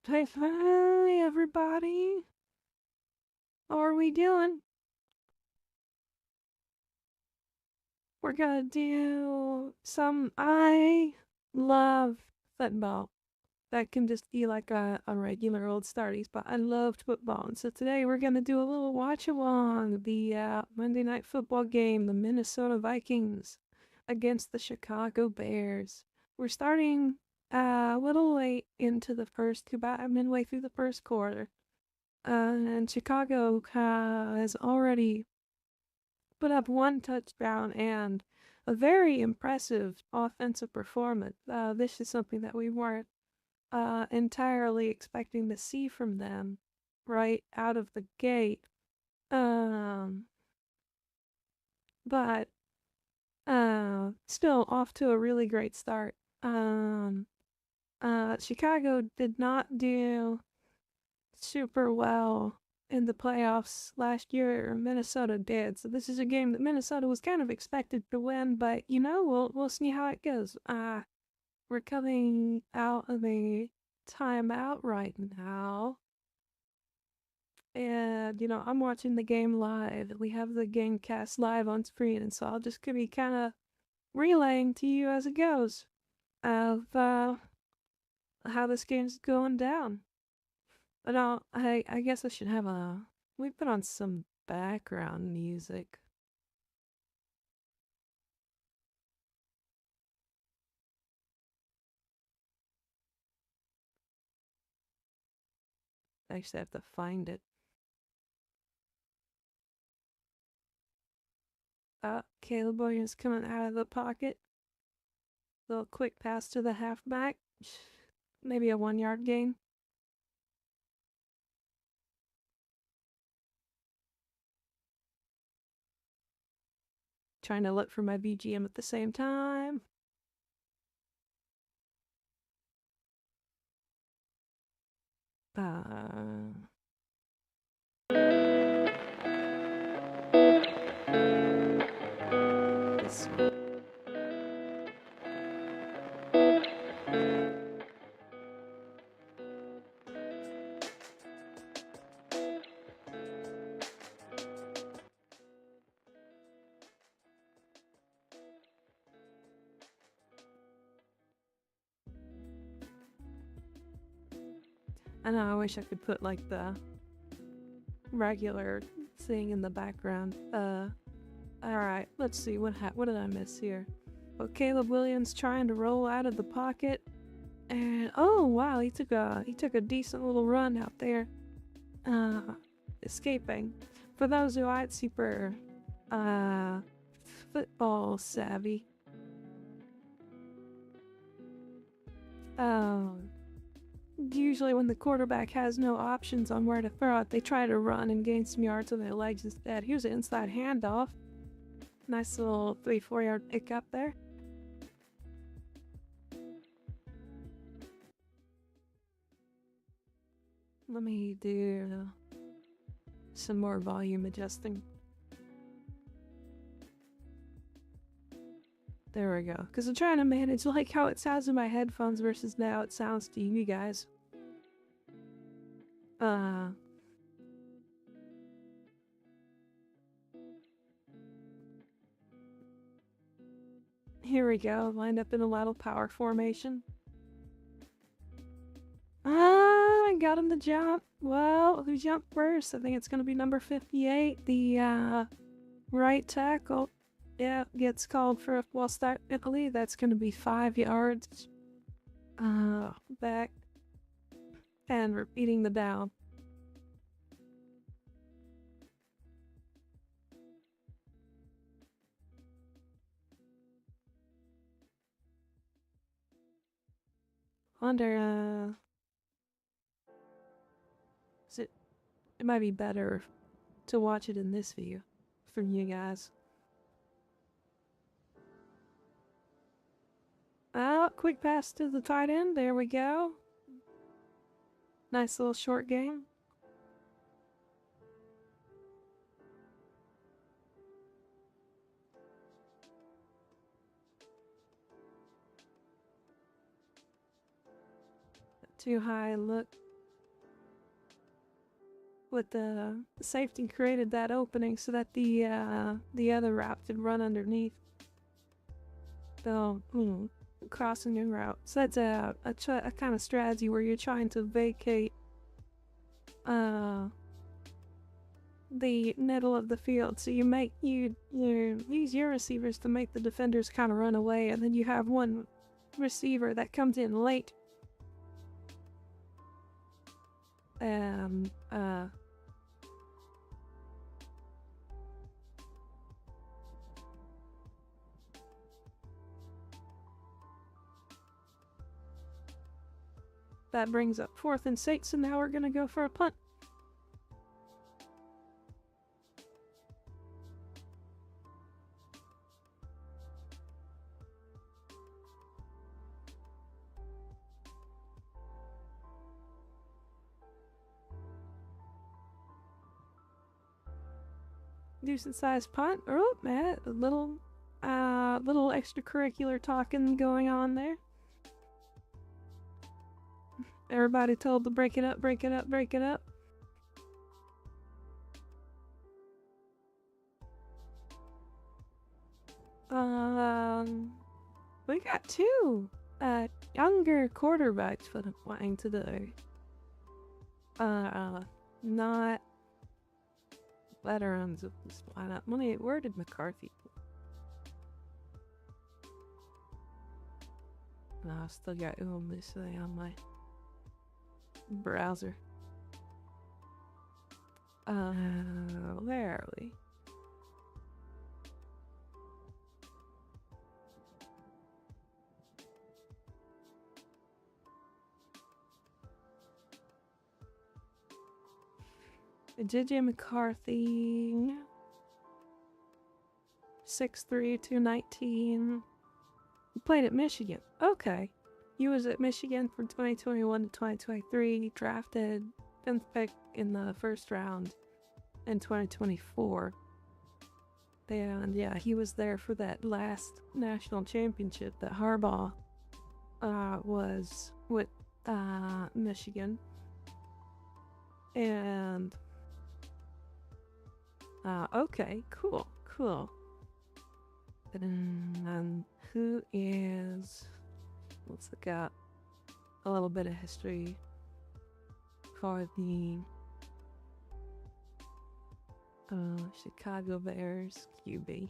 Hi, everybody. How are we doing? We're gonna do some. I love football. That can just be like a regular old Starties, but I loved football. And so today we're gonna do a little watch along the Monday Night Football game, the Minnesota Vikings against the Chicago Bears. We're starting a little late into the first, about midway through the first quarter. And Chicago has already put up one touchdown and a very impressive offensive performance. This is something that we weren't entirely expecting to see from them right out of the gate. Um, but still off to a really great start. Chicago did not do super well in the playoffs last year. Minnesota did, so this is a game that Minnesota was kind of expected to win, but we'll see how it goes. We're coming out of a timeout right now, and I'm watching the game live. We have the game cast live on screen, and so I'll just be kind of relaying to you as it goes of how this game's going down. But I guess I should have a. We put on some background music. I actually have to find it. Caleb Williams coming out of the pocket. Little quick pass to the halfback. Maybe a 1 yard gain. Trying to look for my BGM at the same time. Uh, this one. I know, I wish I could put like the regular thing in the background. Alright, let's see, what did I miss here? Well, Caleb Williams trying to roll out of the pocket. And oh wow, he took a decent little run out there. Escaping. For those who aren't super football savvy. Usually when the quarterback has no options on where to throw it, they try to run and gain some yards with their legs instead. Here's an inside handoff. Nice little 3-4 yard pick up there. Let me do some more volume adjusting. There we go. Because I'm trying to manage like how it sounds in my headphones versus now it sounds to you guys. Here we go. Lined up in a little power formation. I got him to jump. Well, who jumped first? I think it's going to be number 58, the right tackle. Yeah, gets called for a false start in Italy. That's going to be 5 yards. Back. And repeating the down. Wonder, it might be better to watch it in this view for you guys. Quick pass to the tight end. There we go. Nice little short game. Too high look. with the safety created that opening so that the other route could run underneath. So, crossing your route. So that's a kind of strategy where you're trying to vacate the middle of the field. So you use your receivers to make the defenders kind of run away, and then you have one receiver that comes in late. And that brings up 4th and 6, so now we're gonna go for a punt. Decent sized punt. Oh, man, a little extracurricular talking going on there. Everybody told to break it up, break it up, break it up. We got 2 younger quarterbacks flying today. Not veterans of this lineup. Where did McCarthy? No, I still got this thing on my browser. Where are we? JJ McCarthy, 6'3", 219. He played at Michigan. Okay. He was at Michigan from 2021 to 2023. Drafted 10th pick in the first round in 2024. And yeah, he was there for that last national championship that Harbaugh was with Michigan. And okay, cool. And who is... Let's look at a little bit of history for the Chicago Bears QB.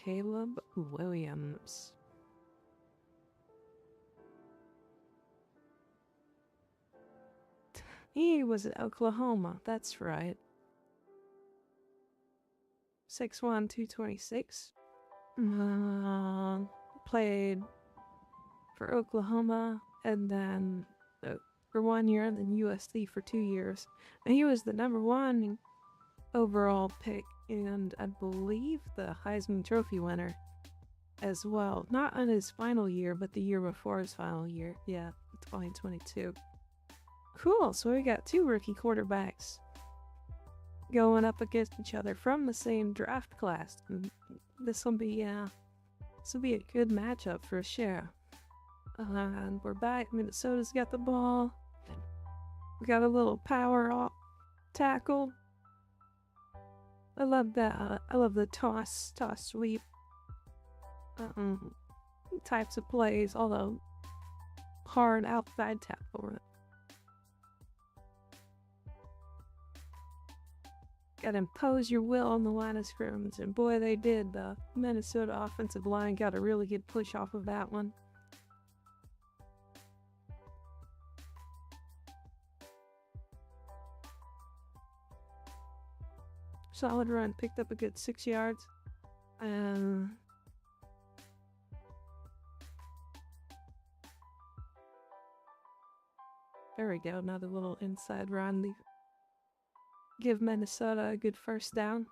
Caleb Williams. He was at Oklahoma, that's right. 6'1", 226. Played for Oklahoma and then for 1 year, and then USC for 2 years. And he was the #1 overall pick, and I believe the Heisman Trophy winner as well. Not on his final year, but the year before his final year. Yeah, 2022. Cool, so we got 2 rookie quarterbacks going up against each other from the same draft class. This will be a good matchup for sure. And we're back. Minnesota's got the ball. We got a little power off tackle. I love that. I love the toss sweep types of plays, although hard outside tackle. Gotta impose your will on the line of scrimmage, and boy, they did. The Minnesota offensive line got a really good push off of that one. Solid run, picked up a good 6 yards. There we go, another little inside run. Give Minnesota a good first down.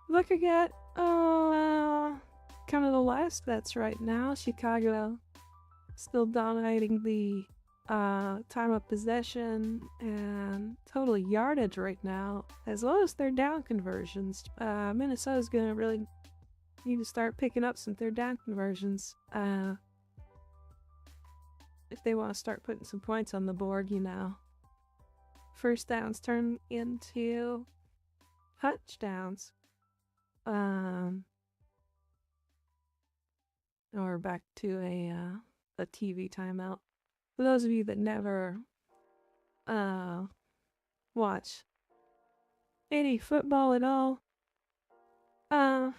Looking at kind of the last bets right now. Chicago still dominating the time of possession and total yardage right now, as well as third down conversions. Minnesota's gonna really need to start picking up some third down conversions if they want to start putting some points on the board, you know. First downs turn into touchdowns. Or back to a TV timeout. For those of you that never watch any football at all, oh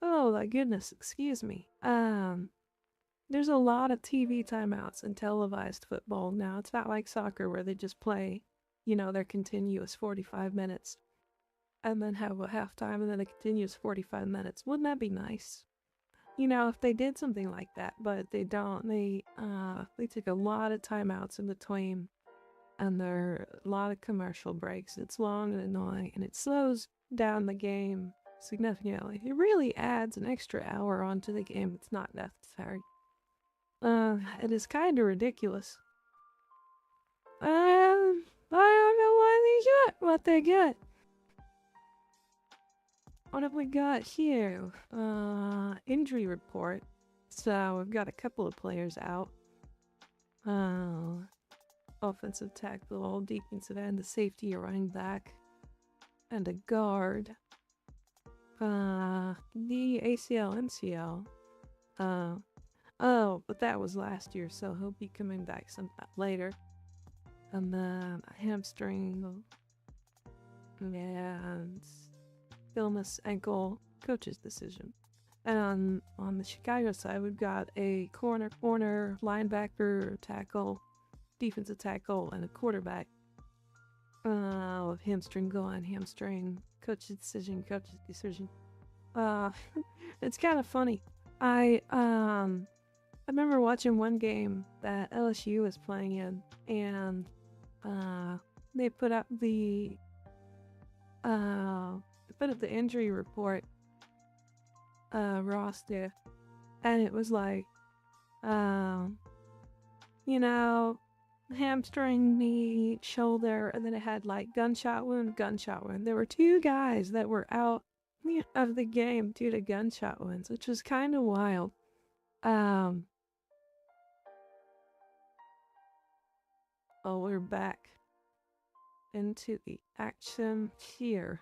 my goodness, excuse me. There's a lot of TV timeouts in televised football now. It's not like soccer where they just play, you know, their continuous 45 minutes and then have a halftime and then a continuous 45 minutes. Wouldn't that be nice? You know, if they did something like that, but they don't. They take a lot of timeouts in between, and there are a lot of commercial breaks. It's long and annoying, and it slows down the game significantly. It really adds an extra hour onto the game. It's not necessary. It is kind of ridiculous. I don't know why they got what they got. What have we got here? Injury report. So we've got a couple of players out. Offensive tackle, defensive end, a safety, a running back, and a guard. The ACL, MCL. Oh, but that was last year, so he'll be coming back sometime later. And then a hamstring. And illness, ankle, coach's decision. And on the Chicago side, we've got a corner, linebacker, tackle, defensive tackle, and a quarterback. With hamstring gone, hamstring, coach's decision. It's kind of funny. I remember watching one game that LSU was playing in, and they put up the injury report roster, and it was like, you know, hamstring, knee, shoulder, and then it had like gunshot wound. There were 2 guys that were out of the game due to gunshot wounds, which was kind of wild. Oh, we're back into the action here.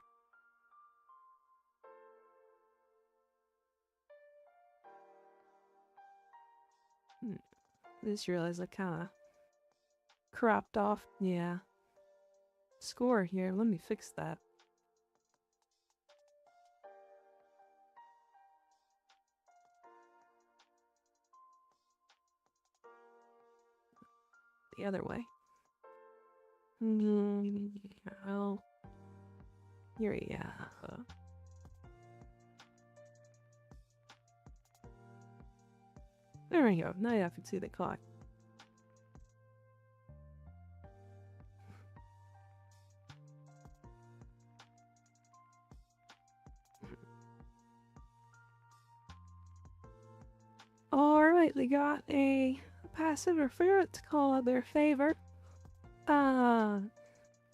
I just realized I kind of cropped off, score here. Let me fix that. The other way. Well, here, there we go. Now I can see the clock. Alright, they got a pass interference call in their favor.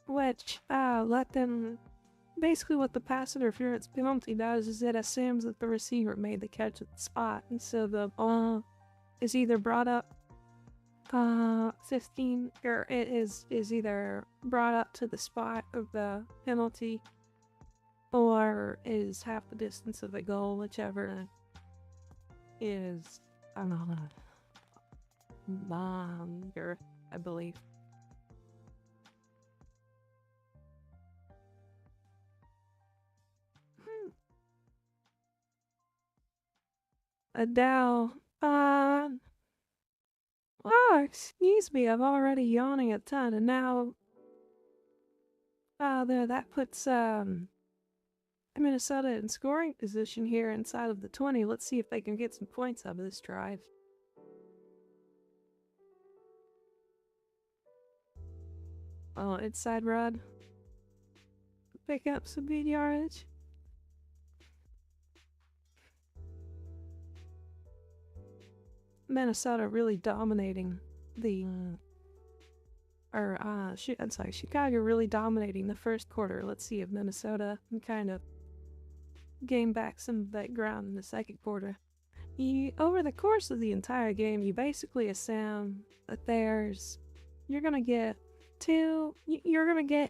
Which, let them... Basically what the pass interference penalty does is it assumes that the receiver made the catch at the spot, and so the ball is either brought up 15, or it is either brought up to the spot of the penalty, or is half the distance of the goal, whichever is, I don't know, longer, I believe. Adele, oh, excuse me, I'm already yawning a ton, and now, there, that puts, Minnesota in scoring position here inside of the 20. Let's see if they can get some points out of this drive. Oh, inside run. Pick up some good yardage. Minnesota really dominating the I'm sorry, Chicago really dominating the first quarter. Let's see if Minnesota can kind of gain back some of that ground in the second quarter. Over the course of the entire game, you basically assume that you're gonna get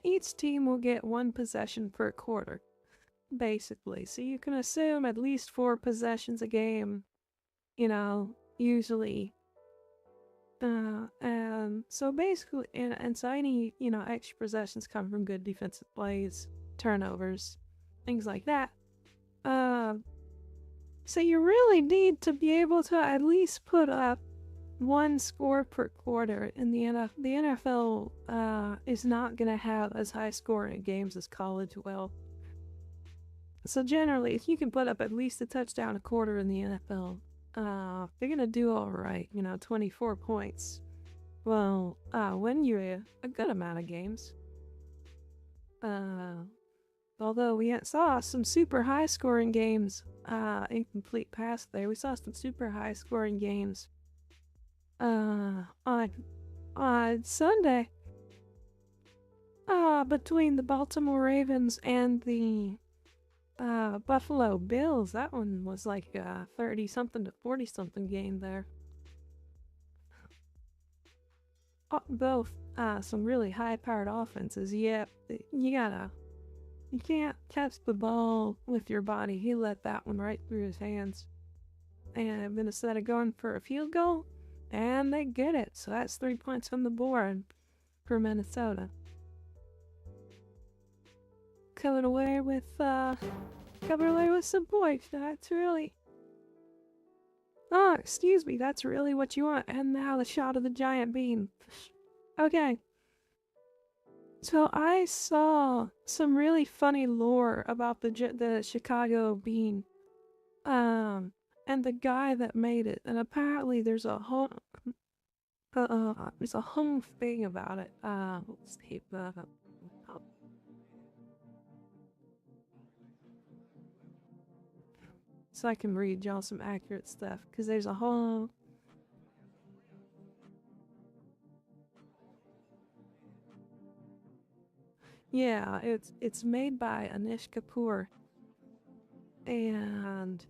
each team will get one possession per quarter, basically. So you can assume at least 4 possessions a game, usually. And so basically, and so any, extra possessions come from good defensive plays, turnovers, things like that. So you really need to be able to at least put up 1 score per quarter. In the NFL is not going to have as high scoring games as college will. So generally, if you can put up at least a touchdown a quarter in the NFL, they're going to do all right. 24 points. Well, win you a good amount of games. Although we saw some super high scoring games, incomplete pass there. We saw some super high scoring games on Sunday between the Baltimore Ravens and the Buffalo Bills. That one was like a 30-something to 40-something game there. Both some really high-powered offenses. Yeah, you can't catch the ball with your body. He let that one right through his hands. And Minnesota going for a field goal, and they get it. So that's 3 points on the board for Minnesota. Coming away with some points. That's really... Oh, excuse me, that's really what you want. And now the shot of the giant bean. Okay. So I saw some really funny lore about the Chicago bean, and the guy that made it. And apparently there's a whole thing about it. Let's keep that up. So I can read y'all some accurate stuff, because there's a whole... Yeah, it's made by Anish Kapoor. And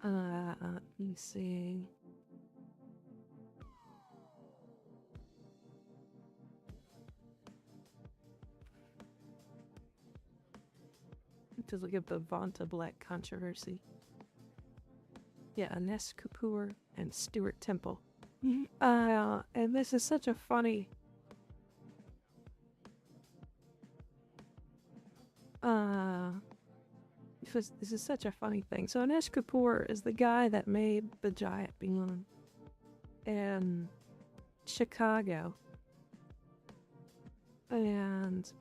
let me see. To look at the Vanta Black controversy. Yeah, Anish Kapoor and Stuart Temple. And this is such a funny... This is such a funny thing. So Anish Kapoor is the guy that made the giant bean in Chicago. And...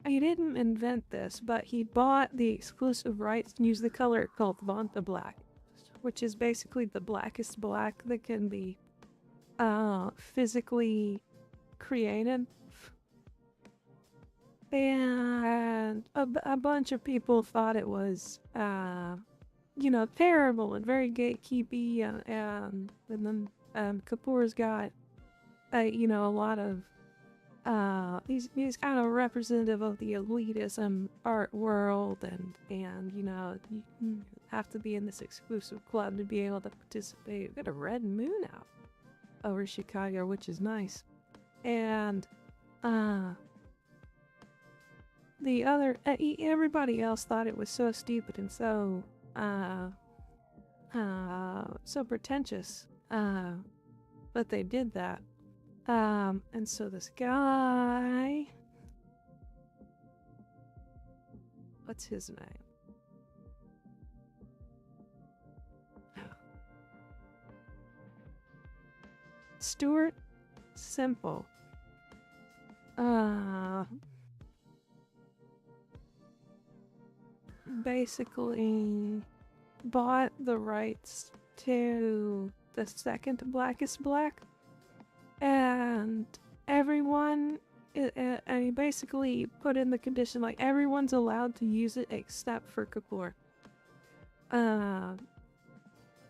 He didn't invent this, but he bought the exclusive rights to use the color called Vanta Black, which is basically the blackest black that can be physically created. And a bunch of people thought it was, terrible and very gatekeepy, and then Kapoor's got, a lot of he's kind of representative of the elitism art world, and you have to be in this exclusive club to be able to participate. We've got a red moon out over Chicago, which is nice. And the other everybody else thought it was so stupid and so pretentious, but they did that. And so this guy... What's his name? Stuart Simple. basically bought the rights to the second Blackest Black, and everyone, and he basically put in the condition like everyone's allowed to use it except for Kapoor,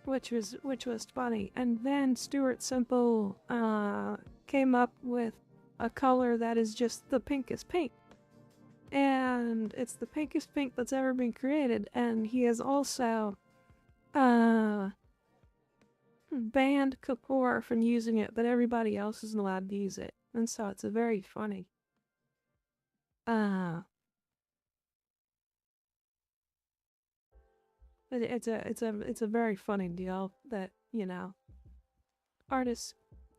which was funny. And then Stuart Simple came up with a color that is just the pinkest pink. And it's the pinkest pink that's ever been created, and he has also banned Kapoor from using it, but everybody else isn't allowed to use it. And so it's a very funny. It's a very funny deal that, you know, artists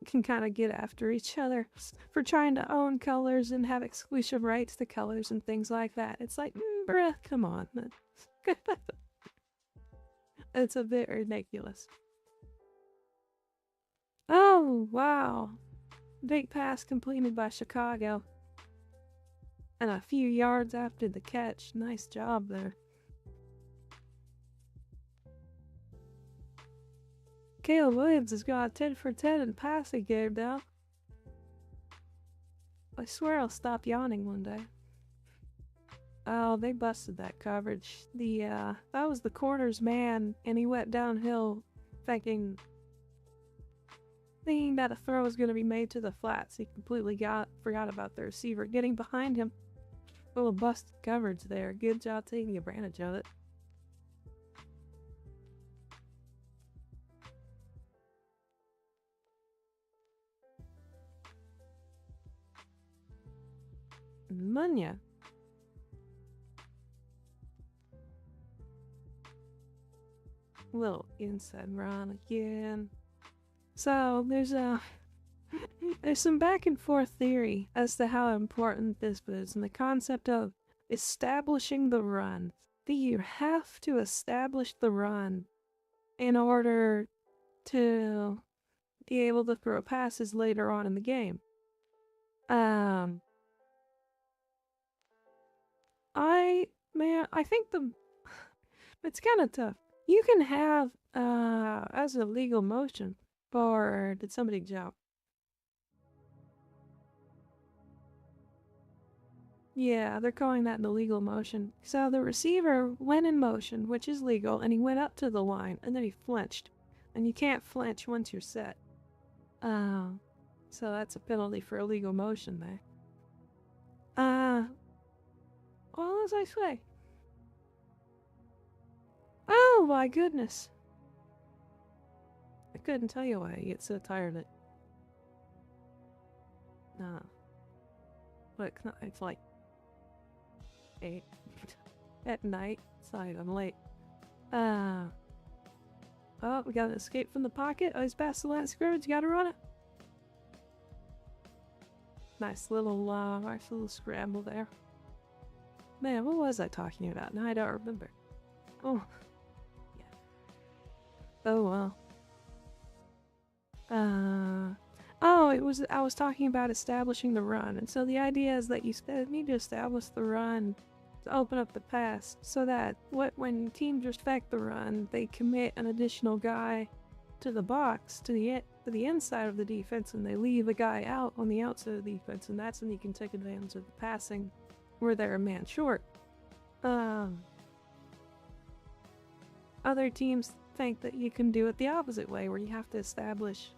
can kind of get after each other for trying to own colors and have exclusive rights to colors and things like that. It's like, bruh, come on. It's a bit ridiculous. Oh, wow. Big pass completed by Chicago. And a few yards after the catch. Nice job there. Caleb Williams has got a 10 for 10 in passing game now. I swear I'll stop yawning one day. Oh, they busted that coverage. That was the corner's man, and he went downhill thinking that a throw was going to be made to the flats. He completely forgot about the receiver getting behind him. A little busted coverage there. Good job taking advantage of it. Munya. Little inside run again. So there's some back and forth theory as to how important this is, and the concept of establishing the run. Do you have to establish the run in order to be able to throw passes later on in the game? I think it's kind of tough. You can have, as a legal motion, or did somebody jump? Yeah, they're calling that an illegal motion. So the receiver went in motion, which is legal, and he went up to the line, and then he flinched. And you can't flinch once you're set. So that's a penalty for illegal motion there. Well, as I say. Oh my goodness. I couldn't tell you why I get so tired of it. Nah. Look, it's like 8 at night. Sorry, I'm late. Oh, we got an escape from the pocket. Oh, he's past the line of scrimmage. You gotta run it. Nice little scramble there. Man, what was I talking about? Now I don't remember. Oh. Yeah. Oh, well. I was talking about establishing the run, and so the idea is that you need to establish the run to open up the pass, so that when teams respect the run, they commit an additional guy to the box, to the inside of the defense, and they leave a guy out on the outside of the defense, and that's when you can take advantage of the passing where they're a man short. Other teams think that you can do it the opposite way, where you have to establish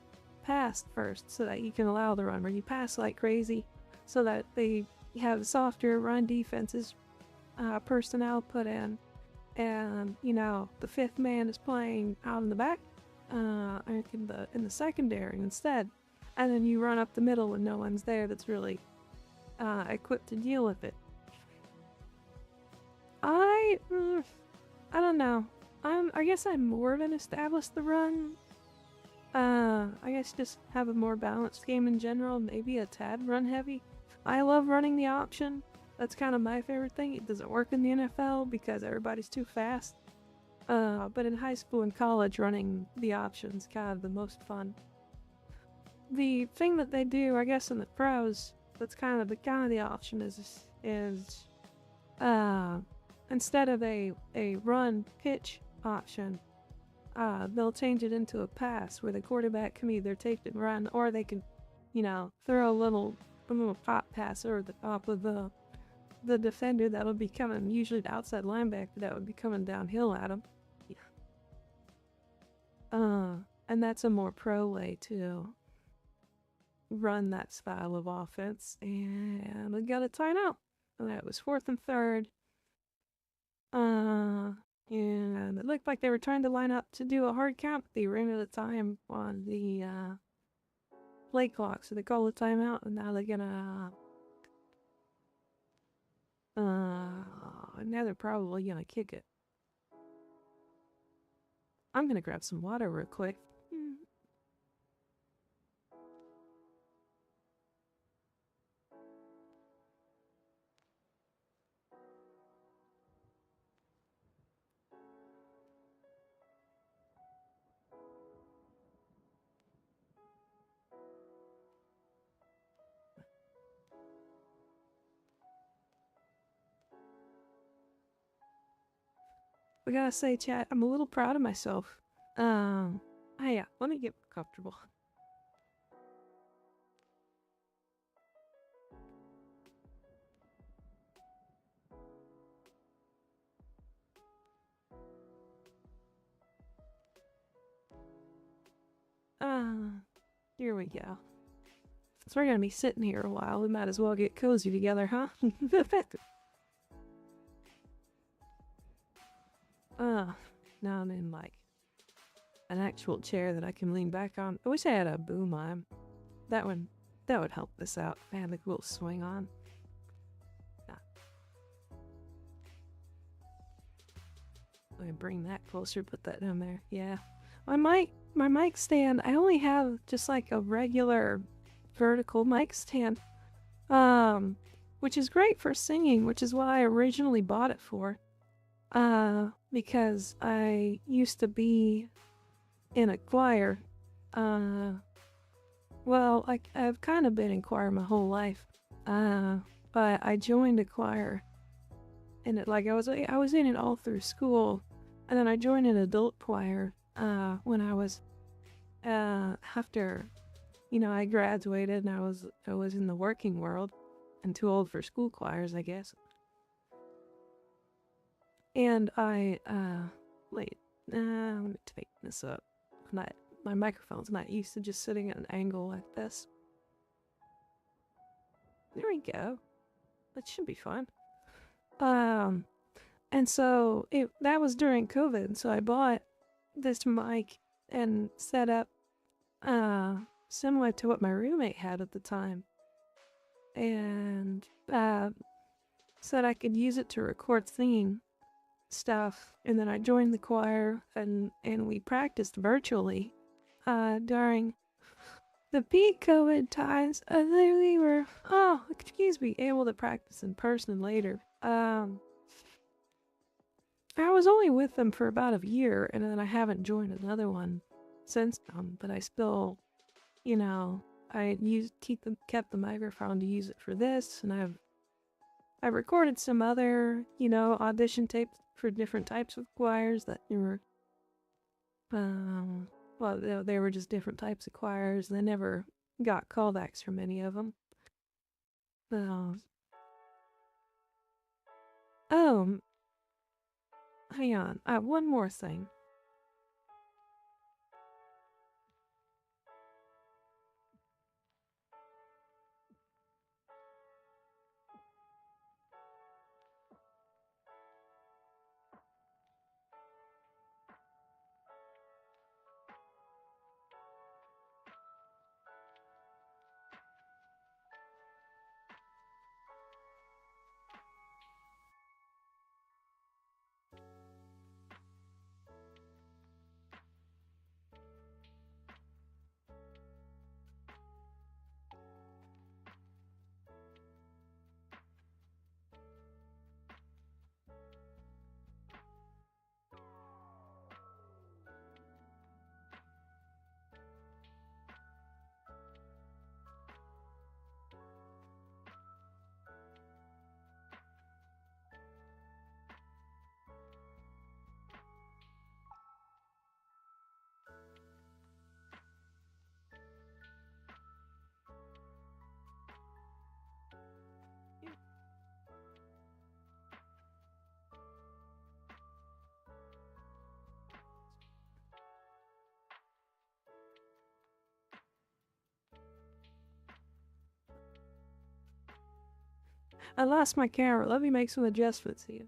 pass first so that you can allow the run, where you pass like crazy so that they have softer run defenses personnel put in, and you know the fifth man is playing out in the back in the secondary instead, and then you run up the middle when no one's there that's really equipped to deal with it. I don't know. I guess I'm more of an established the run. I guess just have a more balanced game in general, maybe a tad run heavy. I love running the option. That's kind of my favorite thing. It doesn't work in the NFL because everybody's too fast. But in high school and college, running the option's kind of the most fun. The thing that they do, I guess, in the pros, that's kind of the option is instead of a run pitch option, they'll change it into a pass where the quarterback can either take and run, or they can, throw a little pop pass over the top of the defender that would be coming, usually the outside linebacker that would be coming downhill at him. And that's a more pro way to run that style of offense. And we got a timeout. And that was 4th and 3rd. And it looked like they were trying to line up to do a hard count. They ran out of time on the play clock, so they called a timeout, and now they're gonna now they're probably gonna kick it. I'm gonna grab some water real quick. We gotta say, chat, I'm a little proud of myself. Yeah, let me get comfortable. Here we go. Since we're gonna be sitting here a while, we might as well get cozy together, huh? Now I'm in, like, an actual chair that I can lean back on. I wish I had a boom arm. That would help this out. I had like a little swing on. Let me bring that closer, put that down there. Yeah. My mic stand, I only have just like a regular vertical mic stand. Which is great for singing, which is what I originally bought it for. Because I used to be in a choir. Well, I've kind of been in choir my whole life. But I joined a choir, and I was in it all through school, and then I joined an adult choir when I was after I graduated, and I was in the working world and too old for school choirs, I guess. And I wait, let me take this up. My microphone's not used to just sitting at an angle like this. There we go. That should be fun. And so that was during COVID, so I bought this mic and set up similar to what my roommate had at the time, and said I could use it to record singing stuff. And then I joined the choir, and we practiced virtually during the peak COVID times. We were able to practice in person later. I was only with them for about a year, and then I haven't joined another one since then, but I still, I kept the microphone to use it for this, and I've recorded some other, audition tapes for different types of choirs that were, they were just different types of choirs. They never got callbacks from any of them. Oh, hang on. One more thing. I lost my camera. Let me make some adjustments here.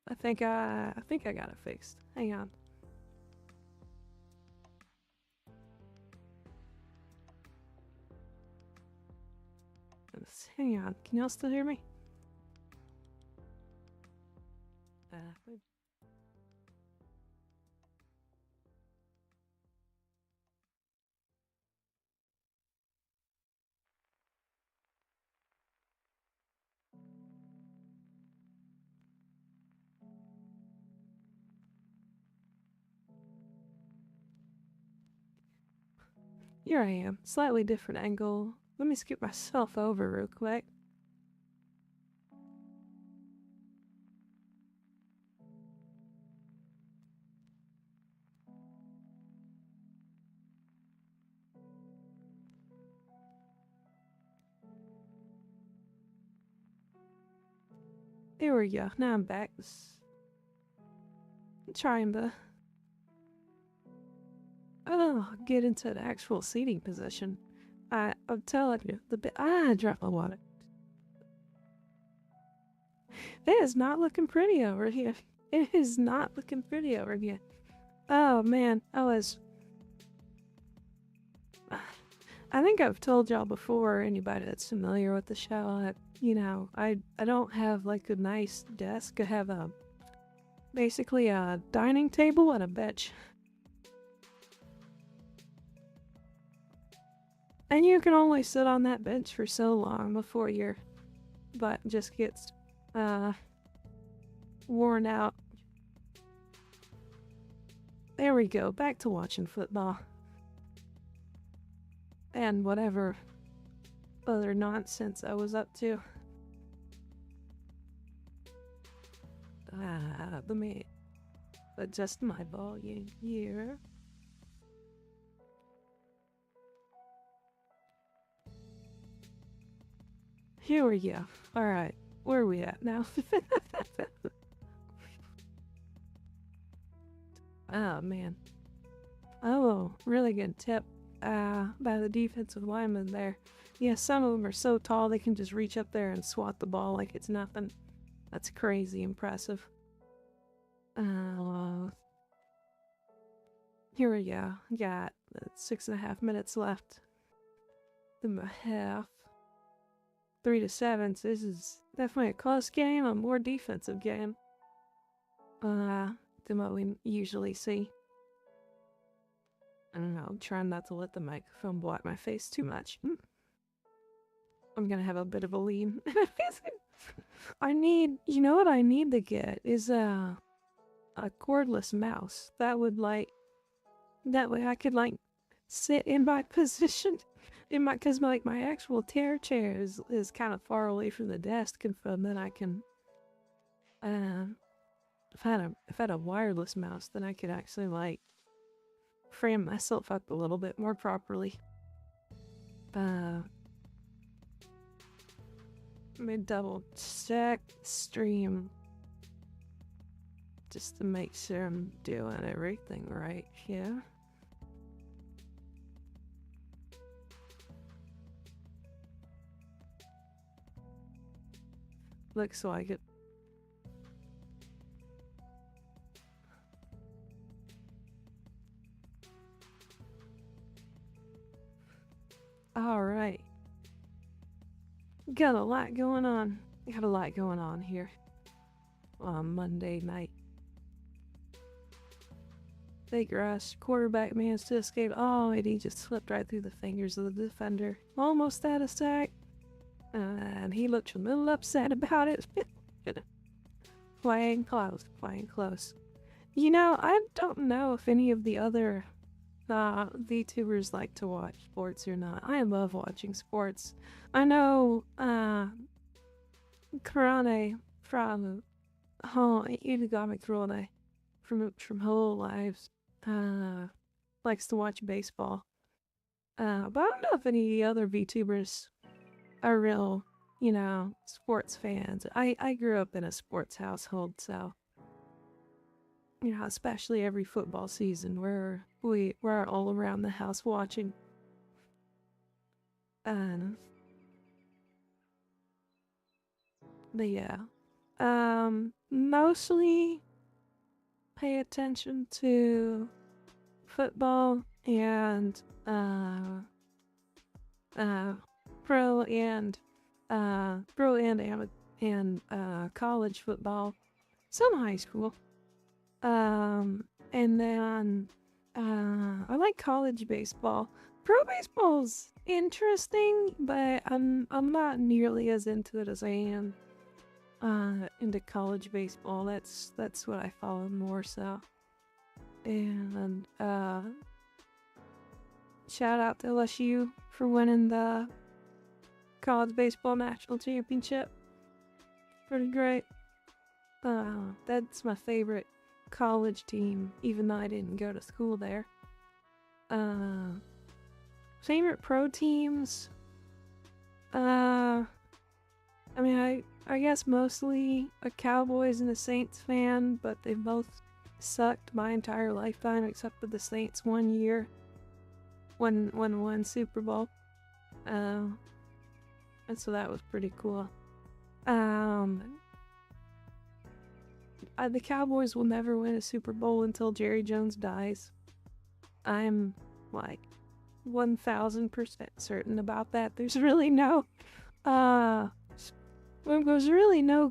I think I got it fixed. Hang on. Hang on. Can y'all still hear me? Wait. Here I am. Slightly different angle. Let me scoot myself over real quick. There we go. Now I'm back. I'm trying to get into the actual seating position. I'm telling you, I dropped my water. It is not looking pretty over here. It is not looking pretty over here. Oh man, I think I've told y'all before, anybody that's familiar with the show, I don't have like a nice desk. I have basically a dining table and a bench. And you can only sit on that bench for so long before your butt just gets worn out. There we go, back to watching football. And whatever other nonsense I was up to. Let me adjust my volume here. Here we go. Alright, where are we at now? Oh man. Oh, really good tip by the defensive lineman there. Yeah, some of them are so tall they can just reach up there and swat the ball like it's nothing. That's crazy impressive. Here we go. Got 6.5 minutes left. The half. 3-7. So this is definitely a close game, a more defensive game. Than what we usually see. I don't know, I'm trying not to let the microphone block my face too much. I'm gonna have a bit of a lean. You know what I need to get is a cordless mouse. That way I could like sit in my position cause my actual chair is kind of far away from the desk, and then I can, if I had a wireless mouse, then I could actually like frame myself up a little bit more properly. Let me double check stream just to make sure I'm doing everything right here. Looks like it. Alright. Got a lot going on. Got a lot going on here on Monday night. Big rush. Quarterback managed to escape. Oh, and he just slipped right through the fingers of the defender. Almost out of sack. And he looked a little upset about it. Playing close. Playing close. You know, I don't know if any of the other VTubers like to watch sports or not. I love watching sports. I know Karane from Inugami Karane from Whole Lives likes to watch baseball. But I don't know if any other VTubers are real, you know, sports fans. I grew up in a sports household, so you know, especially every football season where we're all around the house watching. But yeah. Mostly pay attention to football and pro and college football. Some high school. And then I like college baseball. Pro baseball's interesting, but I'm not nearly as into it as I am into college baseball. That's what I follow more so. And shout out to LSU for winning the college baseball national championship. Pretty great. That's my favorite college team, even though I didn't go to school there. Favorite pro teams? I mean, I guess mostly a Cowboys and a Saints fan, but they both sucked my entire lifetime except for the Saints one year when won Super Bowl. And so that was pretty cool. The Cowboys will never win a Super Bowl until Jerry Jones dies. I'm like 1000% certain about that. There's really no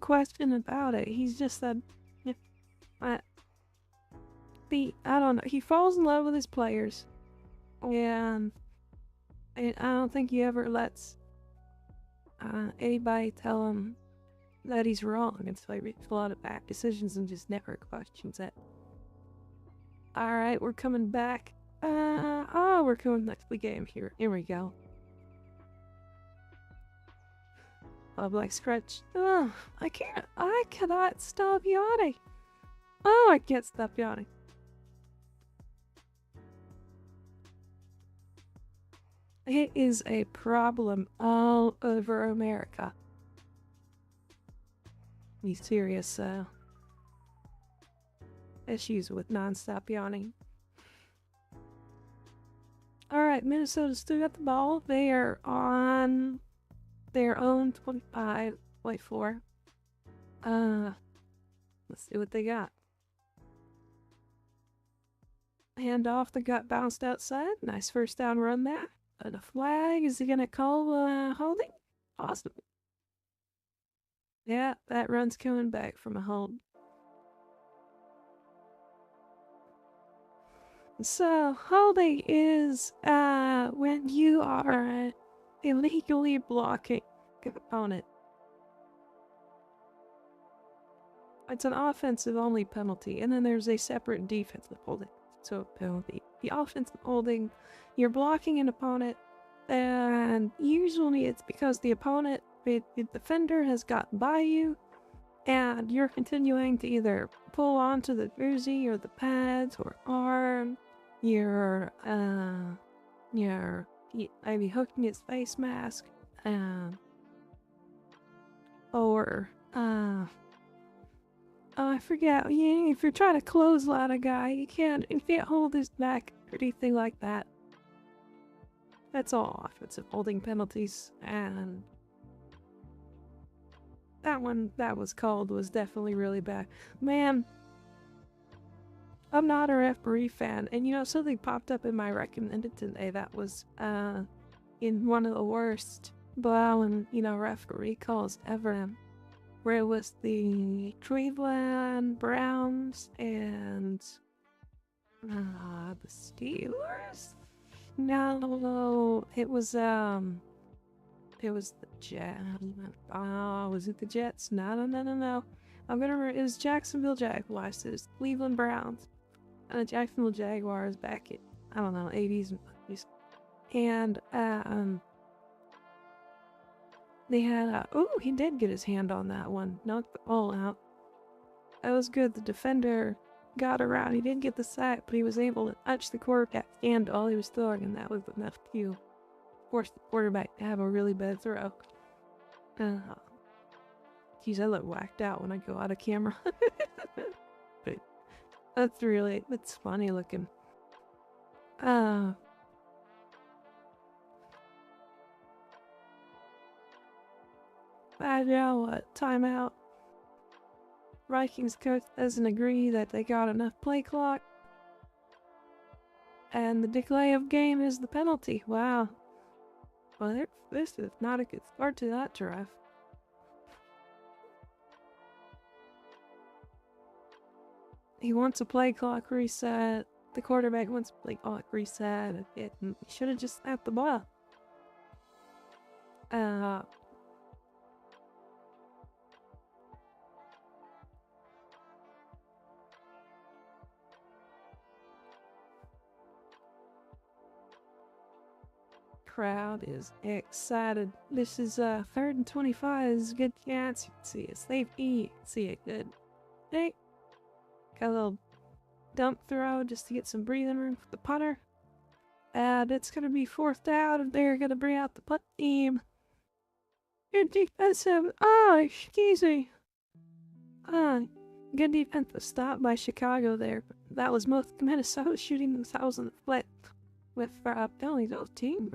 question about it. He's just said, I don't know. He falls in love with his players, and I don't think he ever lets anybody tell him that he's wrong, and so he makes a lot of bad decisions and just never questions it. Alright, we're coming back. We're coming next to the game here. Here we go. Black scratch. Oh, I cannot stop yawning. Oh, I can't stop yawning. It is a problem all over America. These serious issues with non-stop yawning. Alright, Minnesota still got the ball. They are on their own 25.4. Let's see what they got. Hand off the gut bounced outside. Nice first down run there. The flag, is he gonna call holding? Awesome. Yeah, that run's coming back from a hold. So, holding is when you are illegally blocking an opponent. It's an offensive only penalty, and then there's a separate defensive holding. So penalty. The offensive holding, you're blocking an opponent, and usually it's because the opponent, the defender, has gotten by you, and you're continuing to either pull onto the jersey or the pads or arm. You're maybe hooking his face mask, or I forget. Yeah, if you're trying to clothesline a guy, you can't hold his neck or anything like that. That's all offensive holding penalties, and that one that was called was definitely really bad. Man, I'm not a referee fan, and you know, something popped up in my recommended today that was in one of the worst Bowen, referee calls ever, where it was the Cleveland Browns and the Steelers? No, it was the Jets. Was it the Jets? No. I'm gonna remember, it was Jacksonville Jaguars. It was Cleveland Browns. And the Jacksonville Jaguars back in, I don't know, 80s and 90s. And, they had, he did get his hand on that one. Knocked the ball out. That was good. The defender got around. He didn't get the sack, but he was able to touch the quarterback and all he was throwing, and that was enough to force the quarterback to have a really bad throw. Geez, I look whacked out when I go out of camera. But it's funny looking. Now what? Timeout. Vikings coach doesn't agree that they got enough play clock. And the delay of game is the penalty. Wow. Well, this is not a good start to that drive. He wants a play clock reset. The quarterback wants a play clock reset. He should have just snapped the ball. Crowd is excited. This is 3rd and 25. This is a good chance. You can see a safety. You can see a good take. Got a little dump throw just to get some breathing room for the punter. And it's going to be 4th down, and they're going to bring out the punt team. Good defensive. Excuse me. Good defensive stop by Chicago there. That was Minnesota shooting themselves in the foot with penalties. Those team.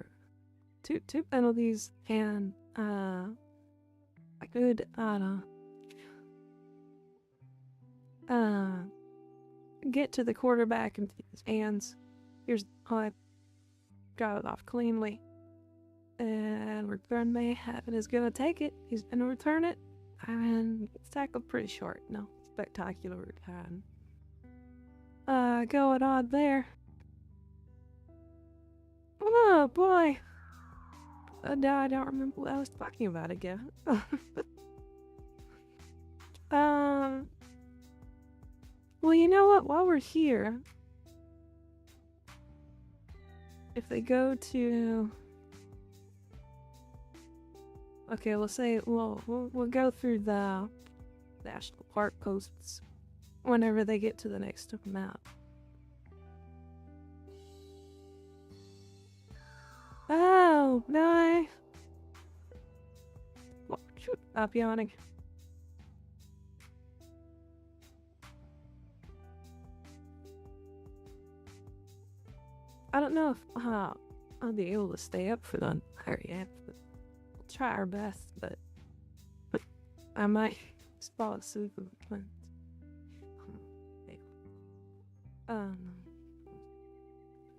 Two penalties and a good get to the quarterback and his hands. Here's how I got it off cleanly. And return Mayhaven is gonna take it. He's gonna return it. And it's tackled pretty short. No spectacular return. Going on there. Oh boy. Now I don't remember what I was talking about again. Well, you know what? While we're here, if they go to, okay, we'll say we'll go through the national park posts whenever they get to the next map. Oh, no. Stop yawning. I don't know if I'll be able to stay up for the entire yet. We'll try our best, but I might This ball is super fun.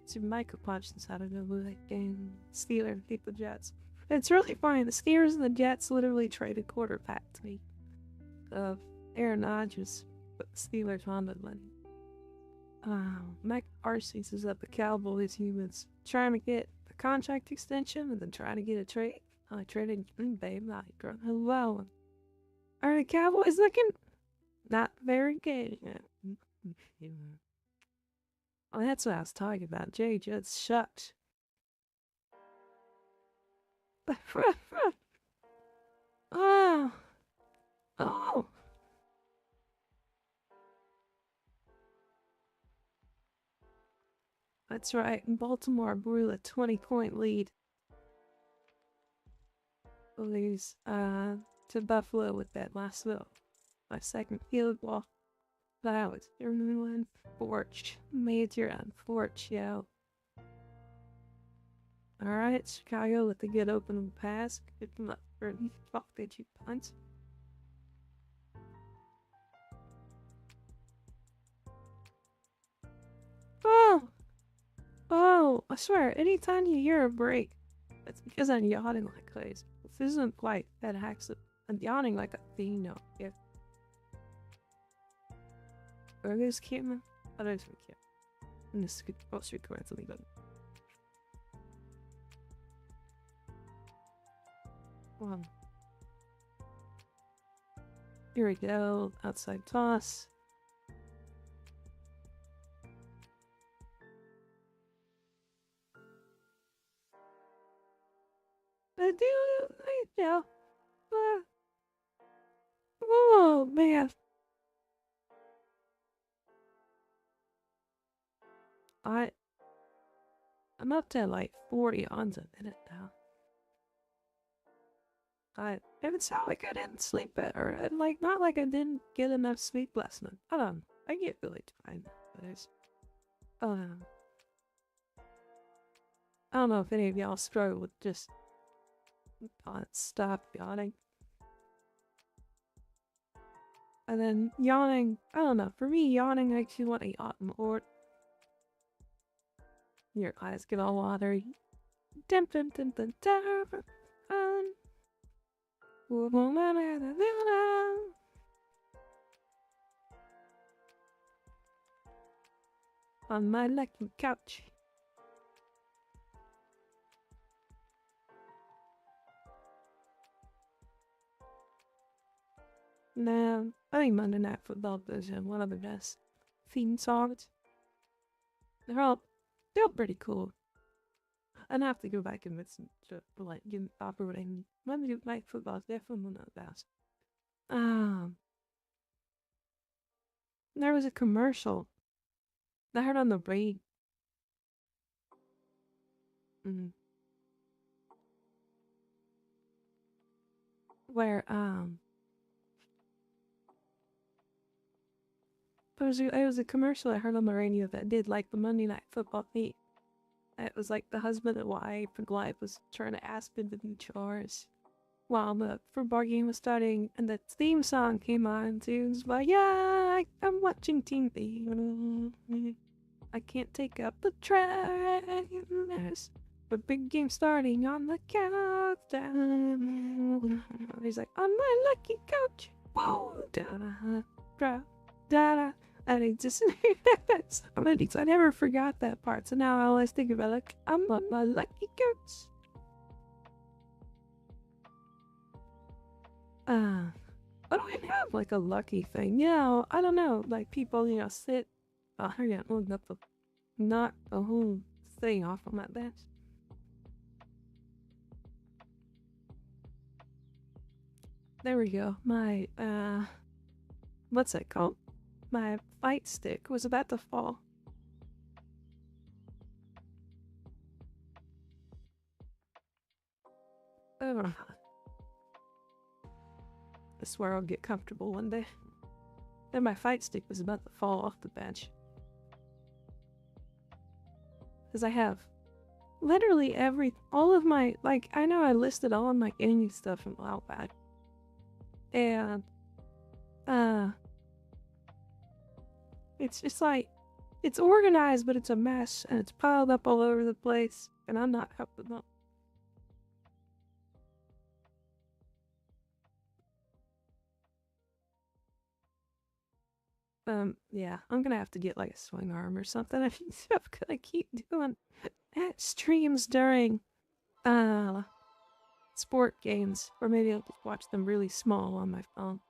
Super Michael Punch inside of the like game. Steelers beat the Jets. It's really funny. The Steelers and the Jets literally traded quarterback to me. Aaron Rodgers, but the Steelers wanted money. Mike Parsons is at the Cowboys. He was trying to get a contract extension and then trying to get a trade. I traded Green Bay. Hello. Are the Cowboys looking? Not very good. Oh, that's what I was talking about. Jay just shucked. Oh. Oh. That's right. Baltimore blew a 20-point lead. Lose to Buffalo with that last little my second field goal. That was unfortunate. Major unfortunate. Alright, Chicago with a good open pass. Good luck for the fuck did you punt? Oh! Oh, I swear, anytime you hear a break, it's because I'm yawning like crazy. This isn't quite that accident. I'm yawning like a fiend. Yeah. Are those camera? Oh, there's my camera. And this could post record something better. Here we go. Outside toss. I do right now. Oh man. I'm up to like 40 on a minute now. It would sound like I didn't sleep better. Like, not like I didn't get enough sleep last night. I don't know. I get really tired. I don't know if any of y'all struggle with just stop yawning. And then yawning, I don't know. For me, yawning makes you want to yawn more. Your eyes get all watery. On my lucky couch. Nah, I think Monday Night Football is one of the best theme songs. They're pretty cool. I'd have to go back and listen to like get operating. Monday Night Football is definitely one of the best. There was a commercial that I heard on the radio. Where it was a commercial I heard on the radio that did like the Monday Night Football theme. It was like the husband and wife was trying to ask them to do chores while the football game was starting, and the theme song came on too. It was like, yeah, I'm watching TV. I can't take up the trash. But big game starting on the countdown. He's like, on my lucky couch. Whoa, da-da. And it just, I never forgot that part. So now I always think about like, I'm on my lucky couch. I don't have like a lucky thing. Yeah, I don't know. Like people, sit. Oh, hurry up, look up the, knock the whole thing off on that bench. There we go. My, what's it called? My fight stick was about to fall. Oh. I swear I'll get comfortable one day. Then my fight stick was about to fall off the bench. Because I have literally all of my, I know I listed all of my gaming stuff from a while back. And It's just like, it's organized, but it's a mess, and it's piled up all over the place, and I'm not helping them. Yeah, I'm gonna have to get like a swing arm or something. I'm gonna keep doing streams during, sport games, or maybe I'll just watch them really small on my phone.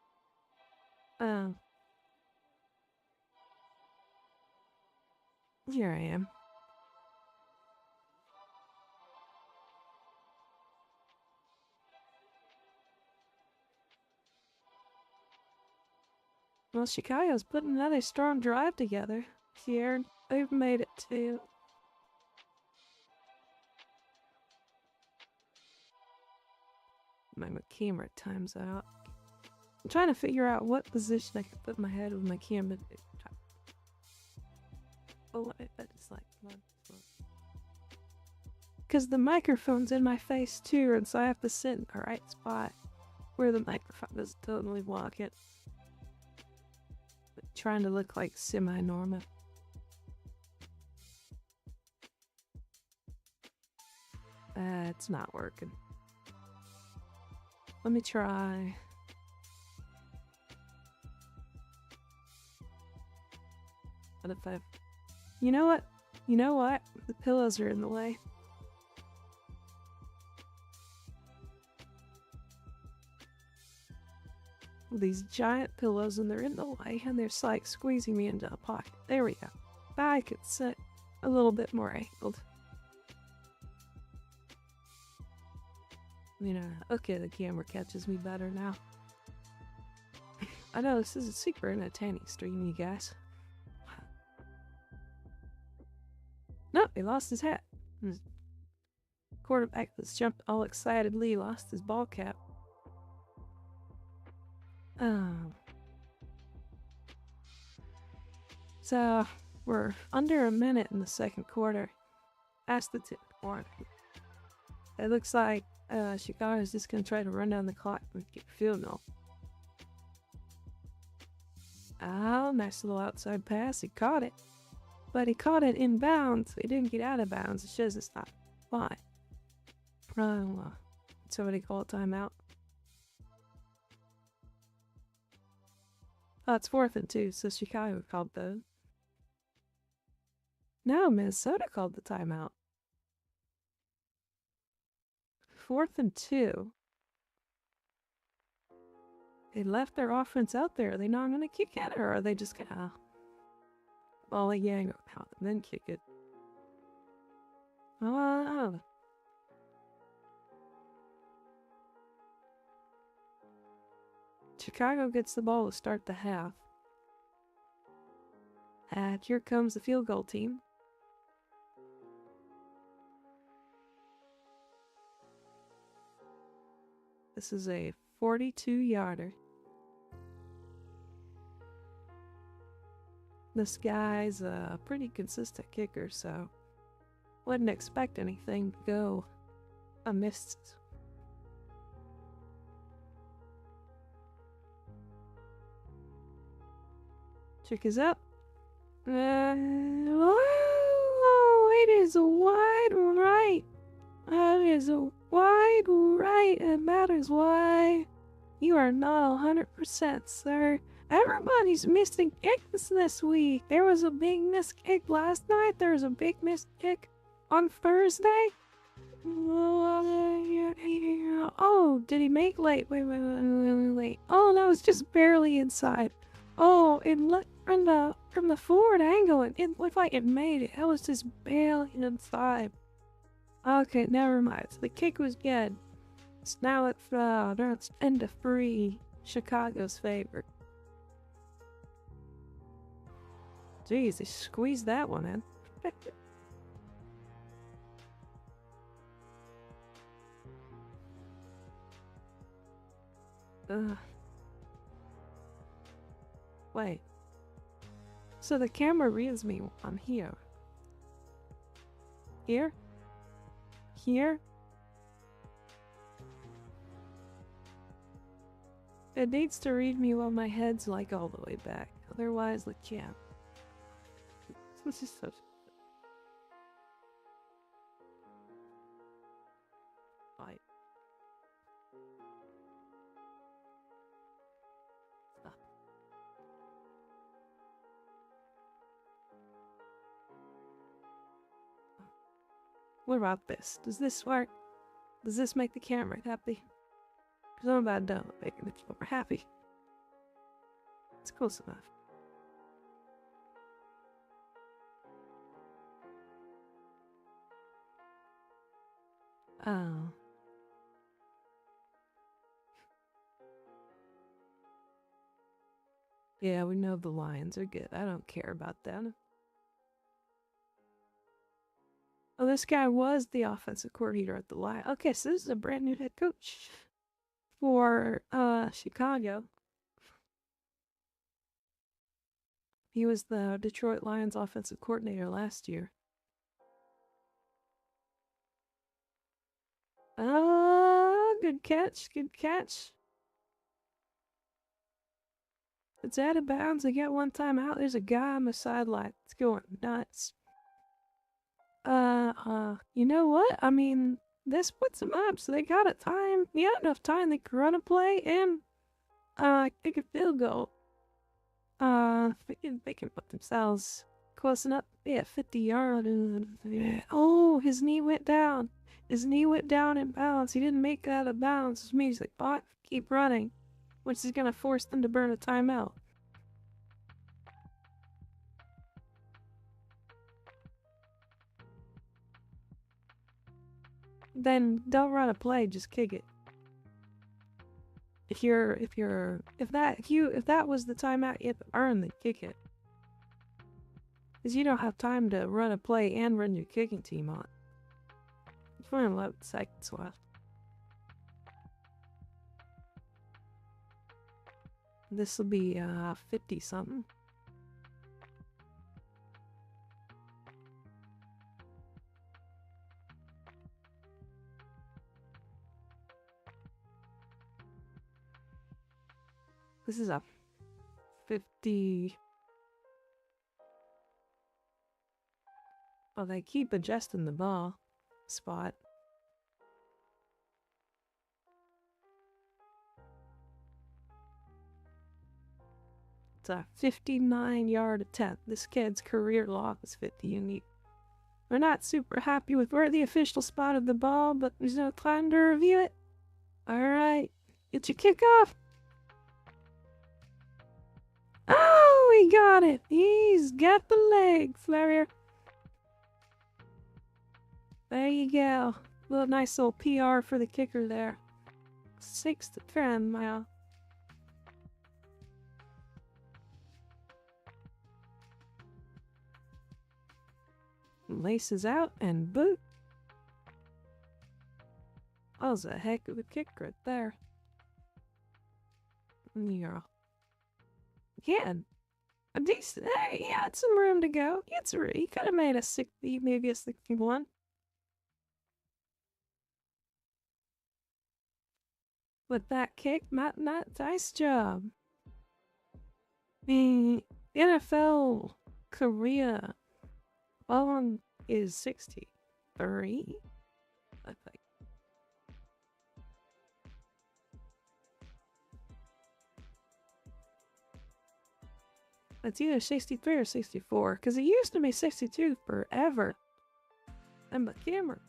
Here I am. Well, Chicago's putting another strong drive together. Here, they've made it to. My camera time's out. I'm trying to figure out what position I can put my head with my camera. Oh, that is like one. Because the microphone's in my face too, and so I have to sit in the right spot where the microphone doesn't totally block it. But trying to look like semi-normal. It's not working. Let me try. What if I've... You know what? You know what? The pillows are in the way. These giant pillows, and they're in the way, and they're like squeezing me into a pocket. There we go. I could sit a little bit more angled. You know, okay, the camera catches me better now. I know this is a super entertaining stream, you guys. No, he lost his hat. His quarterback that's jumped all excitedly lost his ball cap. So, we're under a minute in the second quarter. That's the tip quarter. It looks like Chicago's just gonna try to run down the clock and get a field goal. Oh, nice little outside pass. He caught it. But he caught it in bounds. He didn't get out of bounds. It shows it's not fine. Somebody call a timeout. Oh, it's 4th and 2, so Chicago called the... No, Minnesota called the timeout. 4th and 2. They left their offense out there. Are they not gonna kick it, or are they just gonna... Well, yeah, go out and then kick it. Oh, Chicago gets the ball to start the half. And here comes the field goal team. This is a 42-yarder. This guy's a pretty consistent kicker, so wouldn't expect anything to go amiss. Check is up. Oh, it is a wide right. That is a wide right. It matters why. You are not 100%, sir. Everybody's missing kicks this week. There was a big missed kick last night. There was a big missed kick on Thursday. Oh, did he make late? Wait. Oh, that was just barely inside. Oh, it looked from the forward angle, it looked like it made it. That was just barely inside. Okay, never mind. So the kick was good. So now it's end of free Chicago's favor. Jeez, they squeezed that one in. Wait. So the camera reads me on here. Here? Here? It needs to read me while my head's like all the way back. Otherwise, it can't. This is so. Fight. Stop. What about this? Does this work? Does this make the camera happy? Because I'm about done with making the camera happy. It's close enough. Oh. Yeah, we know the Lions are good. I don't care about them. Oh, this guy was the offensive coordinator at the Lions. Okay, so this is a brand new head coach for Chicago. He was the Detroit Lions offensive coordinator last year. Good catch, good catch. It's out of bounds. They get one time out. There's a guy on the sideline. It's going nuts. You know what? I mean, this puts them up, so they got a time. Yeah, enough time. They can run a play and, kick a field goal. They can put themselves close enough. Yeah, 50 yards. Oh, his knee went down. His knee went down in bounds. He didn't make it out of bounds, which means like, oh, keep running, which is gonna force them to burn a timeout. Then don't run a play, just kick it. If that was the timeout you have to earn, then kick it. Because you don't have time to run a play and run your kicking team on. 11 seconds left. This will be 50 something. This is a 50. Oh, they keep adjusting the ball spot. It's a 59-yard attempt. This kid's career log is 50 unique. We're not super happy with where the official spotted the ball, but there's no time to review it. Alright, get your kickoff. Oh, he got it. He's got the legs, Larry. There you go. Little nice little PR for the kicker there. 6-10 now. Laces out and boot. That was a heck of a kick right there. Yeah. Again, a decent. Hey, he had some room to go. He could have made a 60, maybe a 61. With that kick, nice job. The NFL career on is 63, I think. It's either 63 or 64, because it used to be 62 forever. And the camera.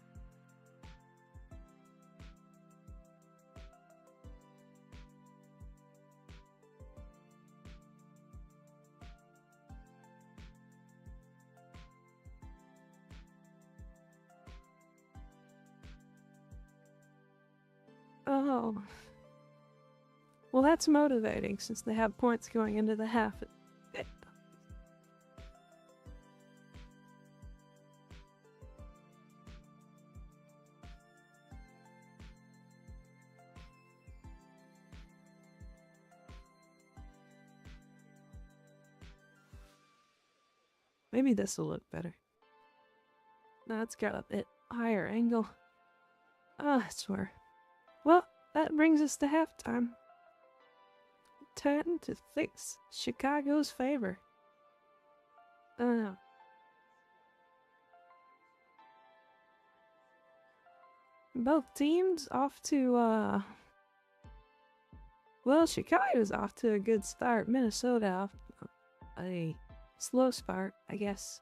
Oh. Well, that's motivating since they have points going into the half. Maybe this will look better. No, it's got a bit higher angle. Ah, I swear. Well, that brings us to halftime. turn to fix Chicago's favor. Both teams off to, well, Chicago's off to a good start. Minnesota off a slow start, I guess,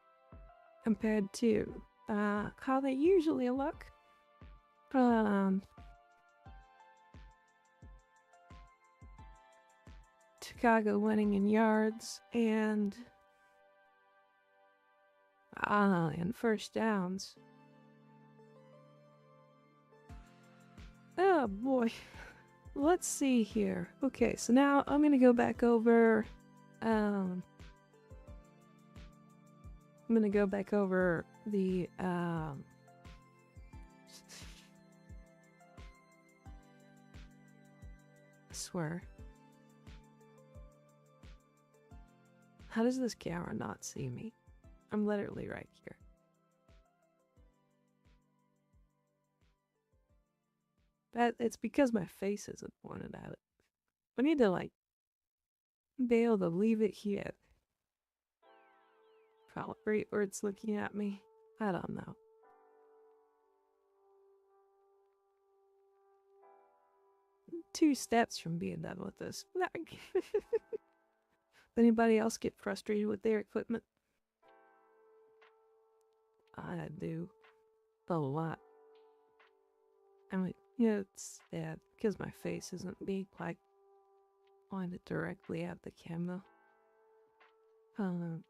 compared to how they usually look. Chicago winning in yards and first downs. Oh boy. Let's see here. Okay, so now I'm gonna go back over the I swear. How does this camera not see me? I'm literally right here. It's because my face isn't pointed out. I need to, like, be able to leave it here. Calibrate where it's looking at me. I don't know. Two steps from being done with this. Anybody else get frustrated with their equipment? I do. A lot. I mean, yeah, it's sad because my face isn't being, like, pointed directly at the camera. And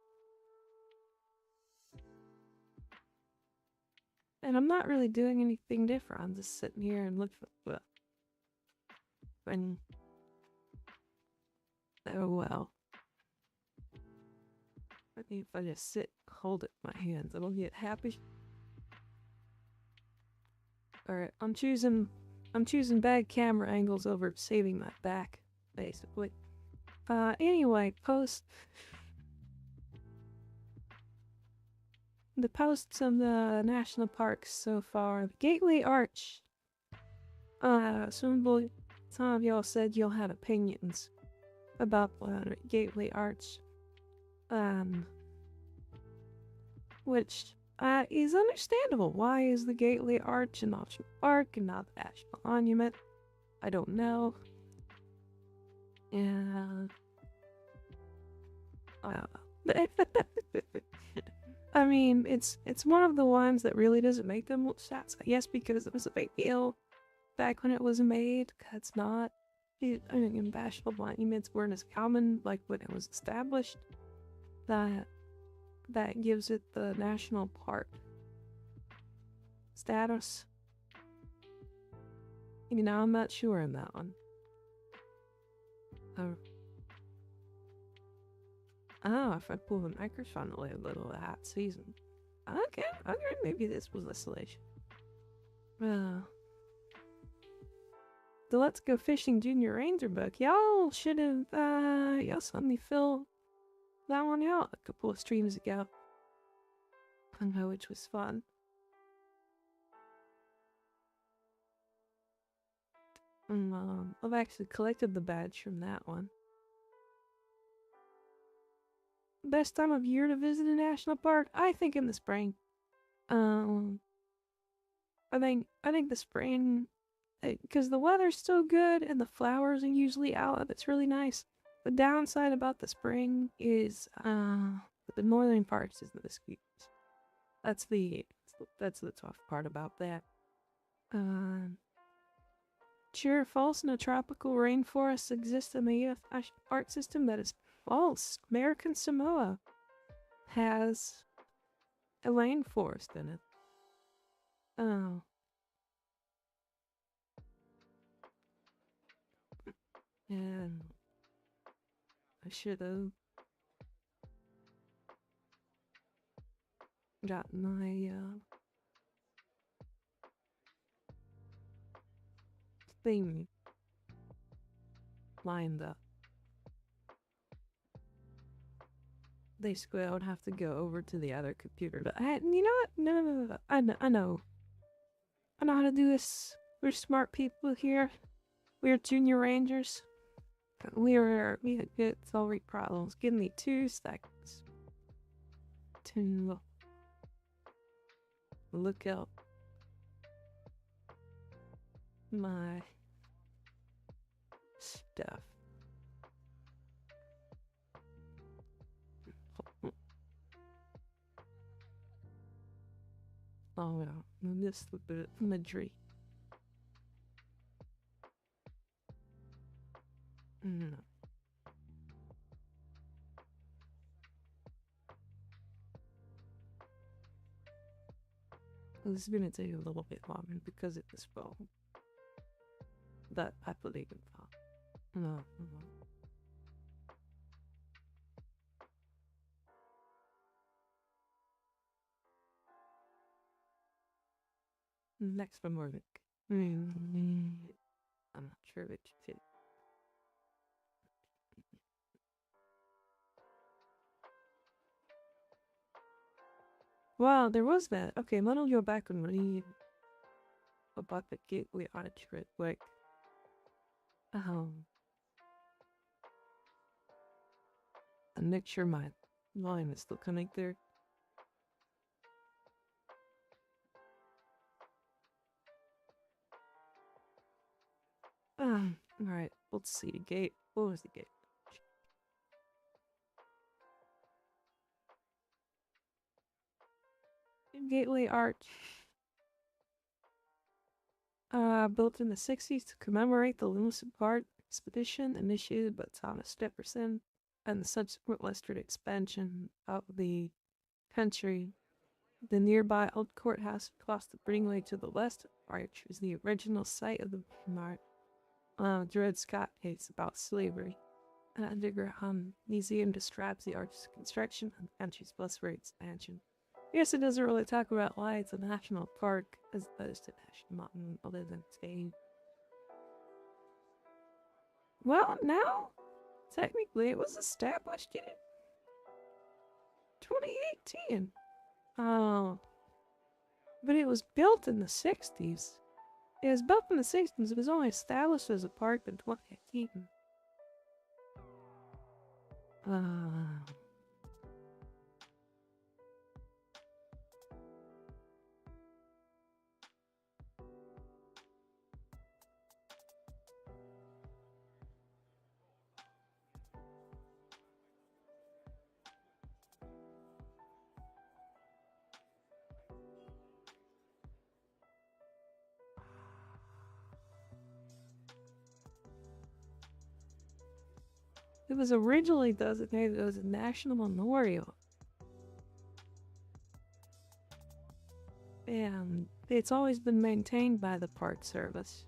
I'm not really doing anything different. I'm just sitting here and looking for, oh well. I think if I just sit, hold it in my hands, it'll get happy. Alright, I'm choosing bad camera angles over saving my back, basically. Anyway, the posts of the national parks so far. The Gateway Arch. Some of y'all said you'll have opinions about the Gateway Arch. Which is understandable. Why is the Gateway Arch an optional park and not the National Monument? I don't know. And I mean, it's one of the ones that really doesn't make them look stats. Yes, because it was a big deal back when it was made. That's not. I mean, national monuments weren't as common like when it was established. That gives it the national park status. You know, I'm not sure on that one. If I pull the microphone a little that season. Okay, maybe this was isolation. The Let's Go Fishing Junior Ranger book. Y'all should have, y'all saw me fill that one out a couple of streams ago. Which was fun. I've actually collected the badge from that one. Best time of year to visit a national park? I think in the spring. I think the spring, because the weather's still good and the flowers are usually out and it's really nice. The downside about the spring is the northern parts is the mosquitoes. That's the tough part about that. True or false, in a tropical rainforest exists a mega art system. That is false. American Samoa has a rainforest in it. Oh. And I should have got my thing lined up. Basically, I would have to go over to the other computer. But you know what? No. I know how to do this. We're smart people here. We're junior rangers. We had good solving problems. Give me 2 seconds to look up my stuff. Oh no, this would be imagery. No. This is gonna take a little bit longer because of this phone. That I believe in. No. Next one more. I'm not sure which it is. Wow, there was that. Okay, I'm gonna go back and read about the gateway outage real quick. And make sure my line is still connected. Alright, let's see. The gate. What was the gate? Gateway Arch. Built in the 60s to commemorate the Lunacy Park expedition initiated by Thomas Jefferson and the subsequent western expansion of the country. The nearby old courthouse across the Greenway to the west of the arch is the original site of the Dred Scott case about slavery. An underground museum describes the arch's construction and the country's westward expansion. I guess it doesn't really talk about why it's a national park as opposed to national mountain other than state. Well, now, technically it was established in 2018. Oh. But it was built in the 60s. It was built in the 60s. It was only established as a park in 2018. It was originally designated as a national memorial. And it's always been maintained by the Park Service.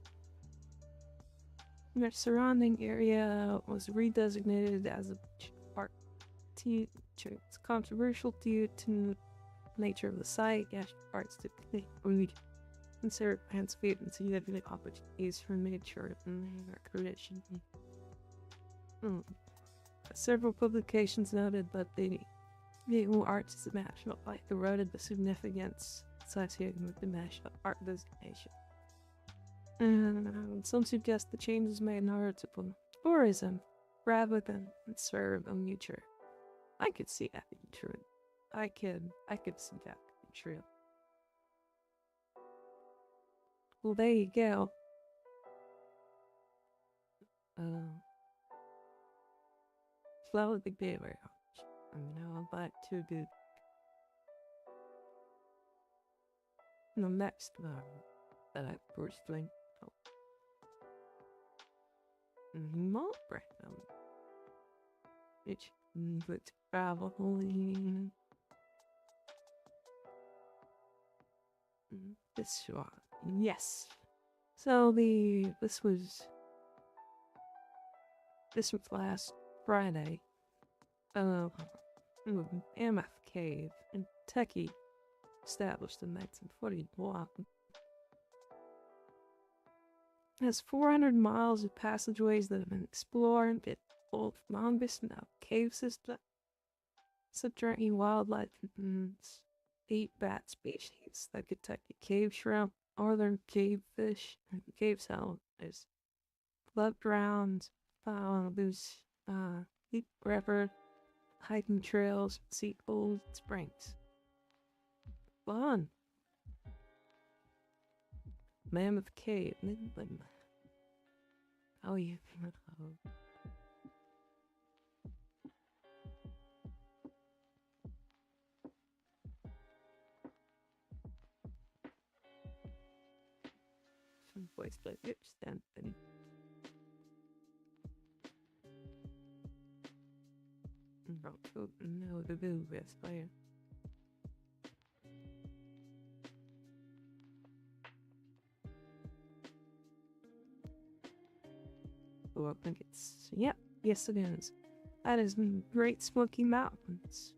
The surrounding area was redesignated as a park. It's controversial due to the nature of the site. Yes, parks typically considered landscape and significant opportunities for nature and recreation. Several publications noted that the Gateway Arch is a national park eroded the significance associated with the national art designation. And some suggest the changes made in order to promote tourism rather than serve a future. I could see that being true. I could see that being true. Well, there you go. Flower the Gateway Arch. And now back to the next one that I first linked. More random. Which would traveling. This one. Yes. So this was last Friday. Mammoth Cave in Kentucky, established in 1941. It has 400 miles of passageways that have been explored, been full of longest now cave system, subterranean wildlife, and 8 bat species: the Kentucky cave shrimp, northern cave fish, and cave salamanders. Club grounds, There's deep river, hiking trails, see old springs. Fun. Mammoth Cave, Midland. Oh yeah. Some voice play. Oops, stand. No, the blue best player. Oh, I think it's. Yep, yes it is. That is Great Smoky Mountains.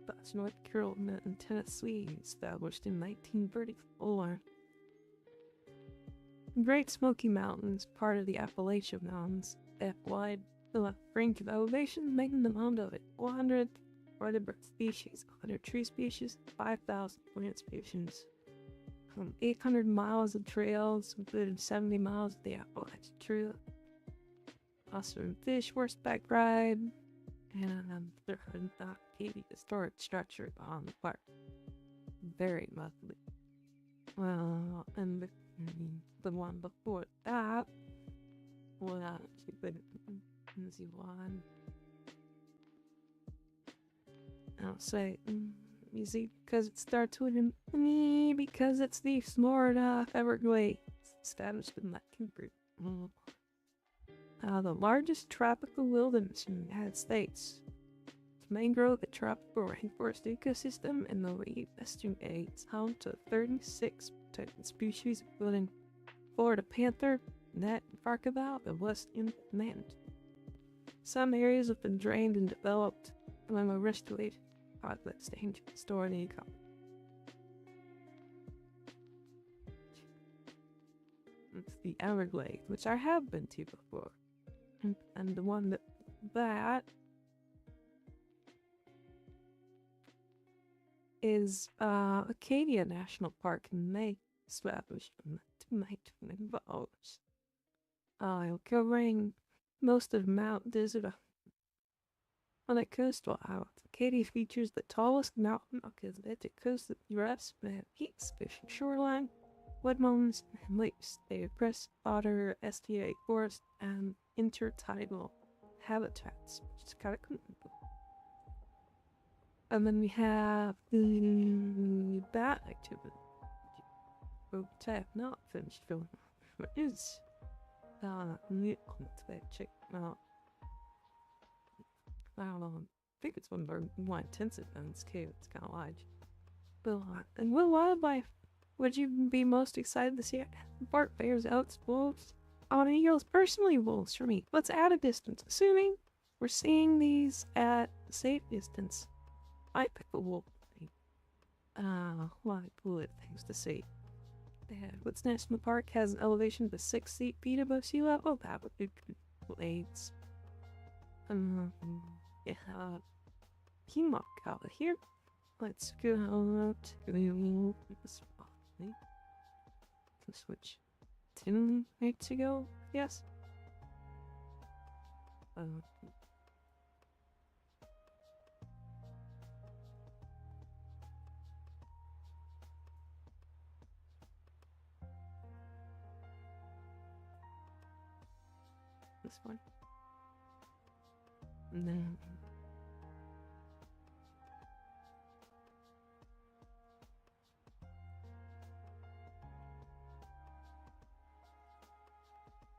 That's North Carolina and Tennessee, established in 1934. Great Smoky Mountains, part of the Appalachian Mountains, F-wide, the range of elevation, making them home to 400 vertebrate species, 100 tree species, 5,000 plant species. 800 miles of trails, including 70 miles of the Appalachian Trail. Awesome fish horseback ride, and the historic structure on the park. Very lovely. Well, and the one before that was the one. I'll say, you see, because it starts with an because it's the Florida Everglades, established in that group. The largest tropical wilderness in the United States. It's mangrove, the tropical rainforest ecosystem, in the western states, home to 36 protected species, including Florida panther, net, farkabout, and West Indian mant. Some areas have been drained and developed, and are restored projects to restore the ecosystem. It's the Everglades, which I have been to before. And the one that is Acadia National Park in May, established in 1920. Covering most of Mount Desert on the coastal islands. Acadia features the tallest mountain on the Atlantic coast of the U.S. Peaks, fishing shoreline, woodlands, and lakes. They have freshwater, STA forest, and intertidal habitats, which is kind of cool. And then we have the bat activity, which I have not finished filming. What is check out. I don't know. I think it's one of our more intensive ones. It's kind of large. But and with wildlife, would you be most excited to see bark bears, elks, wolves? On eagles, personally wolves for me. Let's add a distance. Assuming we're seeing these at safe distance, I pick a wolf. A lot of cool things to see. Woods National Park has an elevation of 6 feet above sea level. That would be blades. Yeah, Peacock out here. Let's go out to switch 10 minutes ago. Yes. This one. And then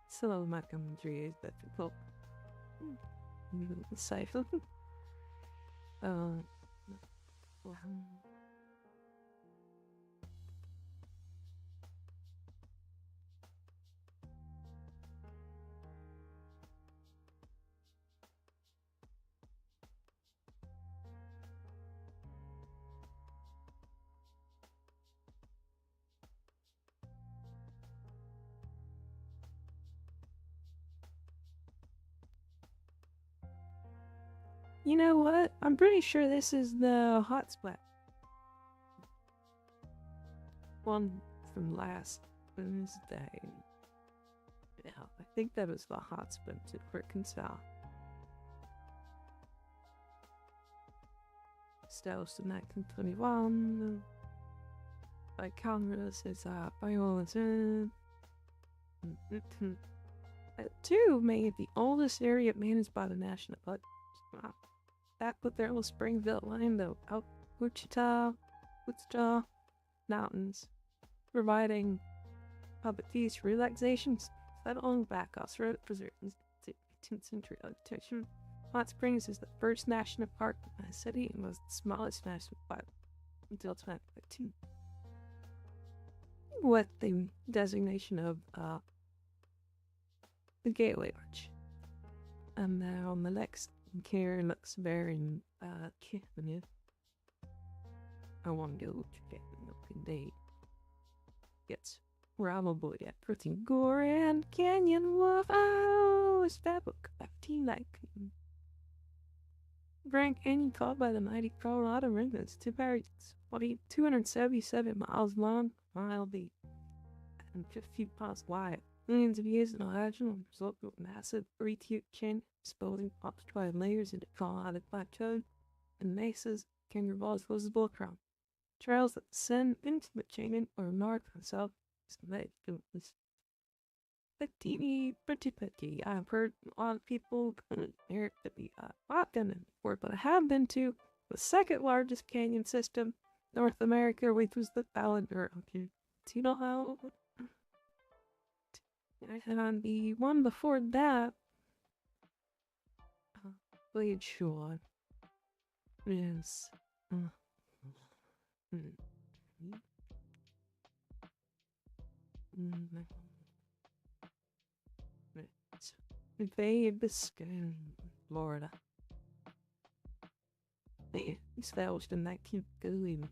some of my commentary is difficult. Safe. You know what? I'm pretty sure this is the hot splat one from last Wednesday. Yeah, I think that was the hot spring to Arkansas. Established in 1921 by Congress as Biola. Two made the oldest area managed by the National Park. Wow. That put their little Springville line though out Wichita Mountains, providing public peace, relaxations, settling back off road preserved in the 18th century architecture. Hot Springs is the first national park in the city and was the smallest national park until 2015. With the designation of the Gateway Arch. And now on the next care looks very Canyon. I want to go check it out today. It's probably a pretty Grand Canyon Wolf. Oh, it's that book 1519. Grand Canyon called by the mighty Colorado Rivers, 277 miles long, mile deep, and 50 miles wide. Millions of years in a regional result of massive three-tiered chain exposing obstructed layers into Colorado plateau and mesas can revolve visible crown. Trails that descend into the chain or north and south is made to this. Pretty picky. I've heard a lot of people here to be not done it before, but I have been to the second largest canyon system, North America, which was the Ballender. Do you know how? And the one before that, Blade Shore, is Bay of Biscayne, Florida. Established in 1930.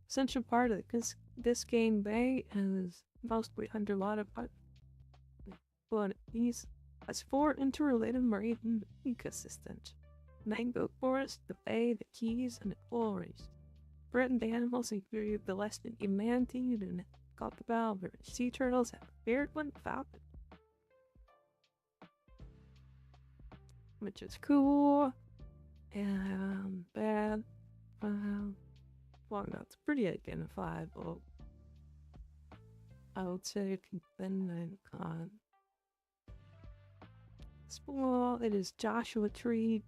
Central part of the Biscayne Bay is mostly underwater, but these has four interrelated marine ecosystems: mangrove forest, the bay, the keys, and the coral reefs. Threatened animals include the less than mantid and crocodile, sea turtles, and beardland falcon, which is cool and bad. Well, that's pretty identifiable. I would say then and con. Well, it is Joshua Tree,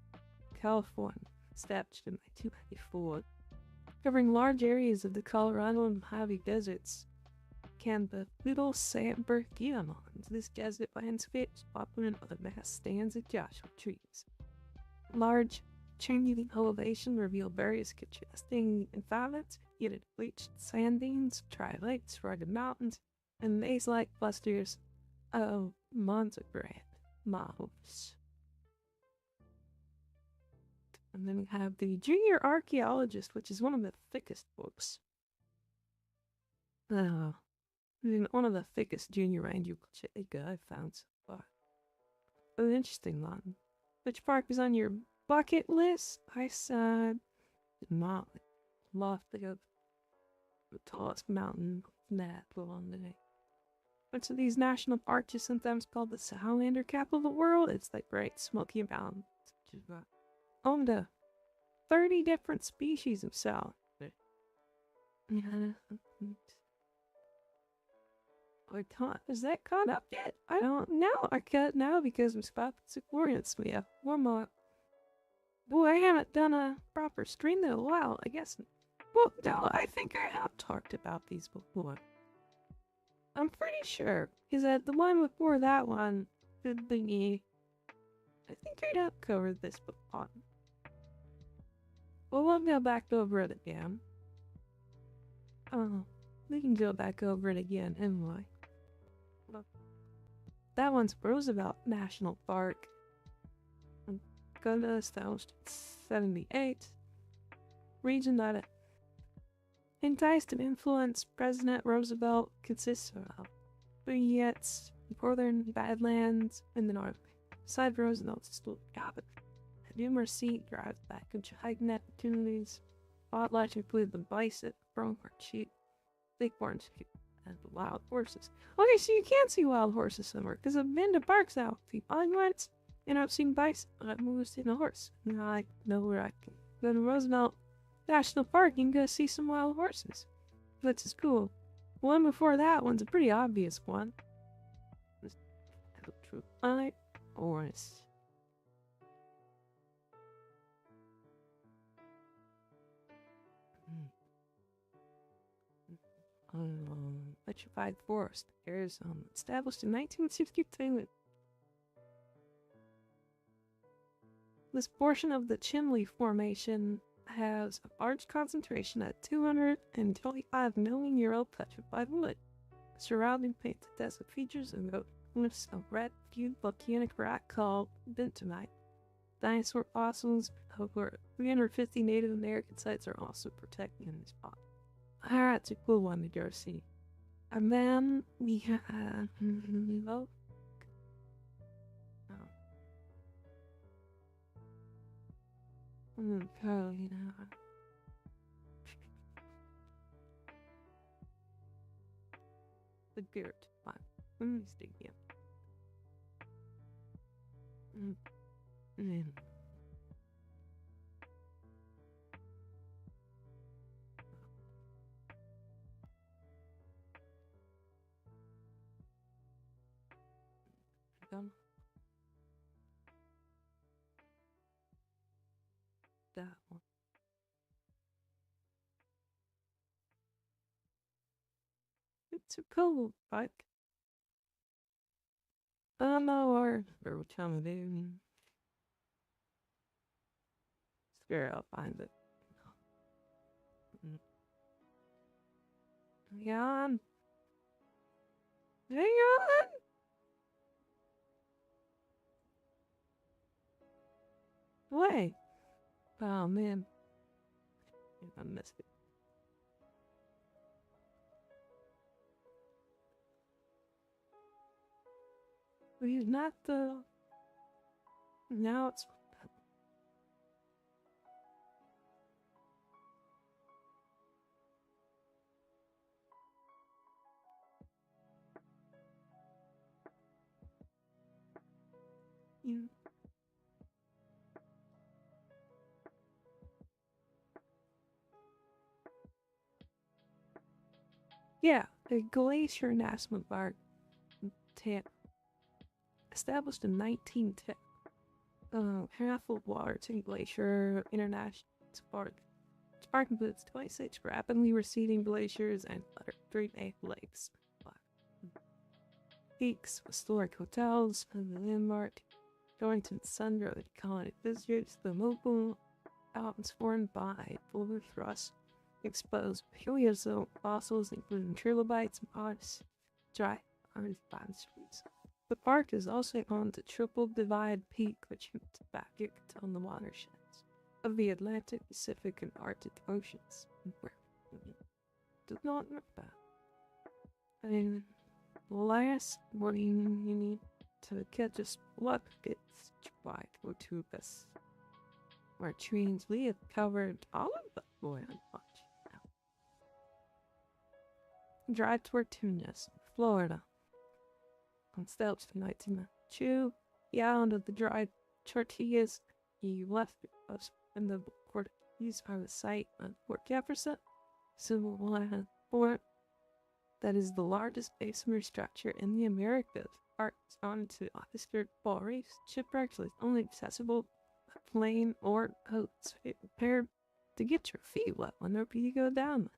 California, established in 1994, covering large areas of the Colorado and Mojave deserts. The little sandberg guiamons. This desert landscape is popular with a vast stands of Joshua trees. Large, changing elevation reveal various contrasting environments, yet it bleached sand dunes, dry lakes, rugged mountains, and maze-like clusters of monzogranite mounds. And then we have the Junior Archaeologist, which is one of the thickest books. One of the thickest junior ranger books I've found so far. An interesting one. Which park is on your bucket list? I said not lofty of the tallest mountain on the day. Which of these national parks is sometimes called the salamander capital of the world? It's the Great Smoky Mountains, which is home to 30 different species of salamander. Is that caught up yet? I don't know. I can't now because I'm spotted Sequoians. We have one more. Boy, I haven't done a proper stream in a while, I guess. Well, no, I think I have talked about these before. I'm pretty sure. Because at the one before that one, the thingy, I think I have covered this before. Well, we'll go back over it again. Oh, we can go back over it again anyway. That one's Roosevelt National Park. Gonna established in 78. Region that enticed and influenced President Roosevelt consists of vignettes, northern Badlands, and the north. Beside Roosevelt's still cabin. Numerous scenic drives back into hiking opportunities. Wildlife include the bison, pronghorn sheep, bighorn sheep, and wild horses. Okay, so you can't see wild horses somewhere because I've been to parks out once and I've seen bison. I've never seen a horse. And I know where I can go to Roosevelt National Park and go see some wild horses. That's just cool. One before that one's a pretty obvious one. True white horse. Petrified Forest, Arizona. Established in 1962. This portion of the Chimley Formation has a large concentration of 225 million-year-old petrified wood. Surrounding painted desert features and cliffs of red-hued volcanic rock called bentonite. Dinosaur fossils over 350 Native American sites are also protected in this spot. Alright, it's a cool one to go see. And then we have... oh. The Beard. Fine. Let me stick here. Done. That one. It's a cool bike. I don't know where we're trying to do. Sure, I'll find it. Hang on. Hang on! Wait. Oh, man. I missed it. He's not the... Now it's... Yeah, a glacier national park. Established in 1910. Half of Waterton Glacier International Park. Park includes 26 rapidly receding glaciers and 3 main lakes. Peaks, historic hotels, and the landmark. Dorrington Sunroad colony visitors. The mobile mountains formed by boulder thrust exposed Paleozoic fossils, including trilobites, moss, dry orange biospheres. The park is also home to Triple Divide Peak, which hits back on the watersheds of the Atlantic, Pacific, and Arctic Oceans. Do not know that. And last morning, you need to catch a spot gets by or to us. Where trains we have covered all of the boy unwatched. Drive toward Tunis, Florida. On steps for 1992, the island of the dried tortillas, you left us in the Portuguese are the site of Fort Jefferson, civil land fort that is the largest masonry structure in the Americas. Arcs onto Oxford Ball Reefs, shipwrecks is only accessible by plane or boats. Prepared to get your feet wet whenever you go down.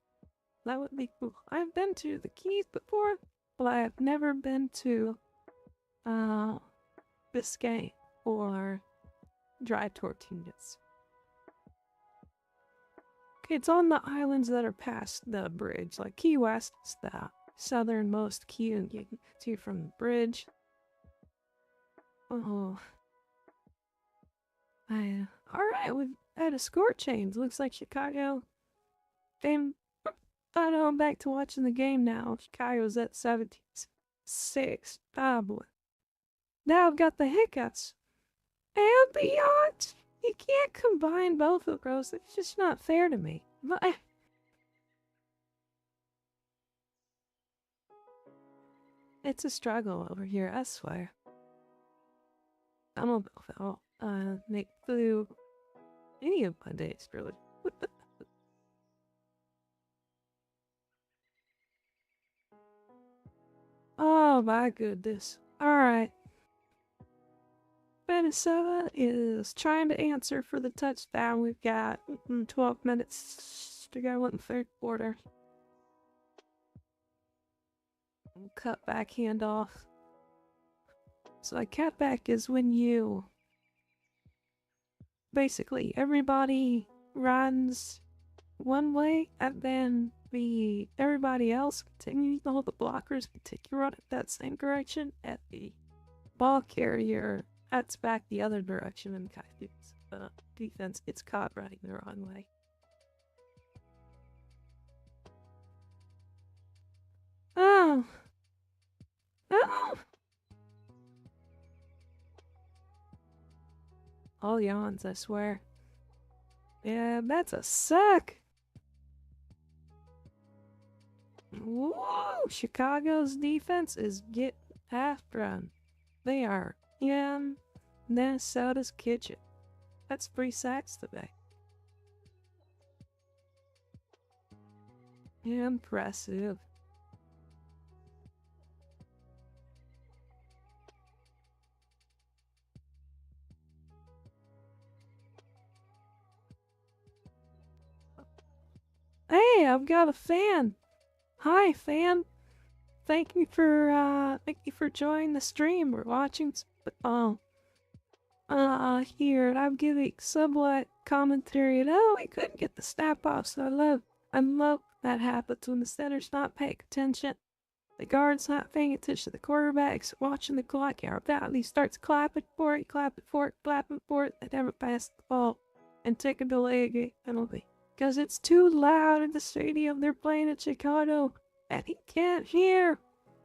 That would be cool. I've been to the Keys before, but I have never been to Biscayne or Dry Tortugas. Okay, it's on the islands that are past the bridge. Like Key West is the southernmost key, and you can see from the bridge. Oh. Alright, we've had a score change. Looks like Chicago. I know, I'm back to watching the game now. Chicago's at 17-6. Ah, boy. Now I've got the hiccups. And beyond. You can't combine both of those. It's just not fair to me. But It's a struggle over here, I swear. I don't know if I'll make through any of my days, really. Oh my goodness. Alright. Minnesota is trying to answer for the touchdown. We've got 12 minutes to go in the third quarter. Cut back handoff. So a cutback is when you basically everybody runs one way and then everybody else continues, all the blockers continue to run at that same direction, at the ball carrier heads back the other direction and kind of defense gets caught running the wrong way. Oh! Oh! All yawns, I swear. Yeah, that's a suck! Whoa! Chicago's defense is get half run. They are in Minnesota's kitchen. That's 3 sacks today. Impressive. Hey, I've got a fan. Hi, fan. Thank you for joining the stream. We're watching football. Here, and I'm giving somewhat commentary. And oh, we couldn't get the snap off, so I love that happens when the center's not paying attention. The guard's not paying attention. The quarterback's watching the clock out. He starts clapping for it, clapping for it. They never pass the ball and take a delay game penalty. Because it's too loud in the stadium. They're playing in Chicago, and he can't hear.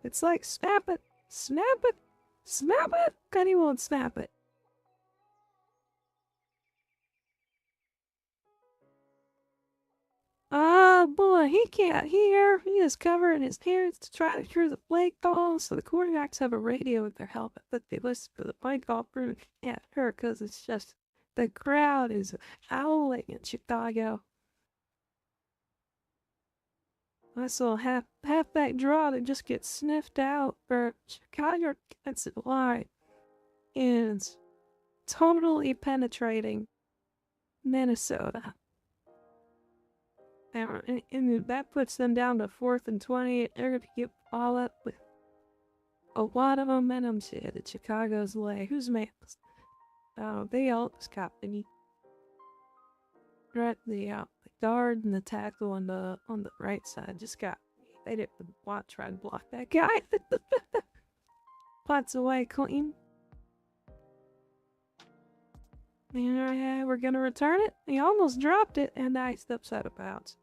It's like, snap it, snap it, snap it. And he won't snap it. Ah, boy, he can't hear. He is covering his ears to try to hear the play call. So the quarterbacks have a radio in their helmet, but they listen for the play call through and can't hear because it's just the crowd is howling in Chicago. I saw half that draw that just gets sniffed out for Chicago defensive line is totally penetrating Minnesota. And that puts them down to 4th and 20. They're going to get the ball up with a lot of momentum to Chicago's way. Who's man? Oh, they all just got the guard and the tackle on the right side just got. They didn't want to try to block that guy. Plots away clean. Yeah, we're gonna return it. He almost dropped it, and now he steps out of bounds.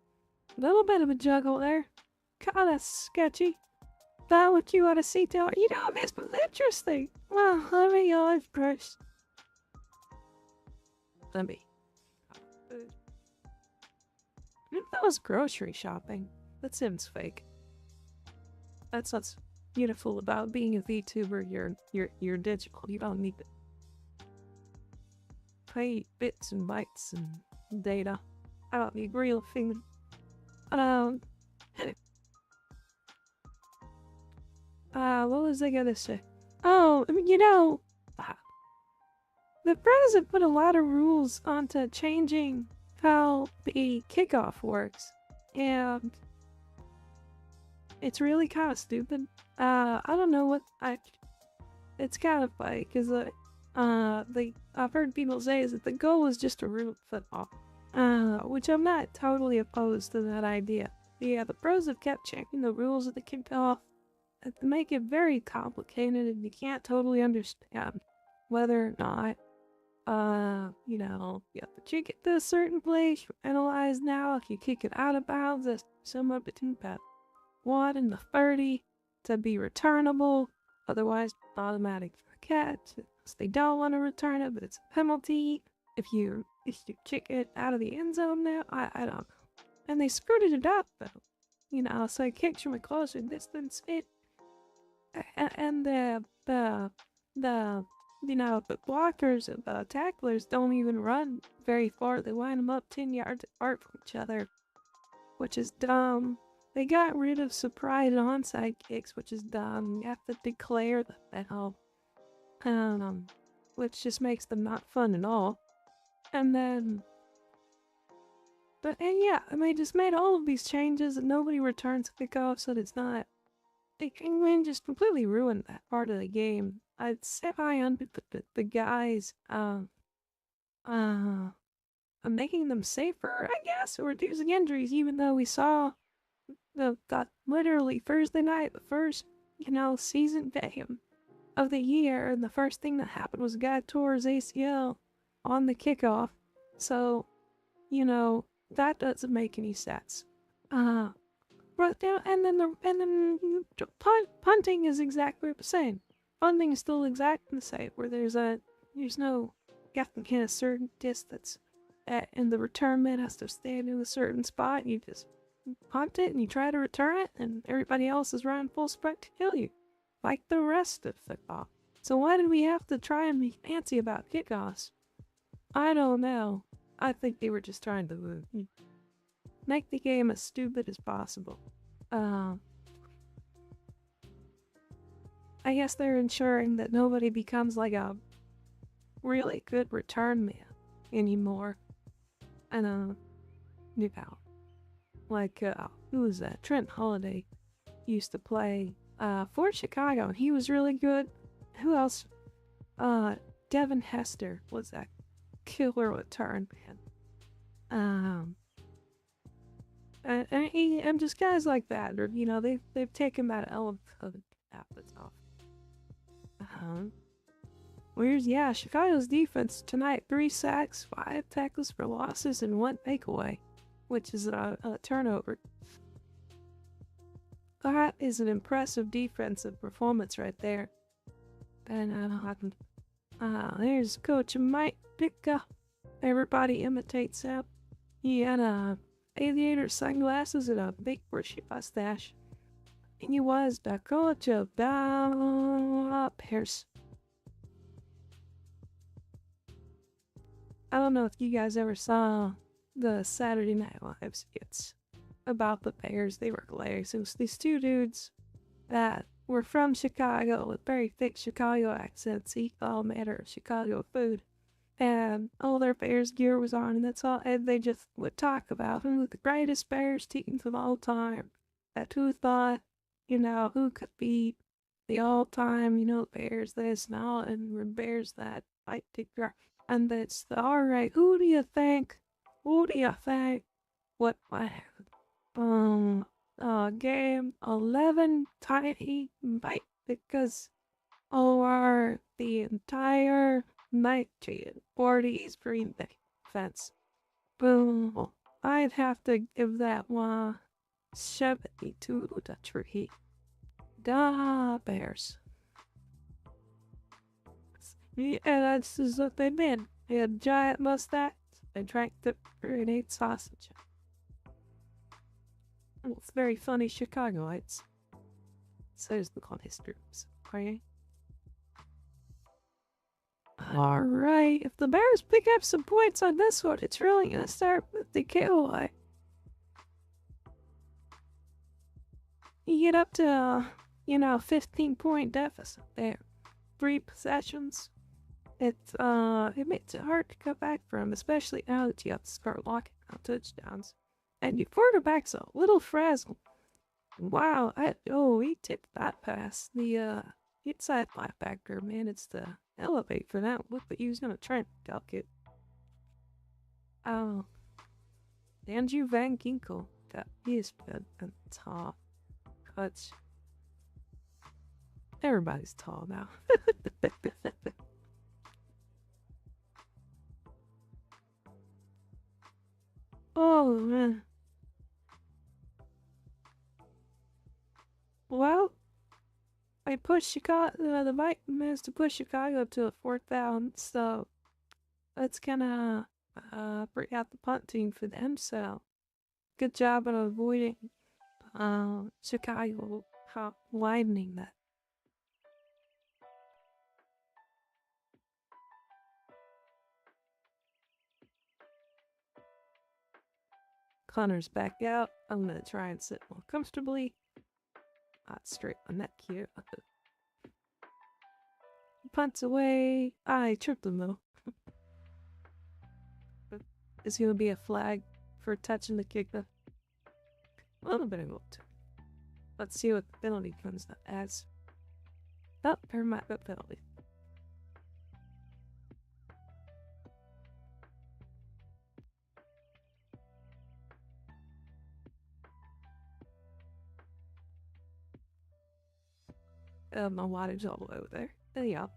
A little bit of a juggle there. God, that's sketchy. Not what you want to see, Taylor. You know, it's interesting. Well, let me go first. Let me. That was grocery shopping. That seems fake. That's what's beautiful about being a VTuber. You're digital. You don't need to pay bits and bytes and data. I don't need real things. What was I gonna say? Oh, you know, the president put a lot of rules onto changing how the kickoff works, and it's really kind of stupid. I don't know what it's kind of funny because I've heard people say is that the goal is just to ruin football, which I'm not totally opposed to that idea. Yeah, the pros have kept changing the rules of the kickoff to make it very complicated, and you can't totally understand whether or not you know, you have to kick it to a certain place, you're penalized now. If you kick it out of bounds, that's somewhere between about 1 and the 30 to be returnable. Otherwise, automatic for a catch. They don't want to return it, but it's a penalty. If you kick it out of the end zone now, I don't know. And they screwed it up though. You know, so it kicks from a closer distance. and the the blockers and the tacklers don't even run very far. They line them up 10 yards apart from each other, which is dumb. They got rid of surprise onside kicks, which is dumb. You have to declare the foul, which just makes them not fun at all. And then, and yeah, and they just made all of these changes and nobody returns kickoff, so it's not. They just completely ruined that part of the game. I'd say I under the guys, making them safer, I guess, or reducing injuries, even though we saw got literally Thursday night, the first, season game of the year, and the first thing that happened was a guy tore his ACL on the kickoff. So, that doesn't make any sense. But punting is exactly the same. Punting is still exactly the same, where there's no, you have to get a certain distance, and the return man has to stand in a certain spot, and you just punt it and you try to return it, and everybody else is running full sprint to kill you, like the rest of football. So why did we have to try and be fancy about kickoffs? I don't know. I think they were just trying to make the game as stupid as possible. I guess they're ensuring that nobody becomes like a really good return man anymore. And like who was that? Trent Holiday used to play for Chicago, and he was really good. Who else? Devin Hester was that killer return man. And just guys like that, or they've taken that element of the habits off. Whereas Chicago's defense tonight: 3 sacks, 5 tackles for losses, and 1 takeaway, which is a turnover. That is an impressive defensive performance right there. And there's Coach Mike Ditka. Everybody imitates him. He had aviator sunglasses and a big bushy mustache. And he was the coach of the Bears. I don't know if you guys ever saw the Saturday Night Live skits about the Bears. They were hilarious. It was these 2 dudes that were from Chicago with very thick Chicago accents, eat all manner of Chicago food. And all their Bears gear was on, and that's all. And they just would talk about who the greatest Bears teams of all time. That who thought, who could beat the all-time, Bears this and all, and Bears that. And that's the, alright, who do you think? What game 11 tiny bite, because over the entire 1940s Green Bay fence. Boom. I'd have to give that one 72 to 3. Da Bears. Yeah, that's just what they did. They had giant mustaches. They drank the and ate sausage. Well, it's very funny Chicagoites. Says the clown history. Okay. Alright, if the Bears pick up some points on this one, it's really gonna start with the KOI. You get up to, 15-point deficit there. 3 possessions. It makes it hard to come back from, especially now that you have to start locking out touchdowns. And your quarterback's a little frazzled. Wow, he tipped that pass. The inside linebacker managed to elevate for that. Look, but he was gonna try and duck it. Andrew Van Ginkel, he is good and tall. But everybody's tall now. Oh man. Well, I pushed Chicago. The Vikings managed to push Chicago up to a 4th down, so that's gonna bring out the punt team for them. So good job on avoiding Chicago widening that Hunter's back out. I'm gonna try and sit more comfortably. Not straight my neck here. Punts away. I tripped him though. Is gonna be a flag for touching the kicker. A little bit of gold. Let's see what the penalty comes up as. Oh, never mind, no penalty. My wattage all the way over there. There you go.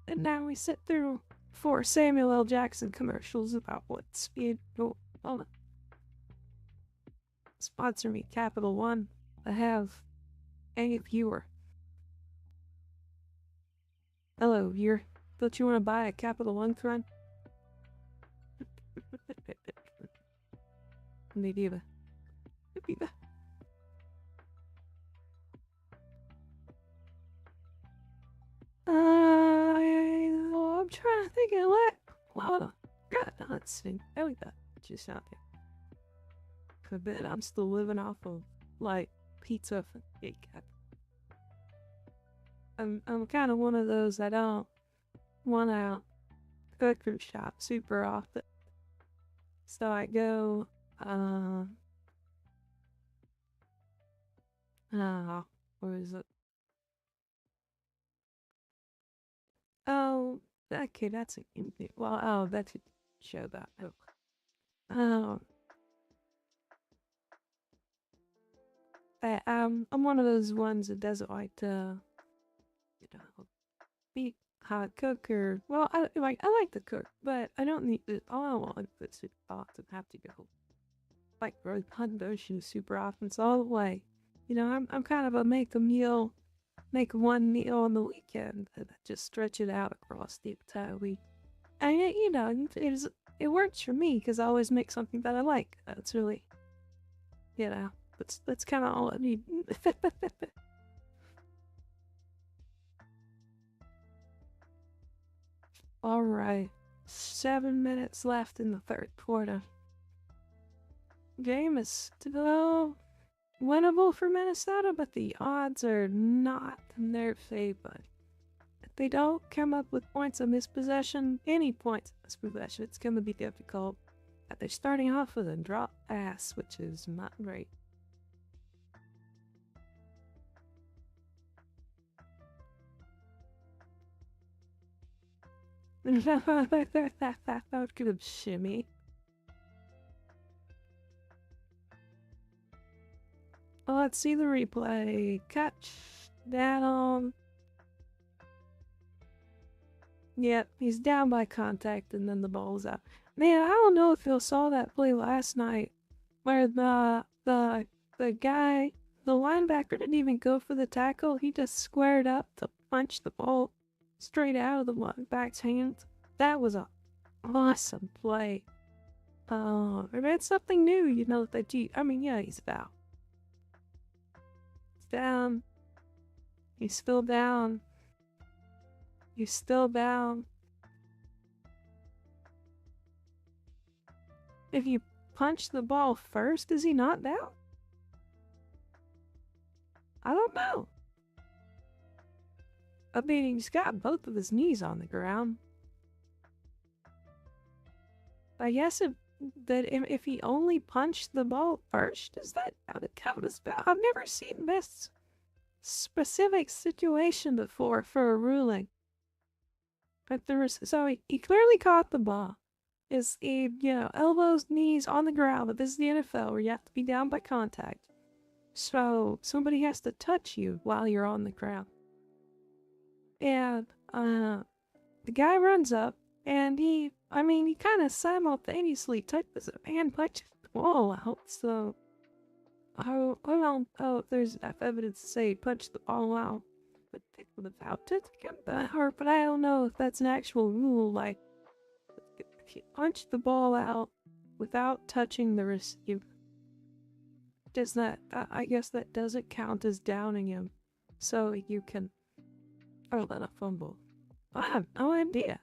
And now we sit through 4 Samuel L. Jackson commercials about what speed. Oh, hold on. Sponsor me, Capital One. I have a viewer. Hello, viewer. Don't you want to buy a Capital One coin? Maybe. I'm trying to think of what. Hold on. God, let's see. There we go. Just out there. For a bit, I'm still living off of, like, pizza from Kit Kat. I'm kind of one of those that don't want to cooker shop super often. So I go, I don't know, where is it? Oh, okay, that's an empty. Well, oh, that should show that. Oh. I'm one of those ones that doesn't like to, be hot cooker. Well, I like to cook, but I don't need to. I don't want to sit off and have to go like roast ocean super often. So all the way, I'm kind of a make one meal on the weekend and just stretch it out across the entire week. And it works for me because I always make something that I like. That's really, that's kind of all I need. All right, 7 minutes left in the third quarter. Game is still winnable for Minnesota, but the odds are not in their favor. If they don't come up with points of mispossession, any points of mispossession, it's going to be difficult. They're starting off with a drop pass, which is not great. That could have shimmy. Oh, let's see the replay. Catch down. Yep, he's down by contact and then the ball's out. Man, I don't know if you saw that play last night where the guy, the linebacker didn't even go for the tackle. He just squared up to punch the ball straight out of the lineback's hands. That was an awesome play. It's something new, that they do. I mean, yeah, he's down. He's down. He's still down. He's still down. If you punch the ball first, is he not down? I don't know. I mean, he's got both of his knees on the ground. I guess if he only punched the ball first, is that how it count as foul? I've never seen this specific situation before for a ruling. But so he clearly caught the ball. Elbows, knees on the ground, but this is the NFL where you have to be down by contact. So somebody has to touch you while you're on the ground. And the guy runs up and he I mean, he kind of simultaneously touches it and punches the ball out, so I don't know if there's enough evidence to say he punched the ball out, but without it, but I don't know if that's an actual rule. Like, if you punch the ball out without touching the receiver, does that? I guess that doesn't count as downing him, so you can. Or let a fumble. I have no idea.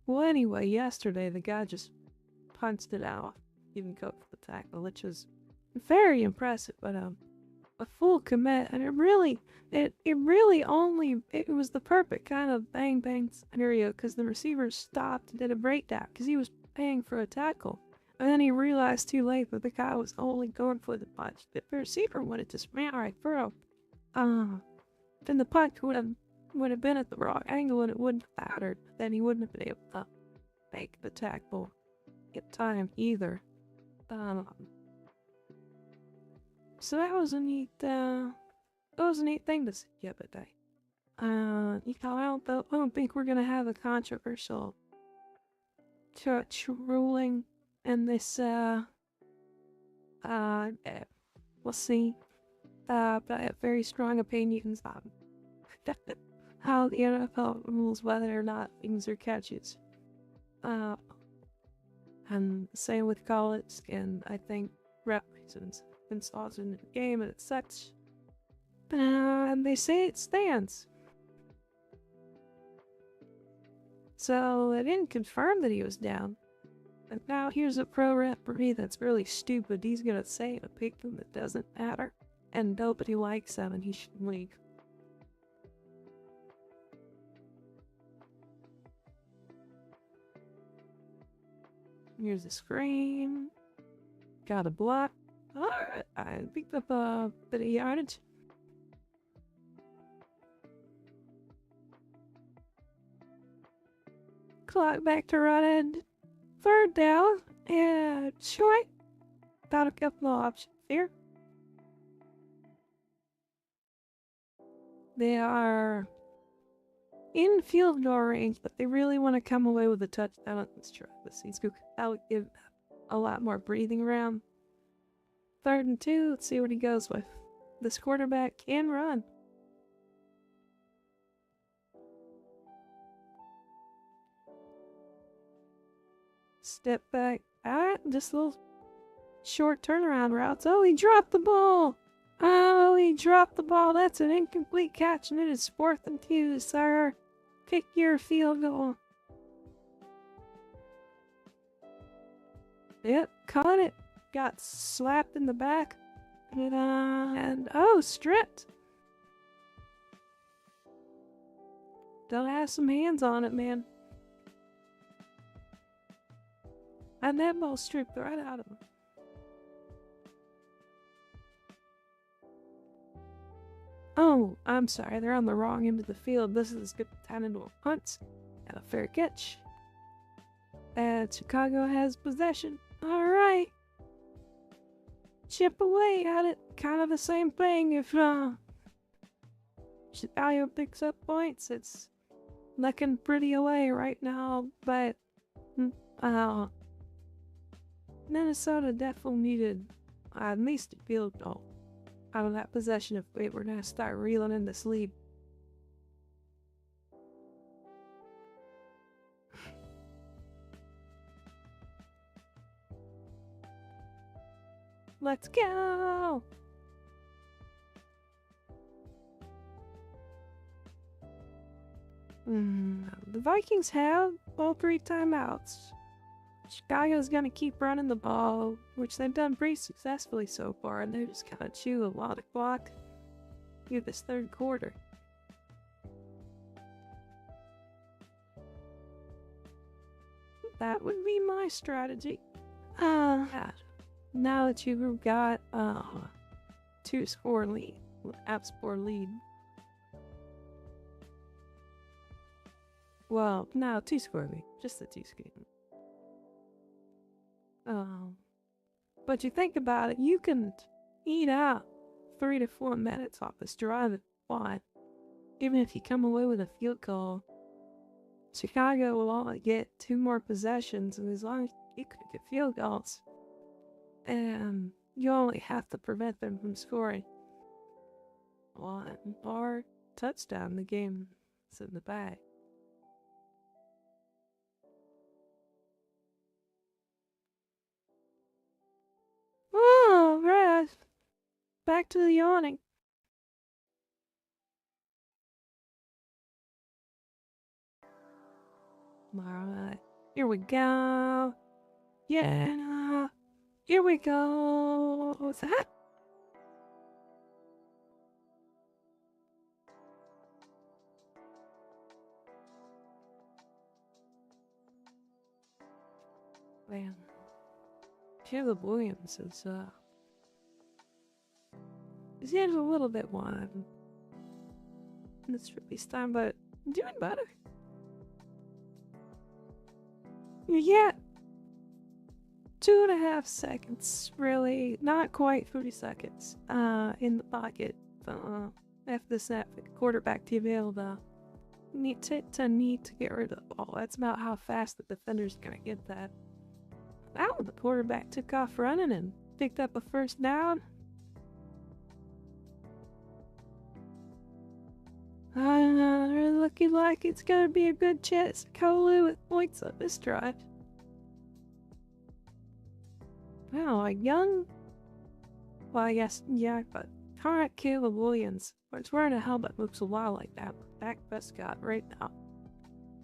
Well, anyway, yesterday the guy just punched it out, even go for the tackle, which was very impressive. But a full commit, and it was the perfect kind of bang bang scenario because the receiver stopped and did a breakdown because he was paying for a tackle, and then he realized too late that the guy was only going for the punch. The receiver wanted to smash right through. Then the punch would have been at the wrong angle and it wouldn't have mattered. Then he wouldn't have been able to make the tackle at time either. So that was a neat thing to see the other day. I don't think we're gonna have a controversial church ruling in this. We'll see. But I have very strong opinions on how the NFL rules whether or not things are catches. And same with college, and I think referees and saws in the game and such. And they say it stands. So they didn't confirm that he was down. And now here's a pro referee that's really stupid. He's gonna say a opinion that doesn't matter. And nobody likes him and he should leave. Here's a screen. Got a block. Alright, I picked up a bit of yardage. Clock back to running. Third down. And short. Got a couple of options here. They are in field goal range, but they really want to come away with a touchdown. Let's try this. That would give a lot more breathing room. 3rd and 2. Let's see what he goes with. This quarterback can run. Step back. Alright, just a little short turnaround routes. Oh, he dropped the ball. Oh, he dropped the ball. That's an incomplete catch, and it is 4th and 2, sir. Kick your field goal. Yep, caught it. Got slapped in the back. And oh, stripped. Don't have some hands on it, man. And that ball stripped right out of him. Oh, I'm sorry, they're on the wrong end of the field. This is good time into a punt and a fair catch. And Chicago has possession. Alright. Chip away at it. Kind of the same thing if Chicago picks up points. It's looking pretty away right now, but Minnesota definitely needed at least a field goal out of that possession if we were gonna start reeling in the sleep. Let's go! The Vikings have all 3 timeouts. Chicago's gonna keep running the ball, which they've done pretty successfully so far, and they're just gonna chew a lot of clock through this 3rd quarter. That would be my strategy. Now that you've got 2-score lead, app-score lead. Well, no, 2-score lead, just the 2-score. But you think about it, you can eat out 3 to 4 minutes off this drive if you want. even if you come away with a field goal, Chicago will only get 2 more possessions, and as long as you could get field goals, and you only have to prevent them from scoring 1 more touchdown. The game is in the bag. Oh, right. Back to the yawning. Alright, here we go. Yeah, here we go. What's that? Man, Caleb Williams is a little bit wide in this release time, but doing better. Yeah, 2.5 seconds, really, not quite 30 seconds. In the pocket. After the snap, quarterback TV the need to get rid of the ball. That's about how fast the defender's gonna get that. Now the quarterback took off running and picked up a first down. Looking like it's gonna be a good chance to Kolu with points on this drive. Wow, a young... Well, I guess, yeah, but current Caleb Williams, who's wearing a helmet, looks a lot like that Dak Prescott right now.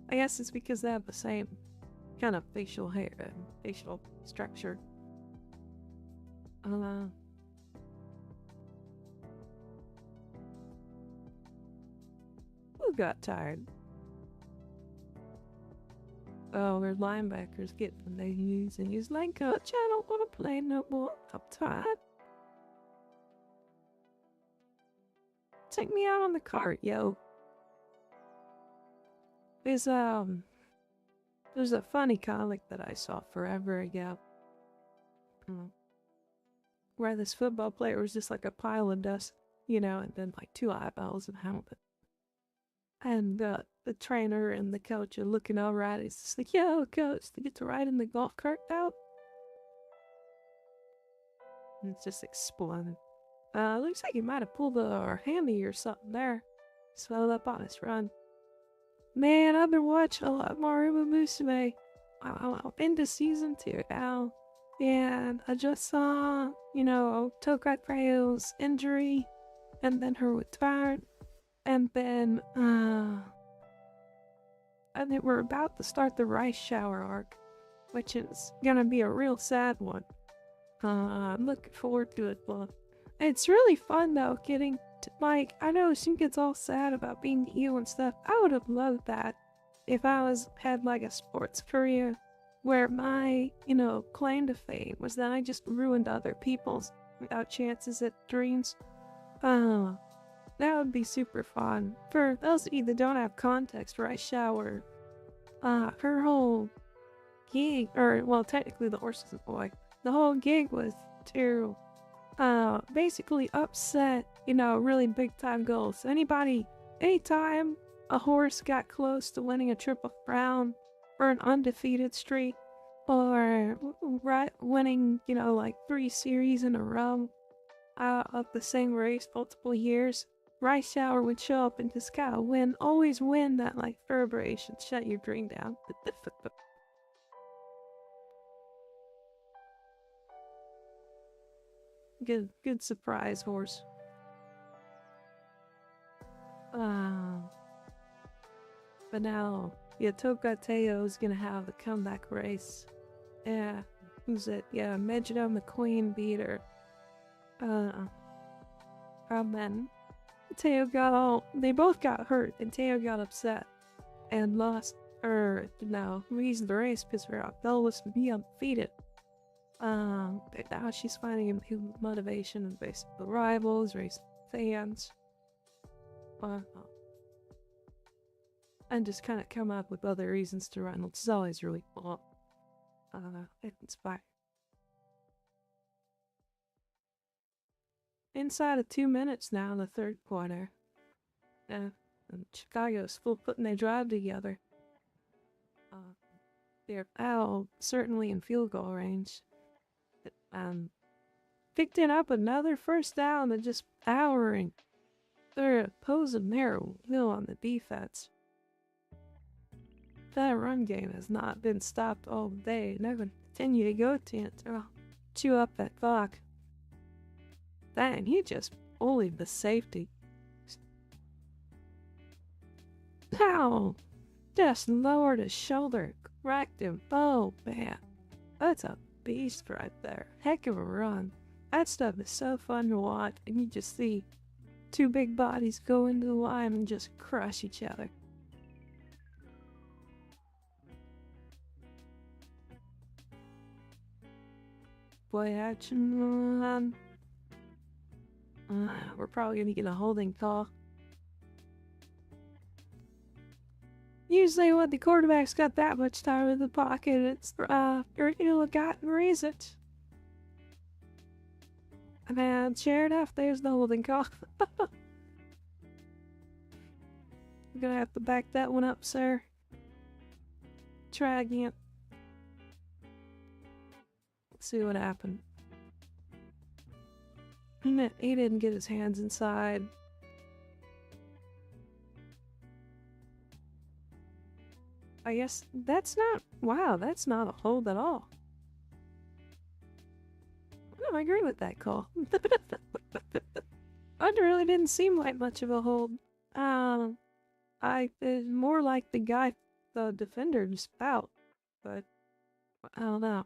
I guess it's because they have the same kind of facial hair and facial structure. Who got tired? Oh, their linebackers get when they use, and he's like, Coach, I don't want to play no more. I'm tired. Take me out on the cart, yo. There's a funny comic that I saw forever ago. Where this football player was just like a pile of dust, you know, and then like 2 eyeballs and a helmet. And the trainer and the coach are looking all right. It's just like, yo, coach, to get to ride in the golf cart out. And it's just exploded. Looks like he might have pulled a handy or something there. Swelled up on his run. Man, I've been watching a lot more Uma Musume. I'm into season 2 now. And I just saw, you know, Tokai Preo's injury. And then her return. And then we're about to start the rice shower arc, which is gonna be a real sad one. I'm looking forward to it, but it's really fun though, getting to, like, I know she gets all sad about being ill and stuff. I would have loved that if I had like a sports career where my, you know, claim to fame was that I just ruined other people's chances at dreams. That would be super fun. For those of you that don't have context, Rice Shower, her whole gig, or, well, technically the horse is a boy, the whole gig was to, basically upset, you know, really big time goals. Anytime a horse got close to winning a Triple Crown, or an undefeated streak, or winning, you know, like 3 series in a row, of the same race multiple years, Rice Shower would show up and just kind of always win that, like, reverberation, shut your dream down. Good surprise horse. But now, yeah, Toka Teo's gonna have the comeback race. Yeah, who's it? Yeah, Megiddo McQueen beat her. Then Teo they both got hurt, and Teo got upset and lost, or no, reason the race because her goal was to be undefeated. But now she's finding a motivation in face of the rivals, race fans, and just kind of come up with other reasons to run, which is always really cool. It's inspiring. Inside of 2 minutes now in the third quarter. and Chicago's still putting their drive together. They're out certainly in field goal range. Picking up another first down and just powering. They're opposing their will on the defense. That run game has not been stopped all day. They're going to continue to go to it. They'll chew up that clock. Dang, he just bullied the safety. Pow! Just lowered his shoulder, cracked him. Oh, man. That's a beast right there. Heck of a run. That stuff is so fun to watch, and you just see two big bodies go into the line and just crush each other. Play action. We're probably gonna get a holding call. Usually when the quarterback's got that much time in the pocket, it's your ill-gotten reasons. And sure enough, there's the holding call. I'm gonna have to back that one up, sir. Try again. Let's see what happened. He didn't get his hands inside. I guess that's not... Wow, that's not a hold at all. No, I agree with that call. It really didn't seem like much of a hold. It's more like the guy, the defender, just out. But, I don't know.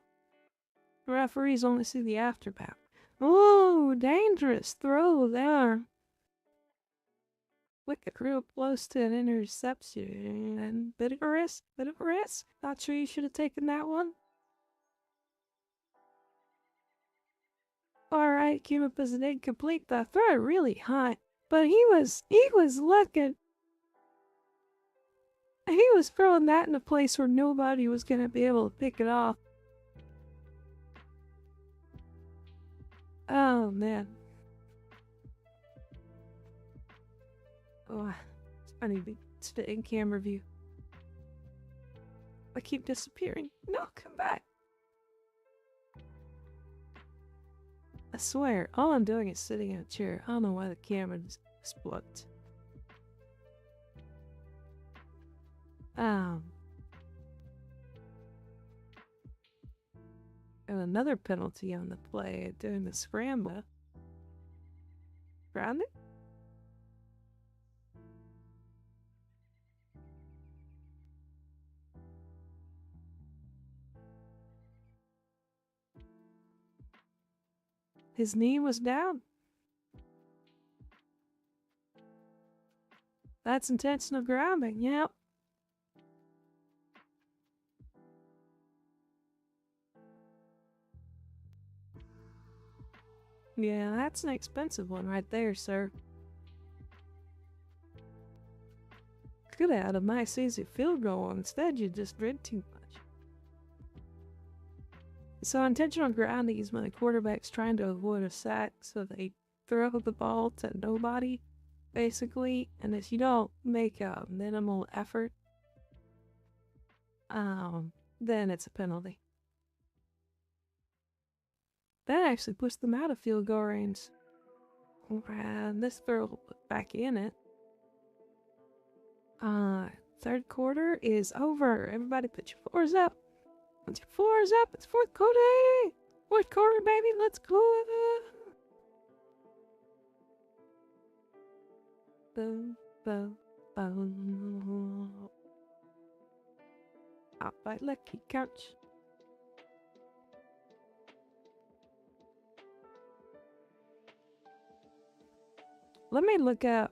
The referees only see the aftermath. Oh, dangerous throw there. Wicket real close to an interception. And bit of a risk, Not sure you should have taken that one. Alright, came up as an incomplete. The throw really high. But he was looking. He was throwing that in a place where nobody was gonna be able to pick it off. Oh, man. Oh, I need to spit in camera view. I keep disappearing. No, come back. I swear, all I'm doing is sitting in a chair. I don't know why the camera just exploded. And another penalty on the play during the scramble. Grounded? His knee was down. That's intentional grounding, yep. Yeah, that's an expensive one right there, sir. Could have had a nice easy field goal. Instead, you just did too much. So intentional grounding is when the quarterback's trying to avoid a sack, so they throw the ball to nobody, basically. And if you don't make a minimal effort, then it's a penalty. That actually puts them out of field goal range. And this throw will put back in it. Third quarter is over. Everybody put your floors up. Once your floor's up, it's fourth quarter. Fourth quarter, baby, let's go. Boom, boom, boom. Out by lucky couch. Let me look up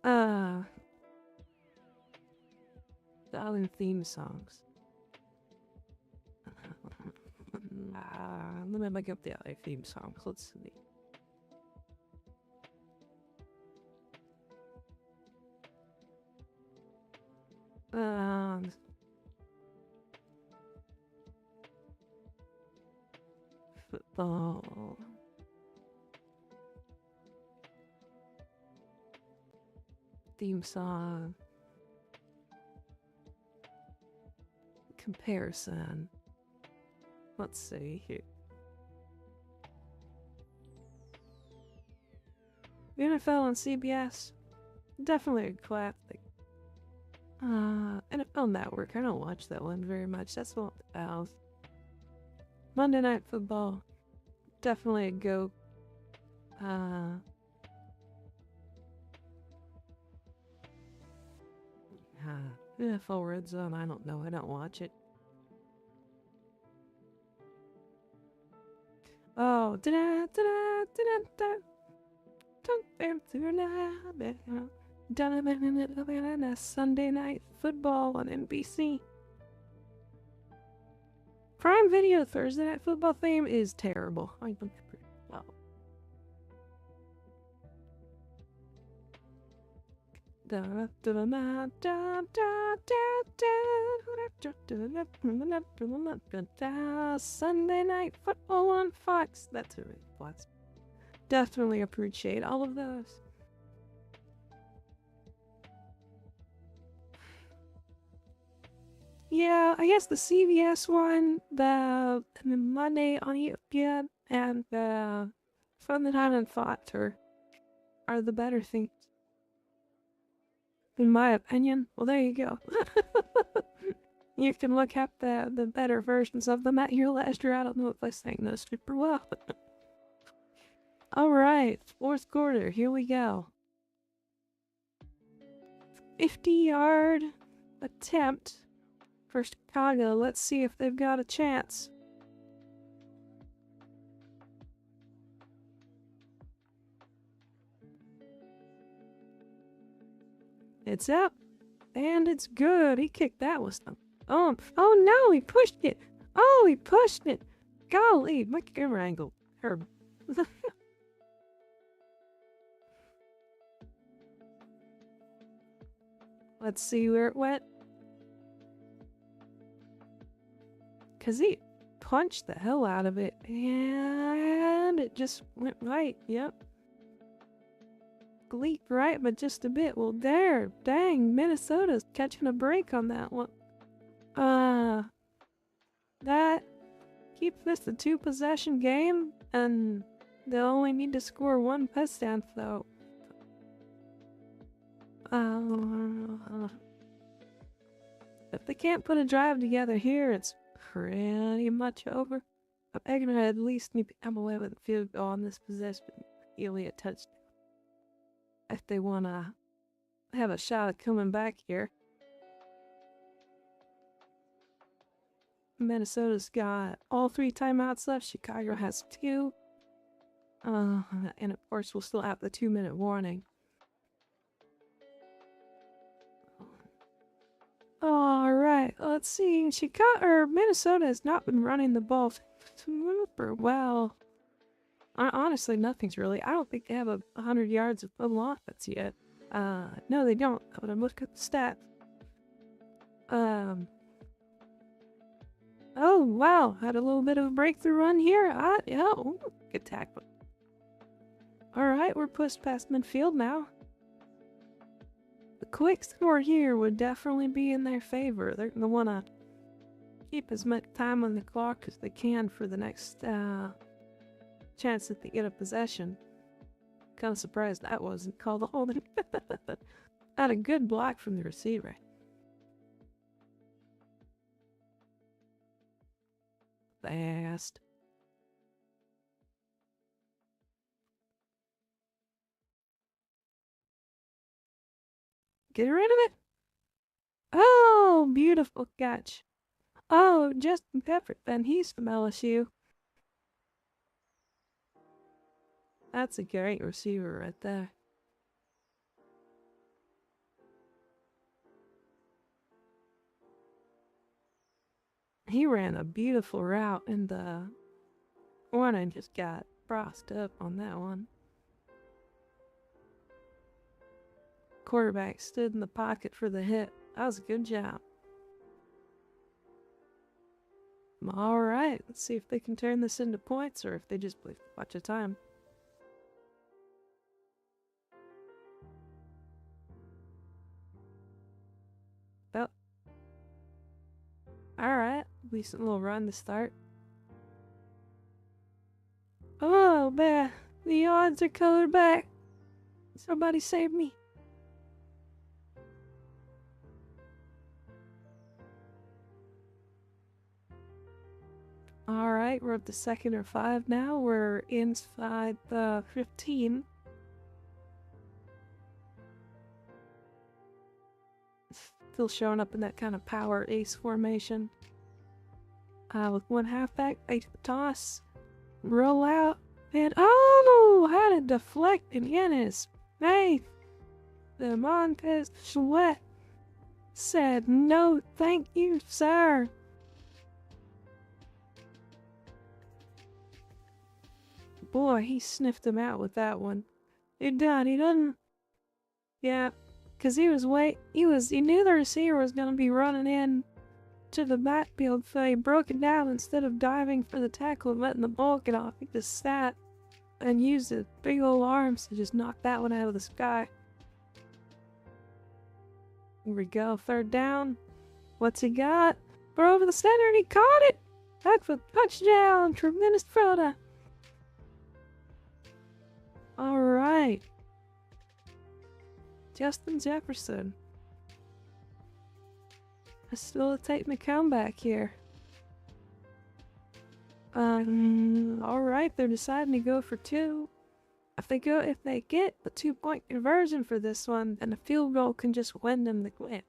the island theme songs. Let me look up the other theme songs. Let's see. theme song. Comparison. Let's see here. NFL on CBS. Definitely a classic. NFL Network. I don't watch that one very much. That's what the Owls. Monday Night Football. Definitely a go. NFL Red Zone. I don't know. I don't watch it. Oh, Sunday Night Football on NBC. Prime Video Thursday Night Football theme is terrible. I don't well. Sunday Night Football on Fox. That's a really plus. Definitely appreciate all of those. Yeah, I guess the CVS one, the Monday on ESPN, and the Fun That Island Factor are the better things. In my opinion. Well, there you go. You can look up the better versions of them at your leisure. I don't know if I sang those super well. Alright, fourth quarter, here we go. 50-yard attempt for Chicago. Let's see if they've got a chance. It's up. And it's good. He kicked that with some. Oh no, he pushed it. Oh, he pushed it. Golly, my camera angle. Herb. Let's see where it went. Because he punched the hell out of it. And it just went right. Yep. Leaked right, but just a bit. Well, there. Dang, Minnesota's catching a break on that one. That keeps this a 2-possession game, and they'll only need to score 1 touchdown, so. If they can't put a drive together here, it's pretty much over. I'm gonna at least need to come away with a field goal on this possession. Really a touchdown. If they want to have a shot at coming back here. Minnesota's got all 3 timeouts left. Chicago has 2. And of course we'll still have the 2-minute warning. Alright, let's see. Minnesota has not been running the ball super well. Honestly, nothing's really. I don't think they have 100 yards of total offense yet. No, they don't. But I'm looking at the stats. Oh, wow. Had a little bit of a breakthrough run here. Yeah, good tackle. Alright, we're pushed past midfield now. The quick score here would definitely be in their favor. They're going to want to keep as much time on the clock as they can for the next chance that they get a possession. Kind of surprised that wasn't called a holding. Had a good block from the receiver. Fast. Get rid of it. Oh, beautiful catch. Oh, Justin Pepper. Then he's from LSU. That's a great receiver right there. He ran a beautiful route in the one and just got crossed up on that one. Quarterback stood in the pocket for the hit. That was a good job. Alright, let's see if they can turn this into points or if they just watch the time. Decent little run to start. Oh, man. The odds are colored back. Somebody save me. Alright, we're up to second or 5 now. We're inside the 15. Still showing up in that kind of power ace formation. With one halfback, face the toss, roll out, and oh! How to deflect and in his face. The Montez Sweat said, "No, thank you, sir." Boy, he sniffed him out with that one. He doesn't. Yeah, because he knew the receiver was going to be running in to the backfield, so he broke it down. Instead of diving for the tackle and letting the ball get off, he just sat and used his big old arms to just knock that one out of the sky. Here we go, third down. What's he got? Throw over the center and he caught it! That's a touchdown! Tremendous photo! Alright. Justin Jefferson. Facilitate the comeback here. Alright, they're deciding to go for 2. If they get the 2-point conversion for this one, then a field goal can just win them the win.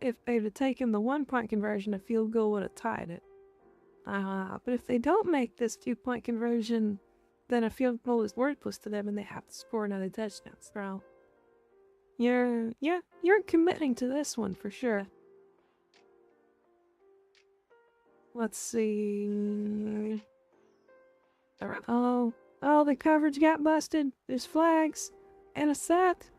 If they'd have taken the 1-point conversion, a field goal would have tied it. But if they don't make this 2-point conversion, then a field goal is worthless to them and they have to score another touchdown. So you're committing to this one for sure. Let's see. Oh, the coverage got busted. There's flags and a set.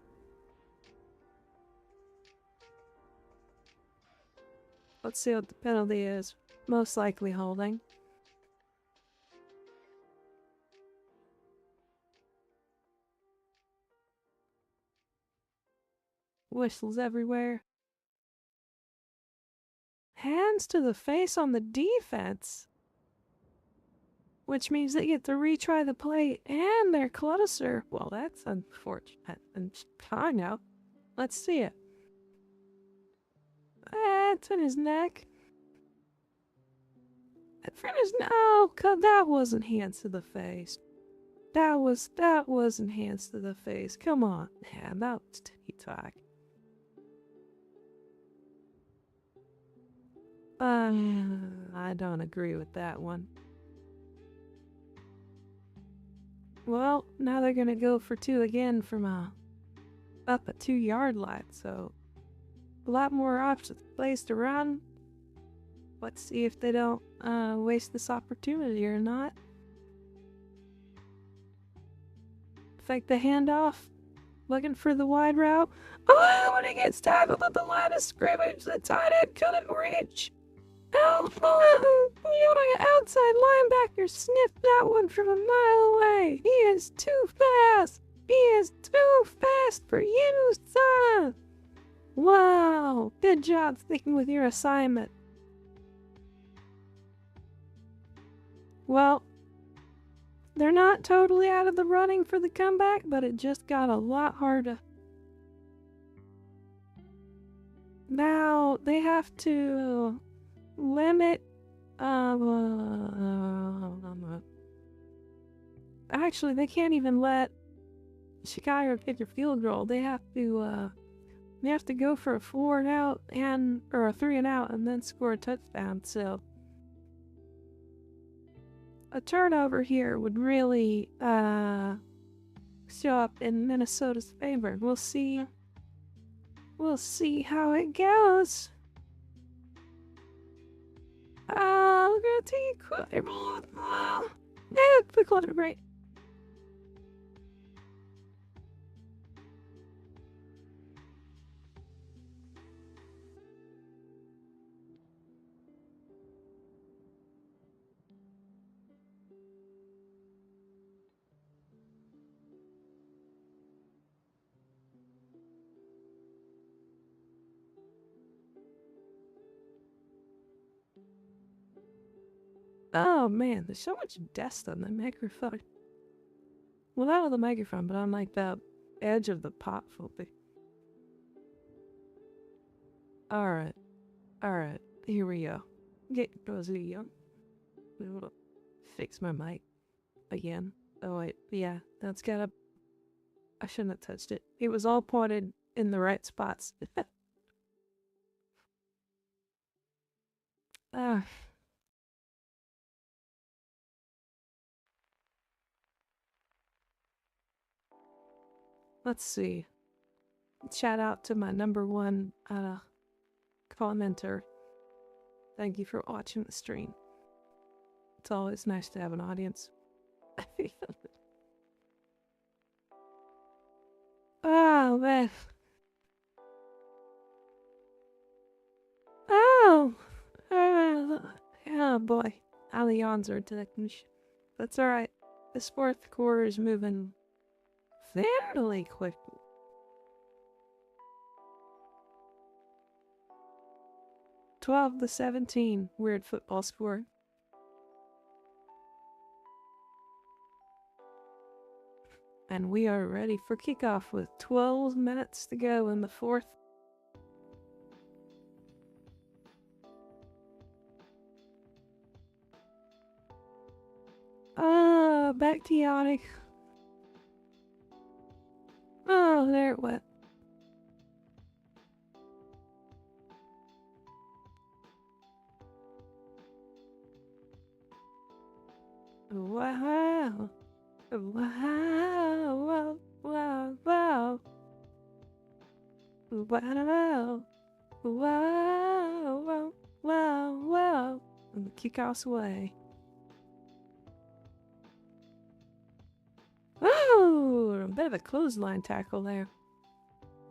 Let's see what the penalty is. Most likely holding. Whistles everywhere. Hands to the face on the defense. Which means they get to retry the play and they're closer. Well, that's unfortunate. And I know. Let's see it. That's in his neck. No, that wasn't hands to the face. That wasn't hands to the face. Come on, man, that was titty talk. I don't agree with that one. Well, now they're gonna go for 2 again from up a 2-yard line, so a lot more options, plays to run. Let's see if they don't waste this opportunity or not. Fake the handoff, looking for the wide route. Oh, when he gets tackled at the line of scrimmage, the tight end couldn't reach. The outside linebacker sniffed that one from a mile away. He is too fast. He is too fast for you, son. Wow, good job sticking with your assignment. Well, they're not totally out of the running for the comeback, but it just got a lot harder. Now they have to limit actually they can't even let Chicago kick a field goal. They have to go for a 4 and out or a 3 and out and then score a touchdown. So a turnover here would really show up in Minnesota's favor. We'll see how it goes. We're gonna take a quarter ball. The quarter break. Oh man, there's so much dust on the microphone. Well, not on the microphone, but on like the edge of the pot filter. Alright. Alright. Here we go. Get cozy. Fix my mic again. Oh wait, yeah, that's gotta. I shouldn't have touched it. It was all pointed in the right spots. Ah. Let's see. Shout out to my #1 commenter. Thank you for watching the stream. It's always nice to have an audience. Oh man. Oh. Oh boy. Allianz are technician. That's alright. This fourth quarter is moving fairly quickly. (12-17). Weird football score. And we are ready for kickoff with 12 minutes to go in the fourth. Back to Yannick. Oh, there it went. Wow. Wow. Wow. Wow. Wow. Wow. Wow. Wow. Wow. And the kickoff's away. Oh, a bit of a clothesline tackle there.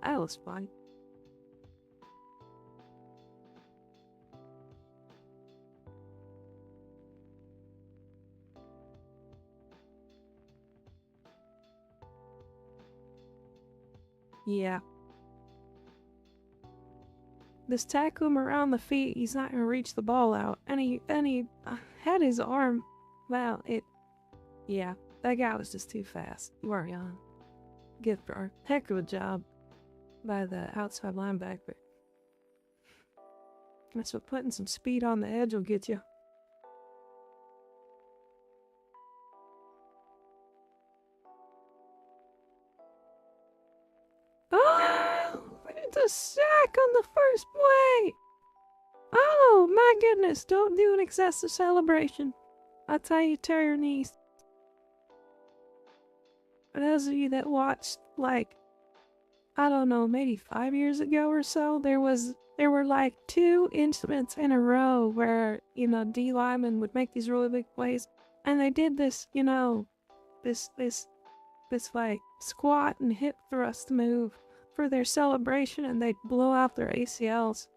That was fun. Yeah. This tackle him around the feet, he's not gonna reach the ball out. And he had his arm. Wow, yeah, that guy was just too fast. You are young. Good for a heck of a job by the outside linebacker. That's what putting some speed on the edge will get you. Oh, it's a sack on the first play. Oh my goodness, don't do an excessive celebration. I'll tell you, tear your knees. For those of you that watched, like, I don't know, maybe 5 years ago or so, there were like 2 incidents in a row where, you know, D linemen would make these really big plays, and they did this, you know, this like squat and hip thrust move for their celebration, and they'd blow out their ACLs.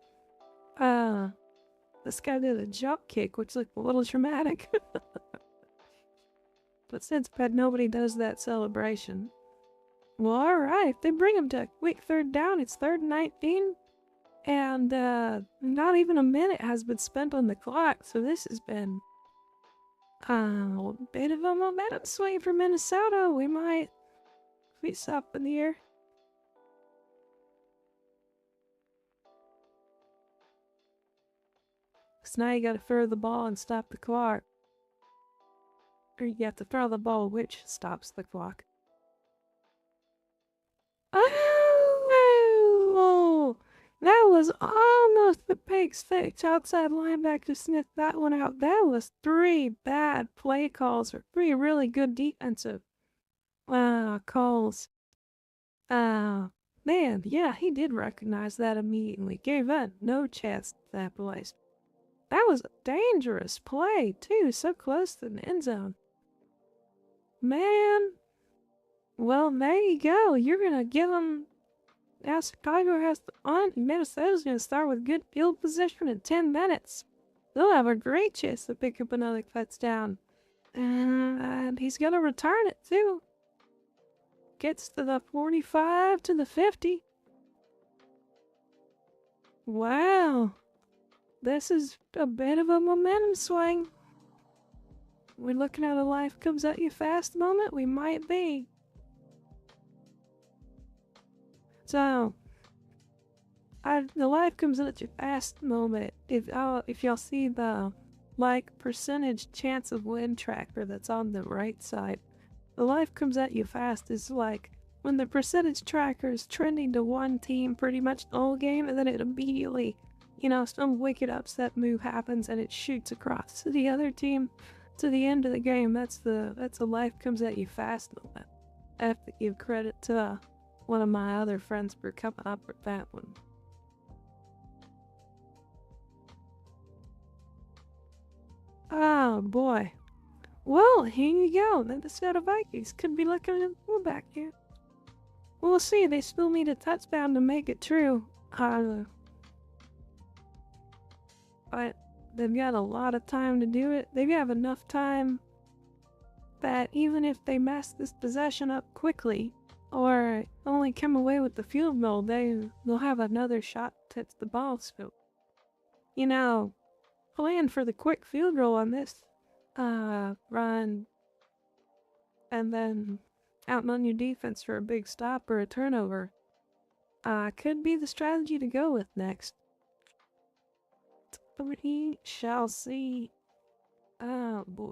This guy did a jump kick, which looked a little dramatic. But since nobody does that celebration. Well, alright, they bring him to a quick 3rd down. It's 3rd and 19. And not even a minute has been spent on the clock. So this has been a bit of a momentum swing for Minnesota. We might face up in the air. So now you gotta throw the ball and stop the clock. Or you have to throw the ball, which stops the clock. Oh! That was almost the pig sticks. Outside linebacker sniffed that one out. That was 3 bad play calls or 3 really good defensive calls. Man, yeah, he did recognize that immediately. Gave that no chance to that place. That was a dangerous play, too. So close to the end zone. Man. Well, there you go. You're gonna give him. Now Chicago has to on. Minnesota's gonna start with good field position in 10 minutes. They'll have a great chance to pick up another touchdown. And he's gonna return it too. Gets to the 45 to the 50. Wow. This is a bit of a momentum swing. we're looking at a life comes at you fast moment, we might be. So, the life comes at you fast moment. If y'all see the like percentage chance of win tracker that's on the right side, the life comes at you fast is like when the percentage tracker is trending to one team pretty much the whole game, and then it immediately, you know, some wicked upset move happens and it shoots across to the other team to the end of the game. That's a life comes at you fast moment. I have to give credit to one of my other friends for coming up with that one. Oh boy. Well, here you go. The Minnesota Vikings could be looking at the back here. We'll see. They still need a touchdown to make it true. But they've got a lot of time to do it. They have enough time that even if they mess this possession up quickly, or only come away with the field goal, they'll have another shot to touch the ball. So, you know, plan for the quick field goal on this run, and then outrun your defense for a big stop or a turnover. Could be the strategy to go with next. We shall see. Oh boy.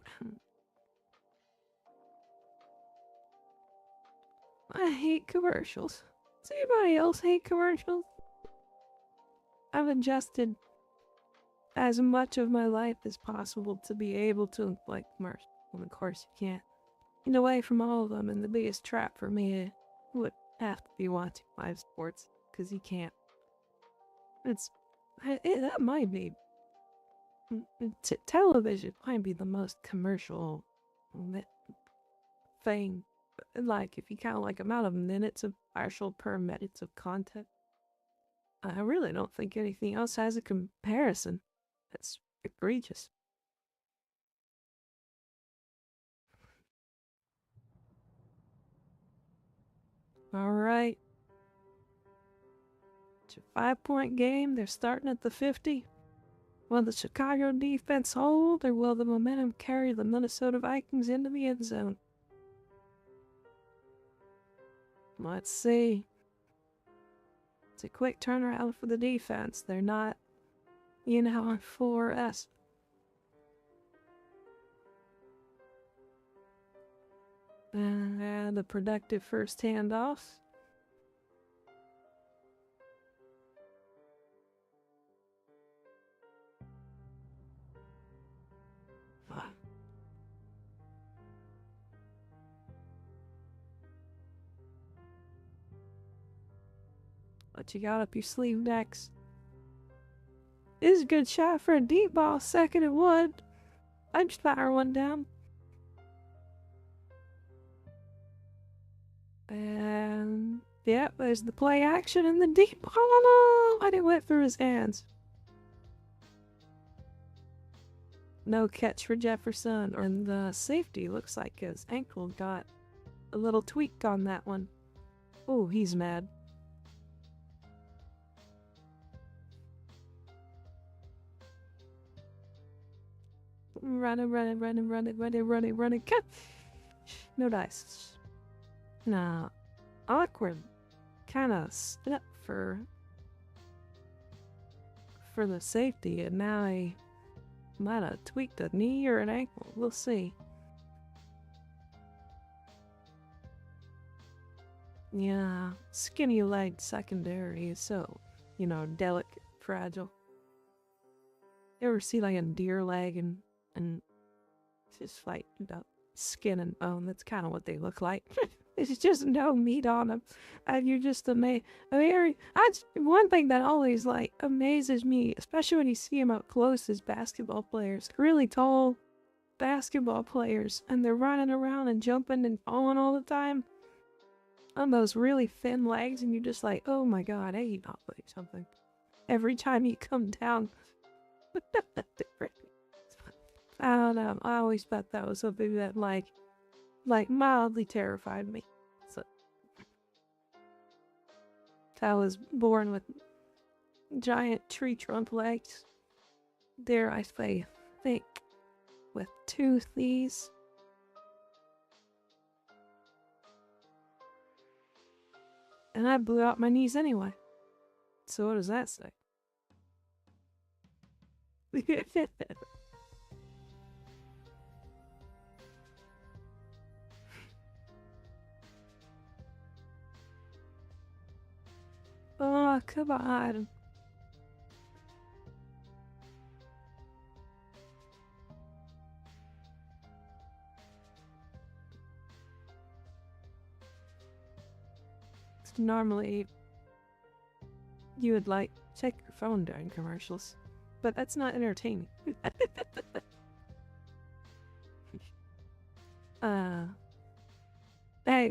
I hate commercials. Does anybody else hate commercials? I've adjusted as much of my life as possible to be able to like commercials. And of course you can't get away from all of them, and the biggest trap for me would have to be watching live sports, because you can't. That might be television might be the most commercial thing. Like, if you count like amount of minutes of partial per minutes of content, I really don't think anything else has a comparison. That's egregious. All right. It's a 5-point game. They're starting at the 50. Will the Chicago defense hold, or will the momentum carry the Minnesota Vikings into the end zone? Let's see. It's a quick turnaround for the defense. They're not, you know, on 4S. And a productive first handoff. What you got up your sleeve next? This is a good shot for a deep ball. Second and 1. I'd just fire one down. And yep, there's the play action and the deep ball. Oh no! And it went through his hands. No catch for Jefferson. And the safety looks like his ankle got a little tweak on that one. Oh, he's mad. Running. Cut! No dice. Nah. Awkward kind of step for the safety, and now he might have tweaked a knee or an ankle. We'll see. Yeah, skinny-legged secondary is so, you know, delicate, fragile. You ever see like a deer leg and just like skin and bone? That's kind of what they look like. There's just no meat on them, and you're just amazed. I mean, that's one thing that always like amazes me, especially when you see them up close, is basketball players, really tall basketball players, and they're running around and jumping and falling all the time on those really thin legs, and you're just like, oh my god, I eat not like something every time you come down. Different. I don't know. I always thought that was something that like mildly terrified me. So I was born with giant tree trunk legs. Dare I say, thick with toothies. And I blew out my knees anyway. So what does that say? Oh, come on. Normally, you would like check your phone during commercials, but that's not entertaining. Hey,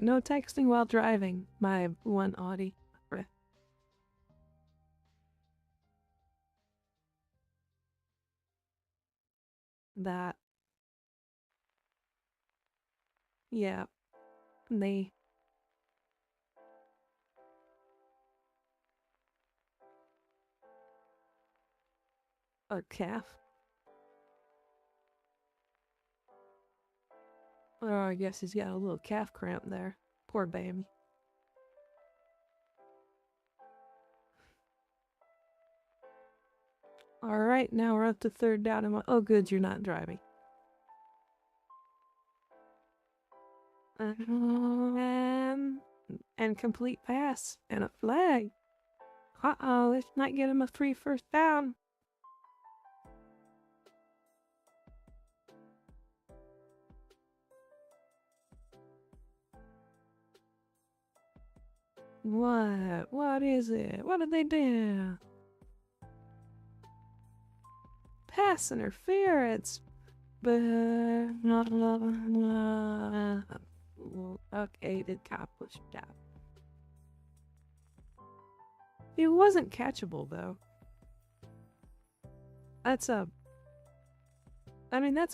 no texting while driving, my one Audi. That. Yeah. They. A calf. Oh, I guess he's got a little calf cramp there. Poor baby. Alright, now we're up to third down and oh good, you're not driving. And complete pass. And a flag. Uh-oh, let's not get him a free first down. What? What is it? What did they do? Pass interference. Okay, it accomplished that. It wasn't catchable though. That's a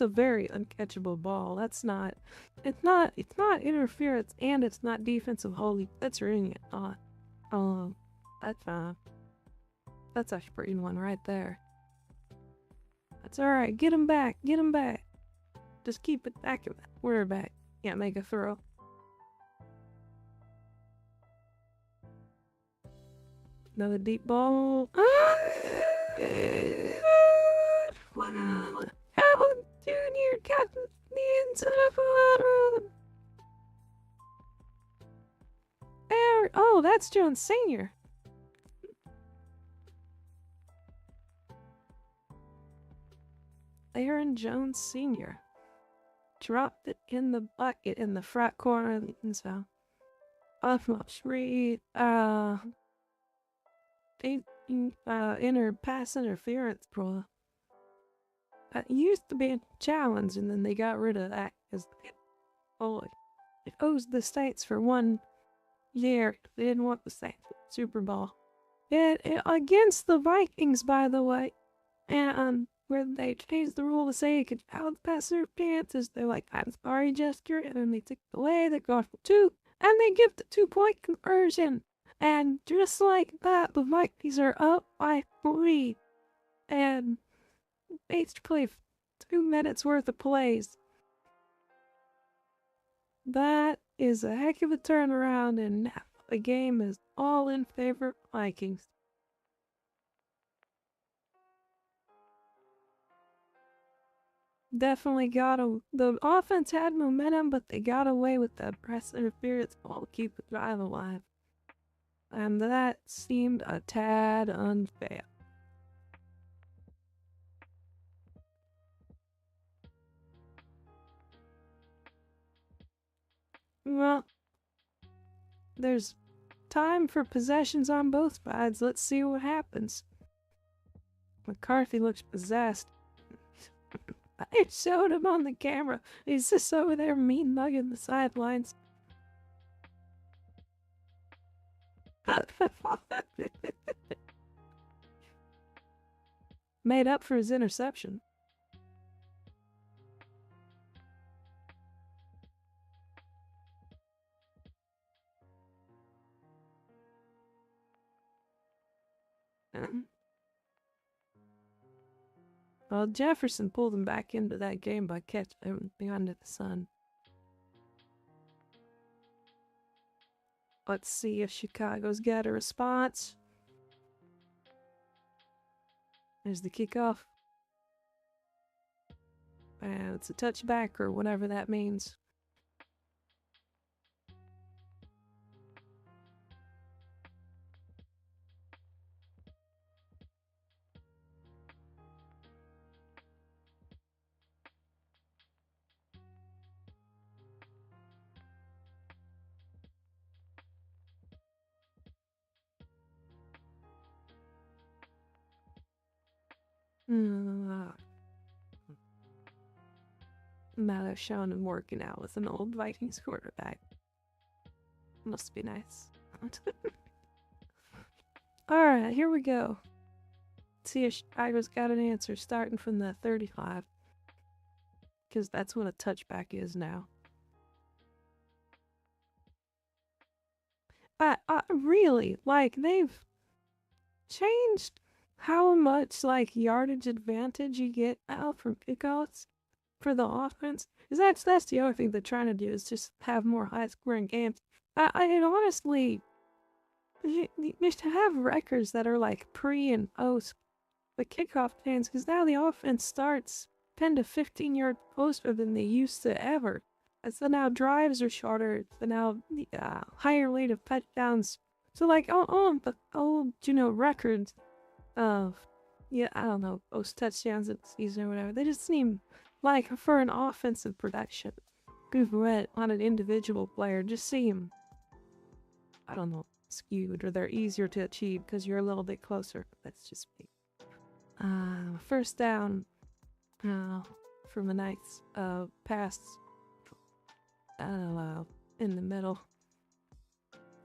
very uncatchable ball. It's not interference and it's not defensive holding. That's ruining it. Oh, that's fine. That's a sprint one right there. That's alright. Get him back. Get him back. Just keep it back. We're back. Can't make a throw. Another deep ball. Alan Jr. got the inside of the oh, that's Jones Sr. Aaron Jones Sr. dropped it in the bucket in the front corner of the end zone. Off my street, pass interference, bro. That used to be a challenge, and then they got rid of that because it owes the Saints for 1 year. They didn't want the Saints for the Super Bowl. Against the Vikings, by the way, and where they changed the rule to say it could challenge pass interferences. They're like, I'm sorry, gesture, and then they took it away. They got for 2, and they give the 2-point conversion. And just like that, the Vikings are up by 3. And they play 2 minutes worth of plays. That is a heck of a turnaround, and now the game is all in favor of Vikings. Definitely the offense had momentum, but they got away with that press interference ball to keep the drive alive. And that seemed a tad unfair. Well, there's time for possessions on both sides. Let's see what happens. McCarthy looks possessed. I showed him on the camera. He's just over there mean mugging the sidelines. Made up for his interception. Well, Jefferson pulled him back into that game by catching him behind the sun. Let's see if Chicago's got a response. There's the kickoff. And it's a touchback or whatever that means. Now they're showing him working out with an old Vikings quarterback. Must be nice. Alright, here we go. Let's see if Chicago's got an answer starting from the 35. Because that's what a touchback is now. Really, like, they've changed how much, like, yardage advantage you get out from kickoffs for the offense. Because that's the other thing they're trying to do, is just have more high-scoring games. And honestly, you should have records that are, like, pre and post the kickoff chance, because now the offense starts 10 to 15 yard closer than they used to ever. And so now drives are shorter, so now higher rate of touchdowns. So like all the old, records of, I don't know, post touchdowns in the season or whatever, they just seem like for an offensive production, good on an individual player, just seem, I don't know, skewed, or they're easier to achieve because you're a little bit closer. That's just me. First down from a nice pass, in the middle.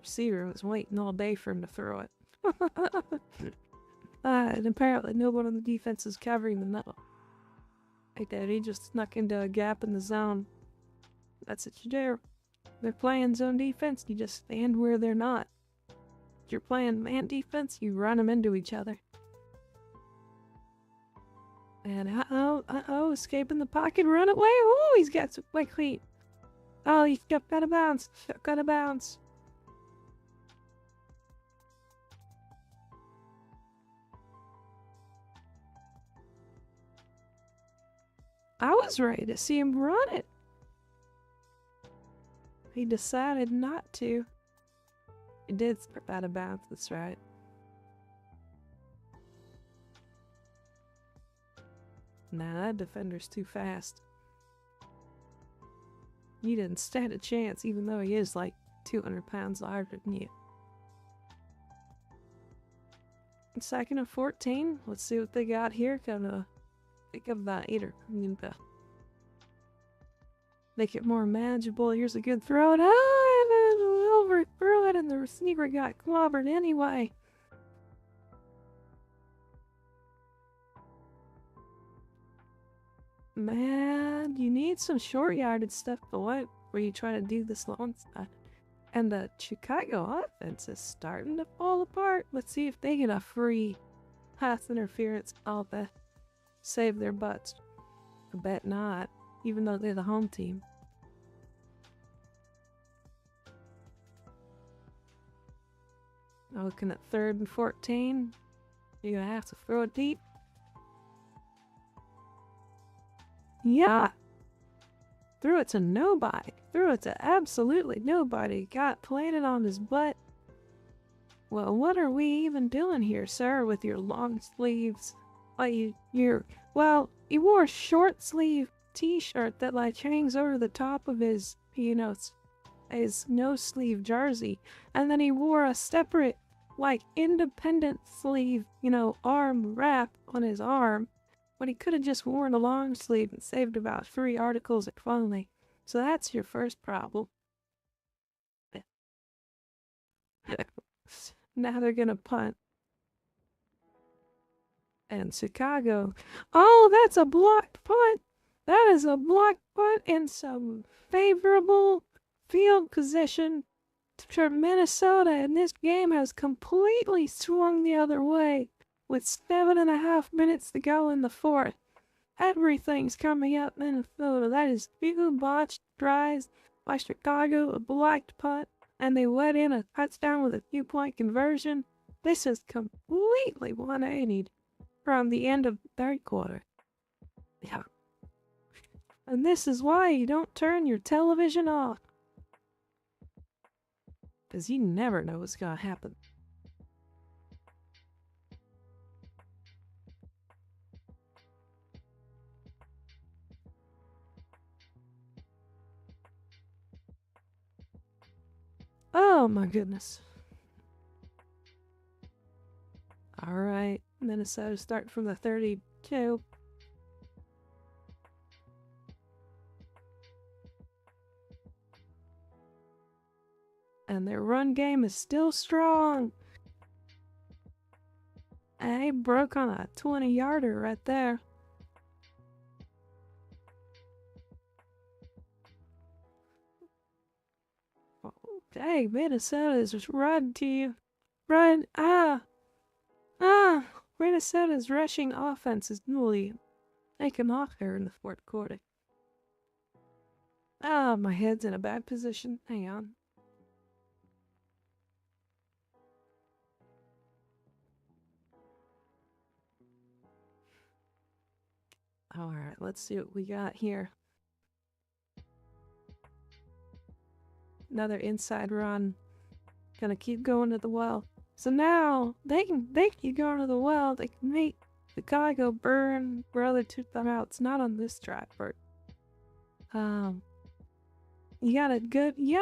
Receiver was waiting all day for him to throw it. And apparently no one on the defense is covering the middle. Like that, he just snuck into a gap in the zone. That's what you do. They're playing zone defense, you just stand where they're not. If you're playing man defense, you run them into each other. And escaping the pocket, run away. Oh, he's got some quick feet. Oh, he's got out of bounds. Got out of bounds. I was ready to see him run it. He decided not to. He did step out of bounds, that's right. Nah, that defender's too fast. He didn't stand a chance, even though he is like 200 pounds larger than you. 2nd and 14. Let's see what they got here. Gotta think of that either. Make it more manageable. Here's a good throw. And overthrew it, and the receiver got clobbered anyway. Man, you need some short yardage stuff where you try to do this long stuff. And the Chicago offense is starting to fall apart. Let's see if they get a free pass interference. I'll bet save their butts. I bet not, even though they're the home team. Looking at 3rd and 14. You're gonna have to throw it deep. Yeah. Threw it to nobody. Threw it to absolutely nobody. Got planted on his butt. Well, what are we even doing here, sir, with your long sleeves? He wore a short sleeve t-shirt that like hangs over the top of his, his no sleeve jersey. And then he wore a separate, like, independent sleeve, arm wrap on his arm. When he could have just worn a long sleeve and saved about 3 articles at Funly. So that's your first problem. Now they're gonna punt. And Chicago. Oh, that's a blocked punt! That is a blocked punt and some favorable field position for Minnesota. And this game has completely swung the other way. With 7.5 minutes to go in the 4th. Everything's coming up Minnesota. That is two botched tries by Chicago, a blocked punt, and they let in a touchdown with a 2-point conversion. This is completely 180 from the end of the third quarter. Yeah. And this is why you don't turn your television off. Because you never know what's gonna happen. Oh my goodness. Alright, Minnesota start from the 32. And their run game is still strong. And they broke on a 20-yarder right there. Oh, dang, Minnesota is just running to you. Run, Minnesota's rushing offense is newly taken off here in the fourth quarter. My head's in a bad position. Hang on. Alright, let's see what we got here. Another inside run. Gonna keep going to the well. So now they keep going to the well. They can make the guy go burn for other 2 timeouts. Not on this drive, but you got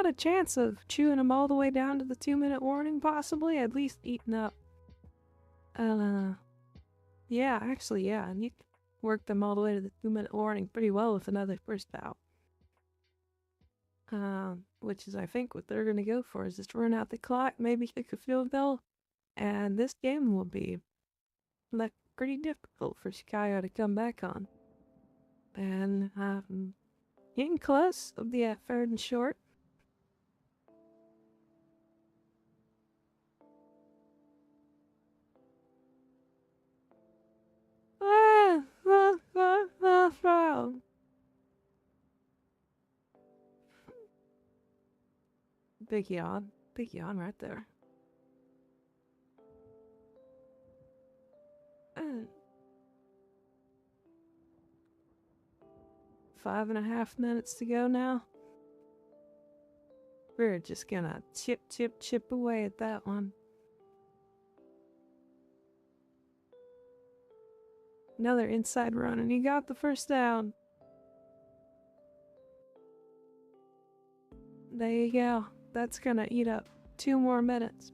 a chance of chewing them all the way down to the 2-minute warning, possibly, at least eating up. Yeah, actually, yeah, and you work them all the way to the 2-minute warning pretty well with another first out. Which is, I think, what they're gonna go for, is just run out the clock, maybe kick a field goal, and this game will be like pretty difficult for Chicago to come back on. And getting close of the 3rd and short. Big yawn right there. 5.5 minutes to go now. We're just gonna chip away at that one. Another inside run, and he got the first down. There you go. That's gonna eat up 2 more minutes.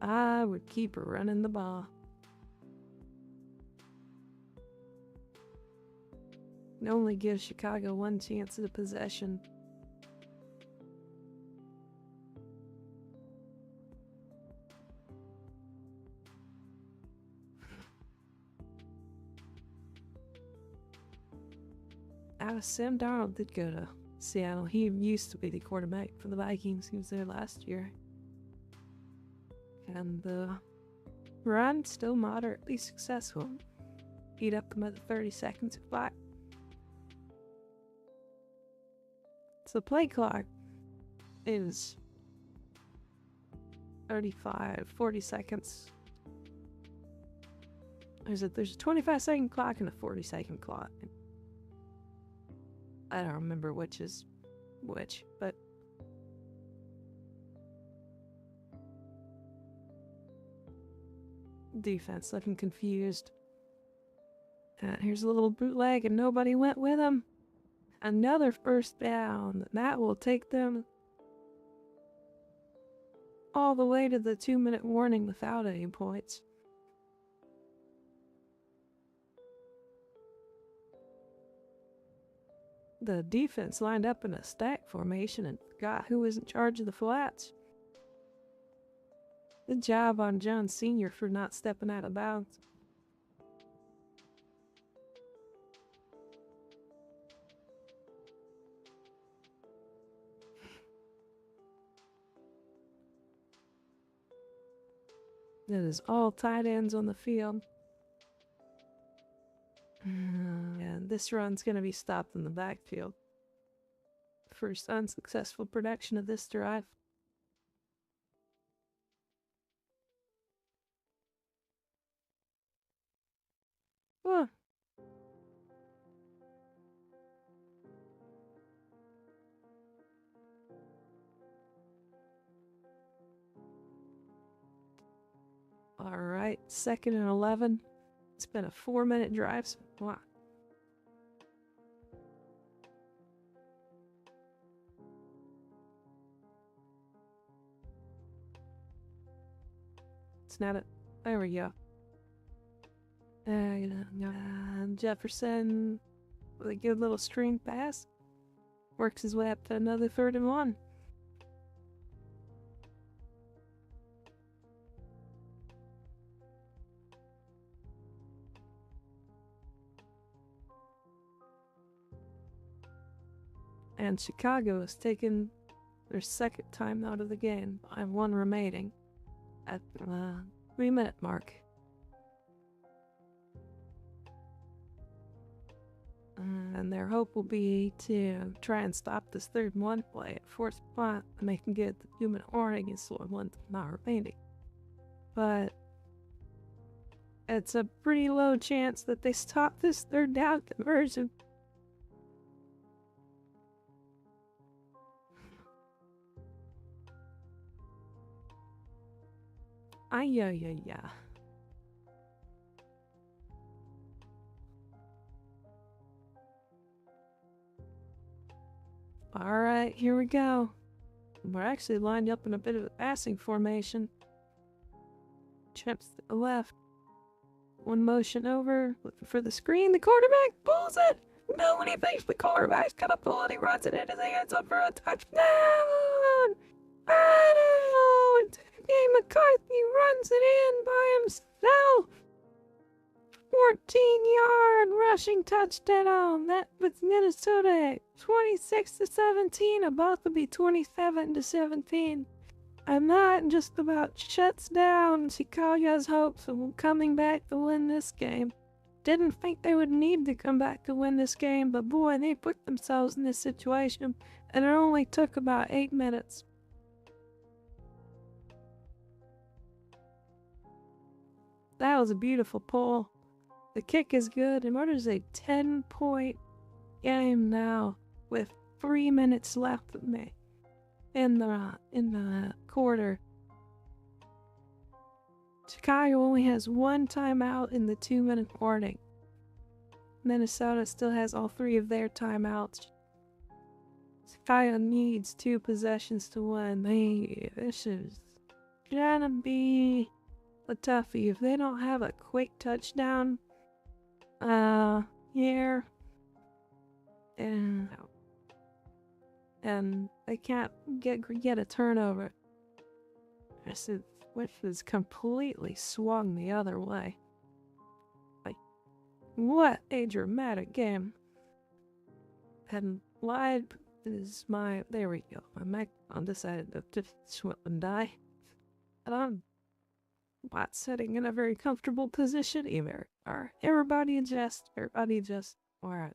I would keep running the ball. It only gives Chicago 1 chance at a possession. Sam Darnold did go to Seattle. He used to be the quarterback for the Vikings. He was there last year. And the run still moderately successful. Beat up them at the 30 seconds flat. So the play clock is 40 seconds. There's a 25-second clock and a 40-second clock. I don't remember which is which, but defense looking confused. Here's a little bootleg and nobody went with him. Another first down. That will take them all the way to the 2-minute warning without any points. The defense lined up in a stack formation and forgot who was in charge of the flats. Good job on John Sr. for not stepping out of bounds. It is all tight ends on the field. And this run's going to be stopped in the backfield. First unsuccessful production of this drive. Whoa. All right, 2nd and 11. It's been a 4-minute drive. So, wow. Snap it. There we go. And Jefferson with a good little string pass. Works his way up to another 3rd and 1. And Chicago has taken their 2nd time out of the game by 1 remaining at the 3-minute mark. And their hope will be to try and stop this 3rd and 1 play at 4th spot, and they can get the 2-minute warning against 1 not remaining. But it's a pretty low chance that they stop this 3rd down conversion. Yeah. Alright, here we go. We're actually lined up in a bit of a passing formation. Champs to the left. 1 motion over, looking for the screen. The quarterback pulls it! No one thinks the quarterback's gonna pull it. He runs it into the end zone for a touchdown! Oh, McCarthy runs it in by himself! 14-yard rushing touchdown. That was Minnesota 26-17, about to be 27-17. And that just about shuts down Chicago's hopes of coming back to win this game. Didn't think they would need to come back to win this game, but boy, they put themselves in this situation, and it only took about 8 minutes. That was a beautiful pull. The kick is good, and what is a 10-point game now with 3 minutes left in the quarter. Chicago only has 1 timeout in the 2-minute warning. Minnesota still has all 3 of their timeouts. Chicago needs 2 possessions to win. This is gonna be a toughie. If they don't have a quick touchdown here, and they can't get a turnover. Which is completely swung the other way. Like, what a dramatic game. And live is there we go. My microphone decided to just swim and die. And I'm not sitting in a very comfortable position either. Everybody adjust. Alright.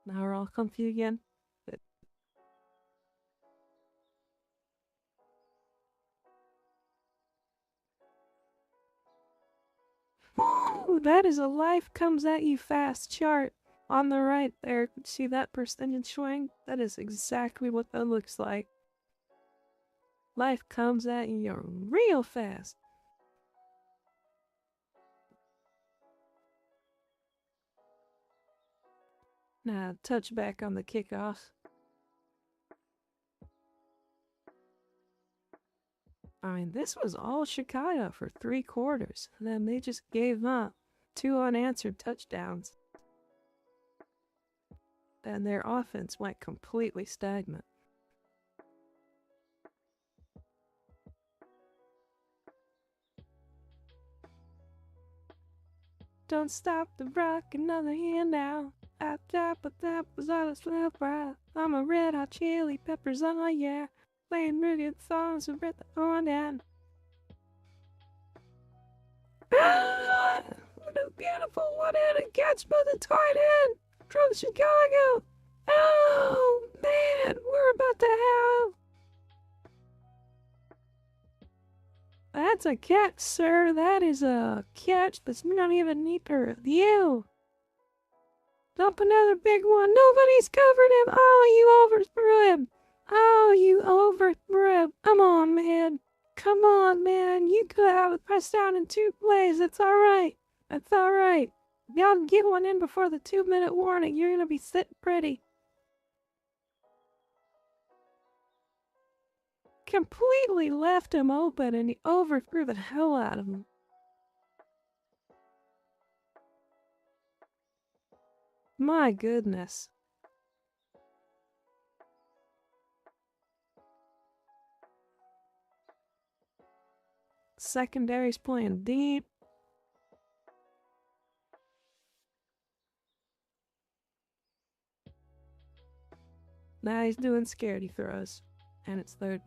Now we're all comfy again. Ooh, that is a life comes at you fast chart on the right there. See that percentage swing? That is exactly what that looks like. Life comes at you real fast. Now, touch back on the kickoff. I mean, this was all Chicago for 3 quarters. And then they just gave up 2 unanswered touchdowns. And their offense went completely stagnant. Don't stop the rock, another hand now. But that was all it's left right. I'm a red hot chili peppers, oh yeah. Playing rugged songs and rip the horn down. Ah, what a beautiful one-handed catch by the tight end from Chicago. Oh, man, we're about to have... That's a catch, sir. That is a catch that's not even neater. You. Dump another big one. Nobody's covered him. Oh, you overthrew him. Oh, you overthrew him. Come on, man. Come on, man. You could have a press down in 2 plays. That's all right. That's all right. If y'all can get one in before the 2-minute warning, you're going to be sitting pretty. Completely left him open, and he overthrew the hell out of him. My goodness. Secondary's playing deep. Now he's doing scaredy throws. And it's third.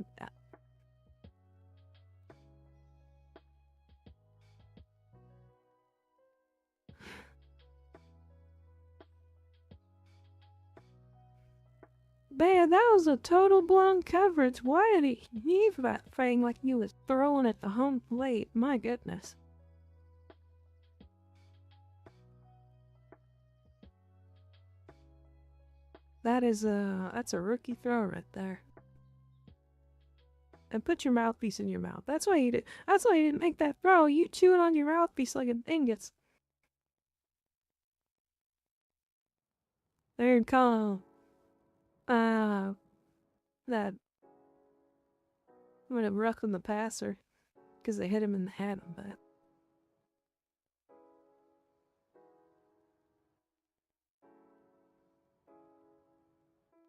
Man, that was a total blown coverage. Why did he heave that thing like he was throwing at the home plate? My goodness. That's a rookie throw right there. And put your mouthpiece in your mouth. That's why you didn't make that throw. You chewing on your mouthpiece like a dingus. Third call. That would have roughened the passer because they hit him in the head on that.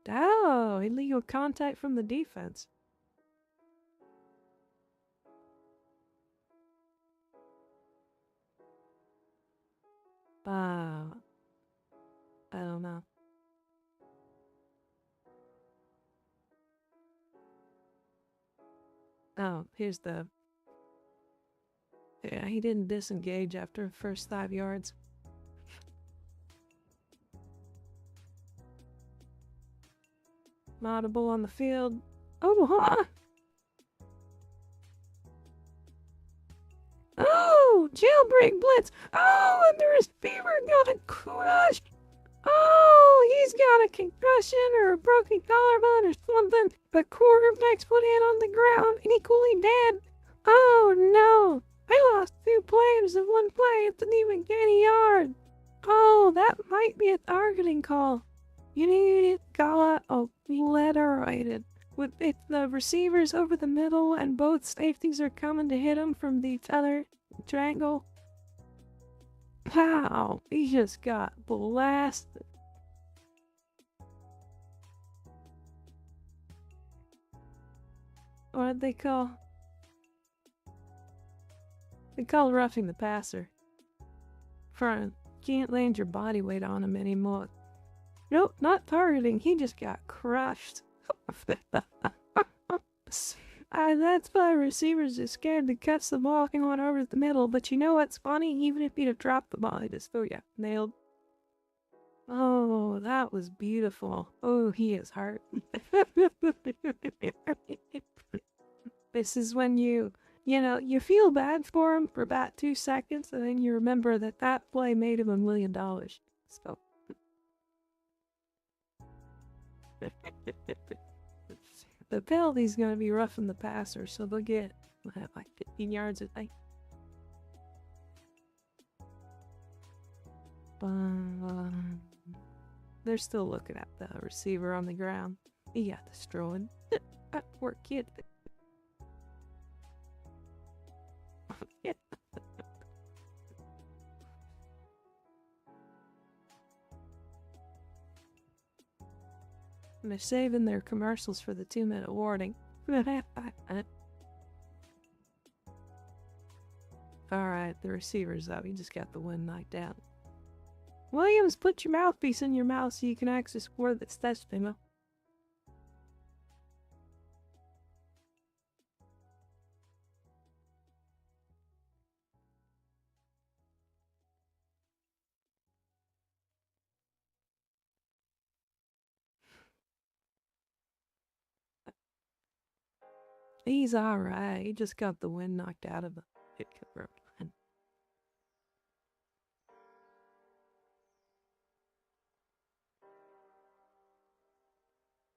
Oh, illegal contact from the defense. I don't know. Oh, here's the... Yeah, he didn't disengage after the first 5 yards. Audible on the field. Oh, huh? Oh, jailbreak blitz. Oh, and the receiver got crushed. Oh, he's got a concussion or a broken collarbone or something. The quarterback's put in on the ground, equally dead. Oh, no. I lost 2 players in 1 play. It didn't even get a yard. Oh, that might be a targeting call. You need to call it obliterated. With the receivers over the middle and both safeties are coming to hit him from the other triangle. Wow, he just got blasted. What did they call? They call roughing the passer. Front, can't land your body weight on him anymore. Nope, not targeting. He just got crushed. That's why receivers are scared to catch the ball going over the middle. But you know what's funny? Even if he'd have dropped the ball, he just, oh yeah, nailed. Oh, that was beautiful. Oh, he is hurt. This is when you feel bad for him for about 2 seconds, and then you remember that play made him $1 million. So. The penalty's gonna be roughing the passer, so they'll get like 15 yards, I think. They're still looking at the receiver on the ground. He got destroyed. Poor kid. They're saving their commercials for the 2-minute warning. Alright, the receiver's up. He just got the wind knocked out. Williams, put your mouthpiece in your mouth so you can access word that's testing. He's alright. He just got the wind knocked out of him.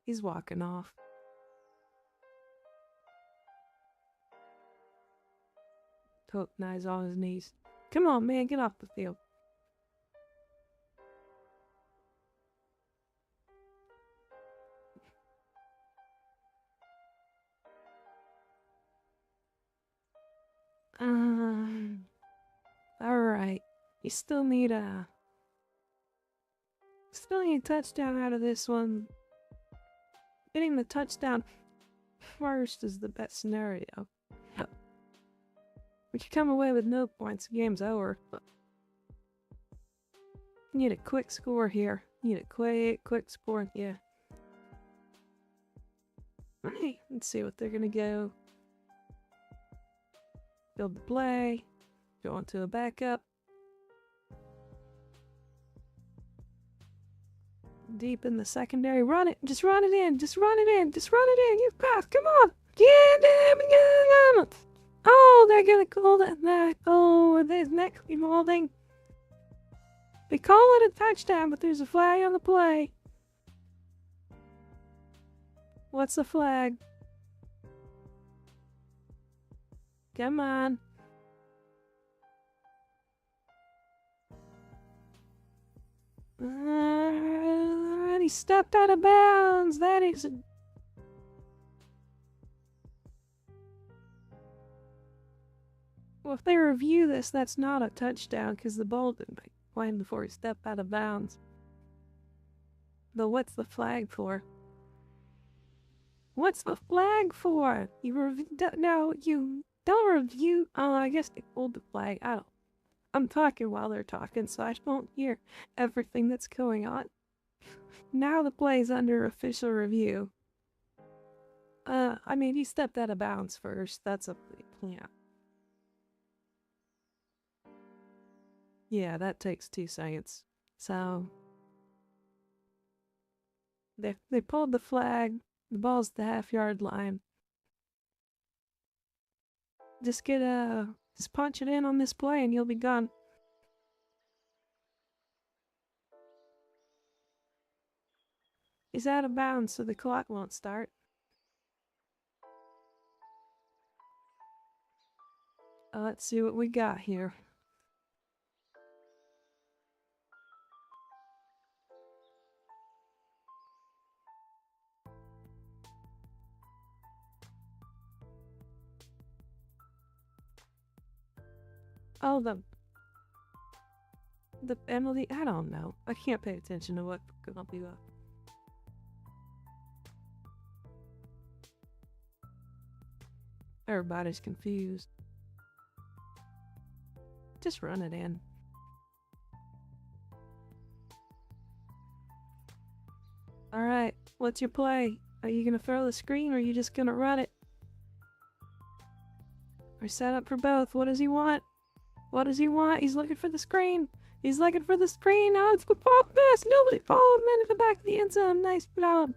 He's walking off. Tokenize on his knees. Come on, man, get off the field. Alright. You still need a touchdown out of this one. Getting the touchdown first is the best scenario. If you come away with no points, the game's over. You need a quick score here. You need a quick score, yeah. Let's see what they're gonna go. Build the play. Go into a backup. Deep in the secondary. Run it. Just run it in. Just run it in. Just run it in. You pass. Come on. Get him. Oh, they're gonna call that. Oh, there's next holding. They call it a touchdown, but there's a flag on the play. What's the flag? Come on. He stepped out of bounds. That is... Well, if they review this, that's not a touchdown because the ball didn't play before he stepped out of bounds. But what's the flag for? What's the flag for? You don't review. Oh, I guess they pulled the flag. I'm talking while they're talking, so I don't hear everything that's going on. Now the play's under official review. I mean, he stepped out of bounds first. That's a yeah. Yeah, that takes 2 seconds. So they pulled the flag. The ball's the half-yard line. Just punch it in on this play and you'll be gone. He's out of bounds, so the clock won't start. Let's see what we got here. Oh, the penalty? I don't know. I can't pay attention to what could not be up. Everybody's confused. Just run it in. Alright, what's your play? Are you gonna throw the screen or are you just gonna run it? We're set up for both. What does he want? What does he want? He's looking for the screen. He's looking for the screen. Oh, it's the ball pass. Nobody followed him into the back of the end zone. Nice blow.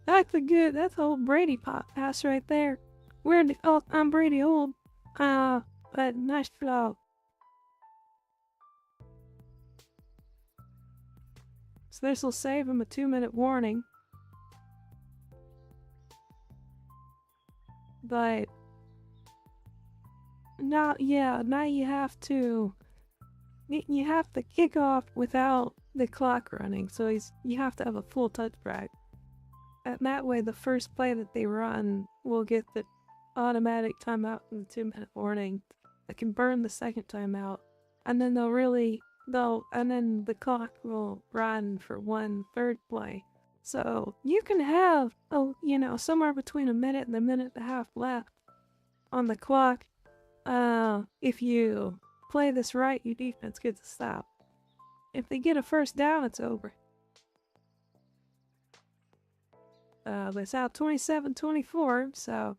That's that's old Brady pass right there. I'm Brady old. But nice flow. So this will save him a 2-minute warning. But now you have to kick off without the clock running. So you have to have a full touch break. And that way the first play that they run will get the automatic timeout and the 2-minute warning that can burn the second timeout. And then and then the clock will run for 1/3 play. So you can have, somewhere between a minute and a minute and a half left on the clock. If you play this right, your defense gets a stop. If they get a first down, it's over. It's out 27-24, so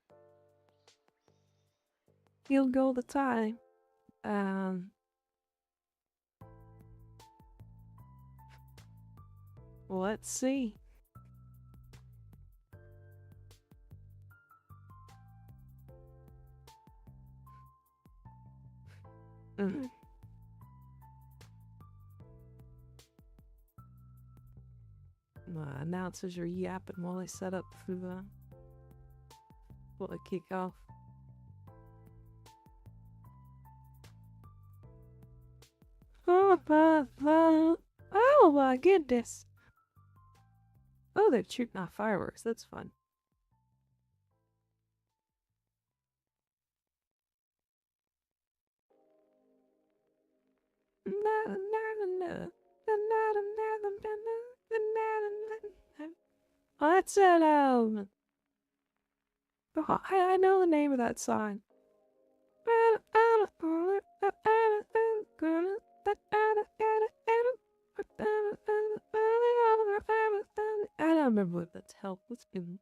field goal to tie. Let's see. Announcers are yapping while they set up for the kickoff. Oh my goodness! Oh, they're shooting off fireworks. That's fun. Oh, that's it. Oh, I know the name of that song. I don't remember what that's hell. What's been.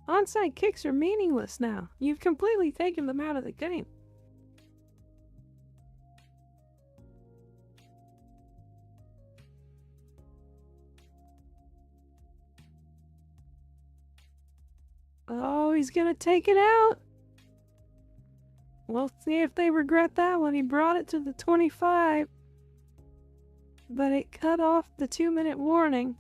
Onside kicks are meaningless now. You've completely taken them out of the game. Oh, he's gonna take it out. We'll see if they regret that when he brought it to the 25. But it cut off the 2-minute warning.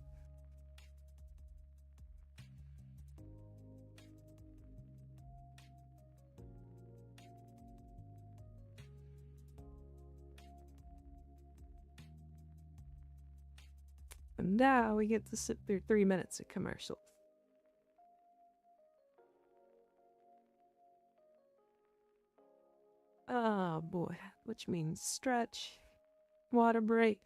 And now we get to sit through 3 minutes of commercials. Oh boy, which means stretch, water break.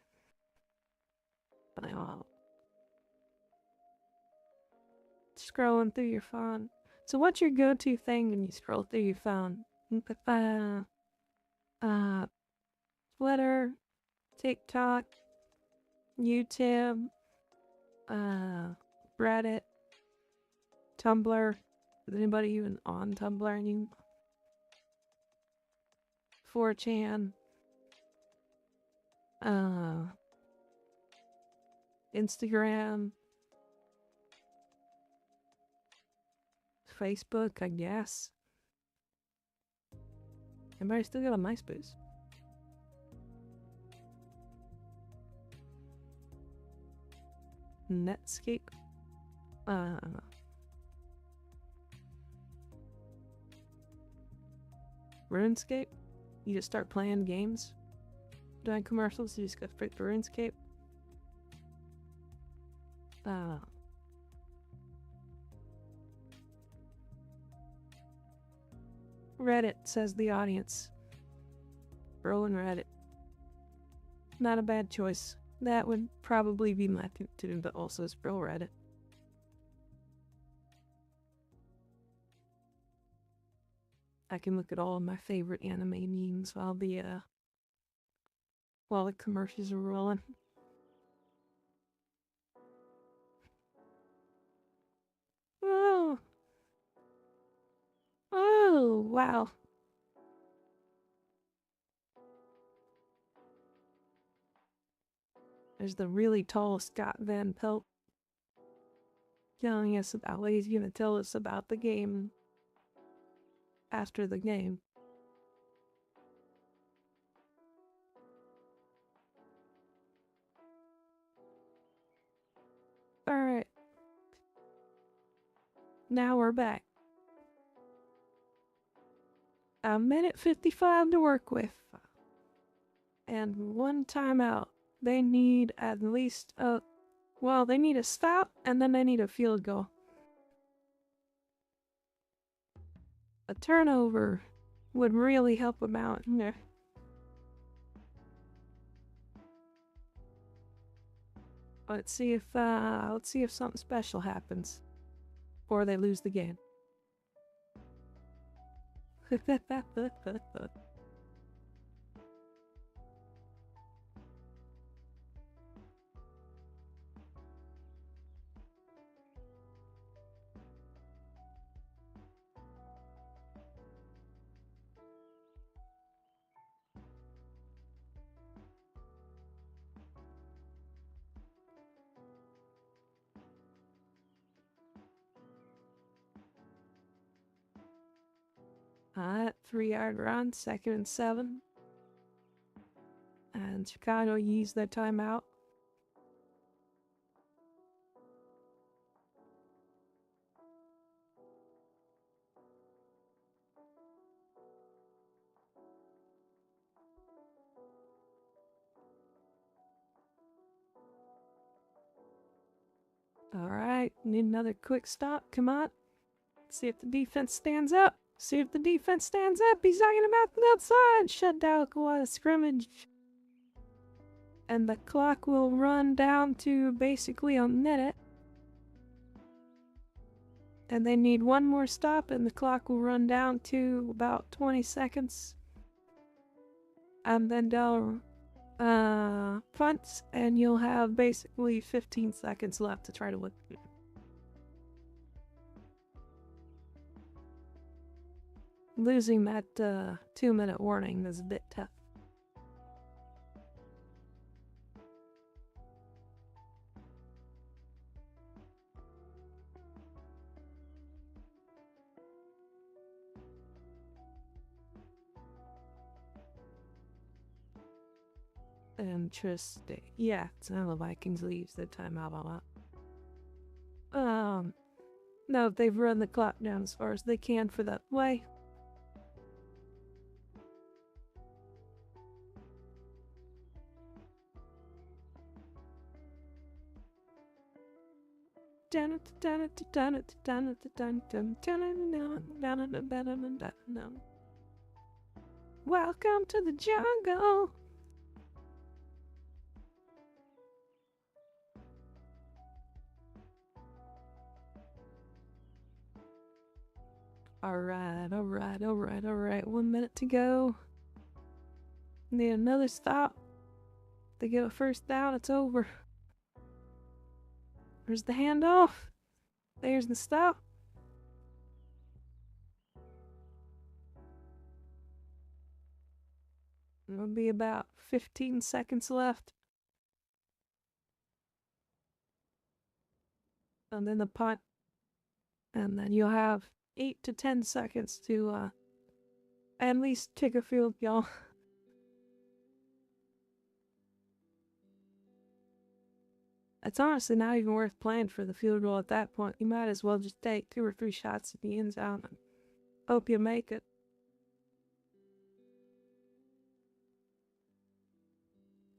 Scrolling through your phone. So what's your go-to thing when you scroll through your phone? Twitter, TikTok, YouTube, Reddit, Tumblr. Is anybody even on Tumblr anymore? 4chan. Instagram. Facebook, I guess. Anybody still got a MySpace? Netscape. RuneScape. You just start playing games. Doing commercials, you just go straight to RuneScape. Reddit, says the audience. Rolling Reddit. Not a bad choice. That would probably be my tune, but also scroll Reddit. I can look at all of my favorite anime memes while the commercials are rolling. Oh, wow. There's the really tall Scott Van Pelt telling us about what he's gonna tell us about the game after the game. Alright. Now we're back. A minute 55 to work with. And 1 timeout. They need at least they need a stop and then they need a field goal. A turnover would really help them out. Let's see if something special happens. Or they lose the game. Alright, 3-yard run, 2nd and 7. And Chicago used their timeout. Alright, need another quick stop. Come on. See if the defense stands up. See if the defense stands up. He's talking about the outside. Shut down a scrimmage. And the clock will run down to basically a minute. And they need one more stop, and the clock will run down to about 20 seconds. And then they'll punt, and you'll have basically 15 seconds left to try to win. Losing that 2-minute warning is a bit tough. Interesting. Yeah, so the Vikings leaves the timeout. No, they've run the clock down as far as they can for that play. Welcome to the jungle. Alright. 1 minute to go. Need another stop. They get a first down, it's over. There's the handoff. There's the stop. It'll be about 15 seconds left. And then the punt. And then you'll have 8 to 10 seconds to at least take a field goal. It's honestly not even worth playing for the field goal at that point. You might as well just take 2 or 3 shots at the end zone and hope you make it.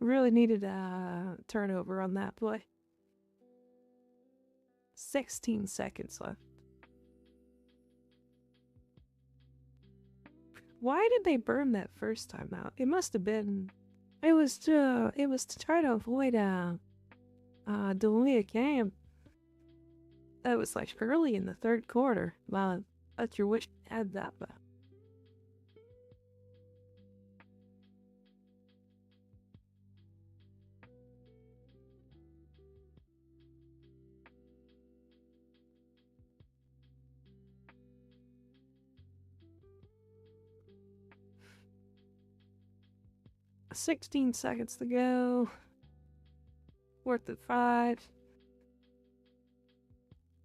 Really needed a turnover on that play. 16 seconds left. Why did they burn that first time out? It must have been... It was to try to avoid delay a game. That was like early in the 3rd quarter. Well, I sure wish I had that, but... "16 seconds to go. 4th and 5.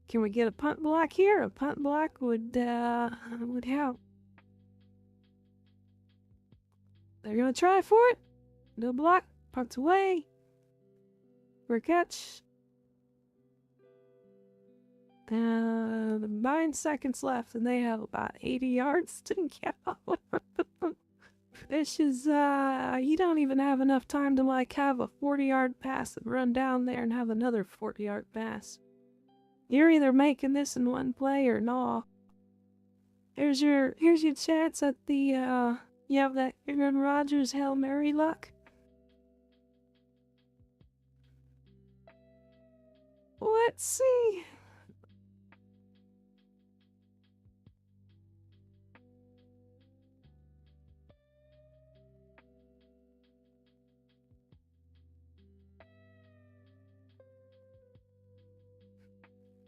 Can we get a punt block here? A punt block would help. They're gonna try for it. No block. Punt away. For a catch. 9 seconds left, and they have about 80 yards to go. This is, you don't even have enough time to, like, have a 40-yard pass and run down there and have another 40-yard pass. You're either making this in one play or not. Here's your chance at the, you have that Aaron Rodgers Hail Mary luck. Let's see.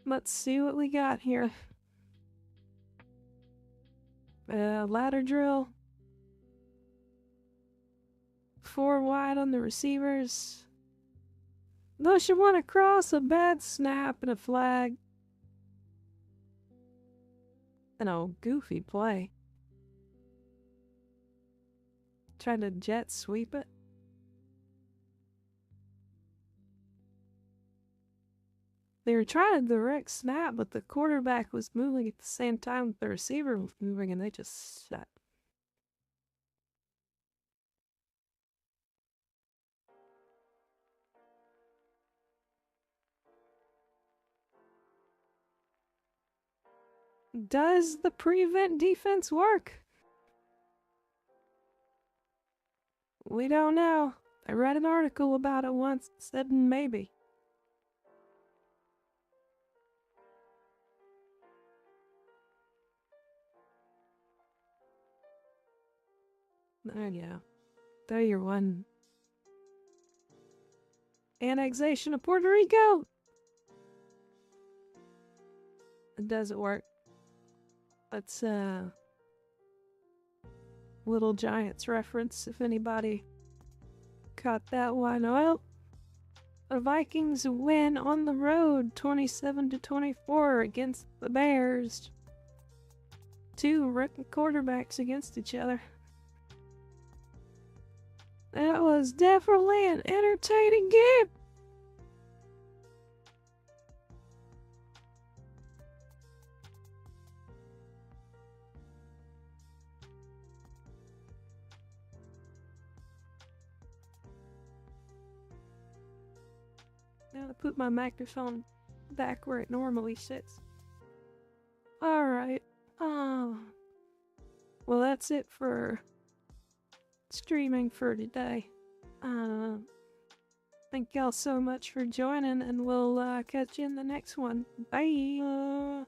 Let's see what we got here. Ladder drill. 4 wide on the receivers. Though she went across, a bad snap and a flag. And a goofy play. Trying to jet sweep it. They were trying to direct snap, but the quarterback was moving at the same time that the receiver was moving, and they just sat. Does the prevent defense work? We don't know. I read an article about it once. It said maybe. Yeah. There you're one. Annexation of Puerto Rico! Does it work? That's Little Giants reference, if anybody caught that one. Well, the Vikings win on the road 27-24 against the Bears. Two rookie quarterbacks against each other. That was definitely an entertaining game. Now I put my microphone back where it normally sits. Alright. Well, that's it for streaming for today. Thank y'all so much for joining, and we'll catch you in the next one. Bye!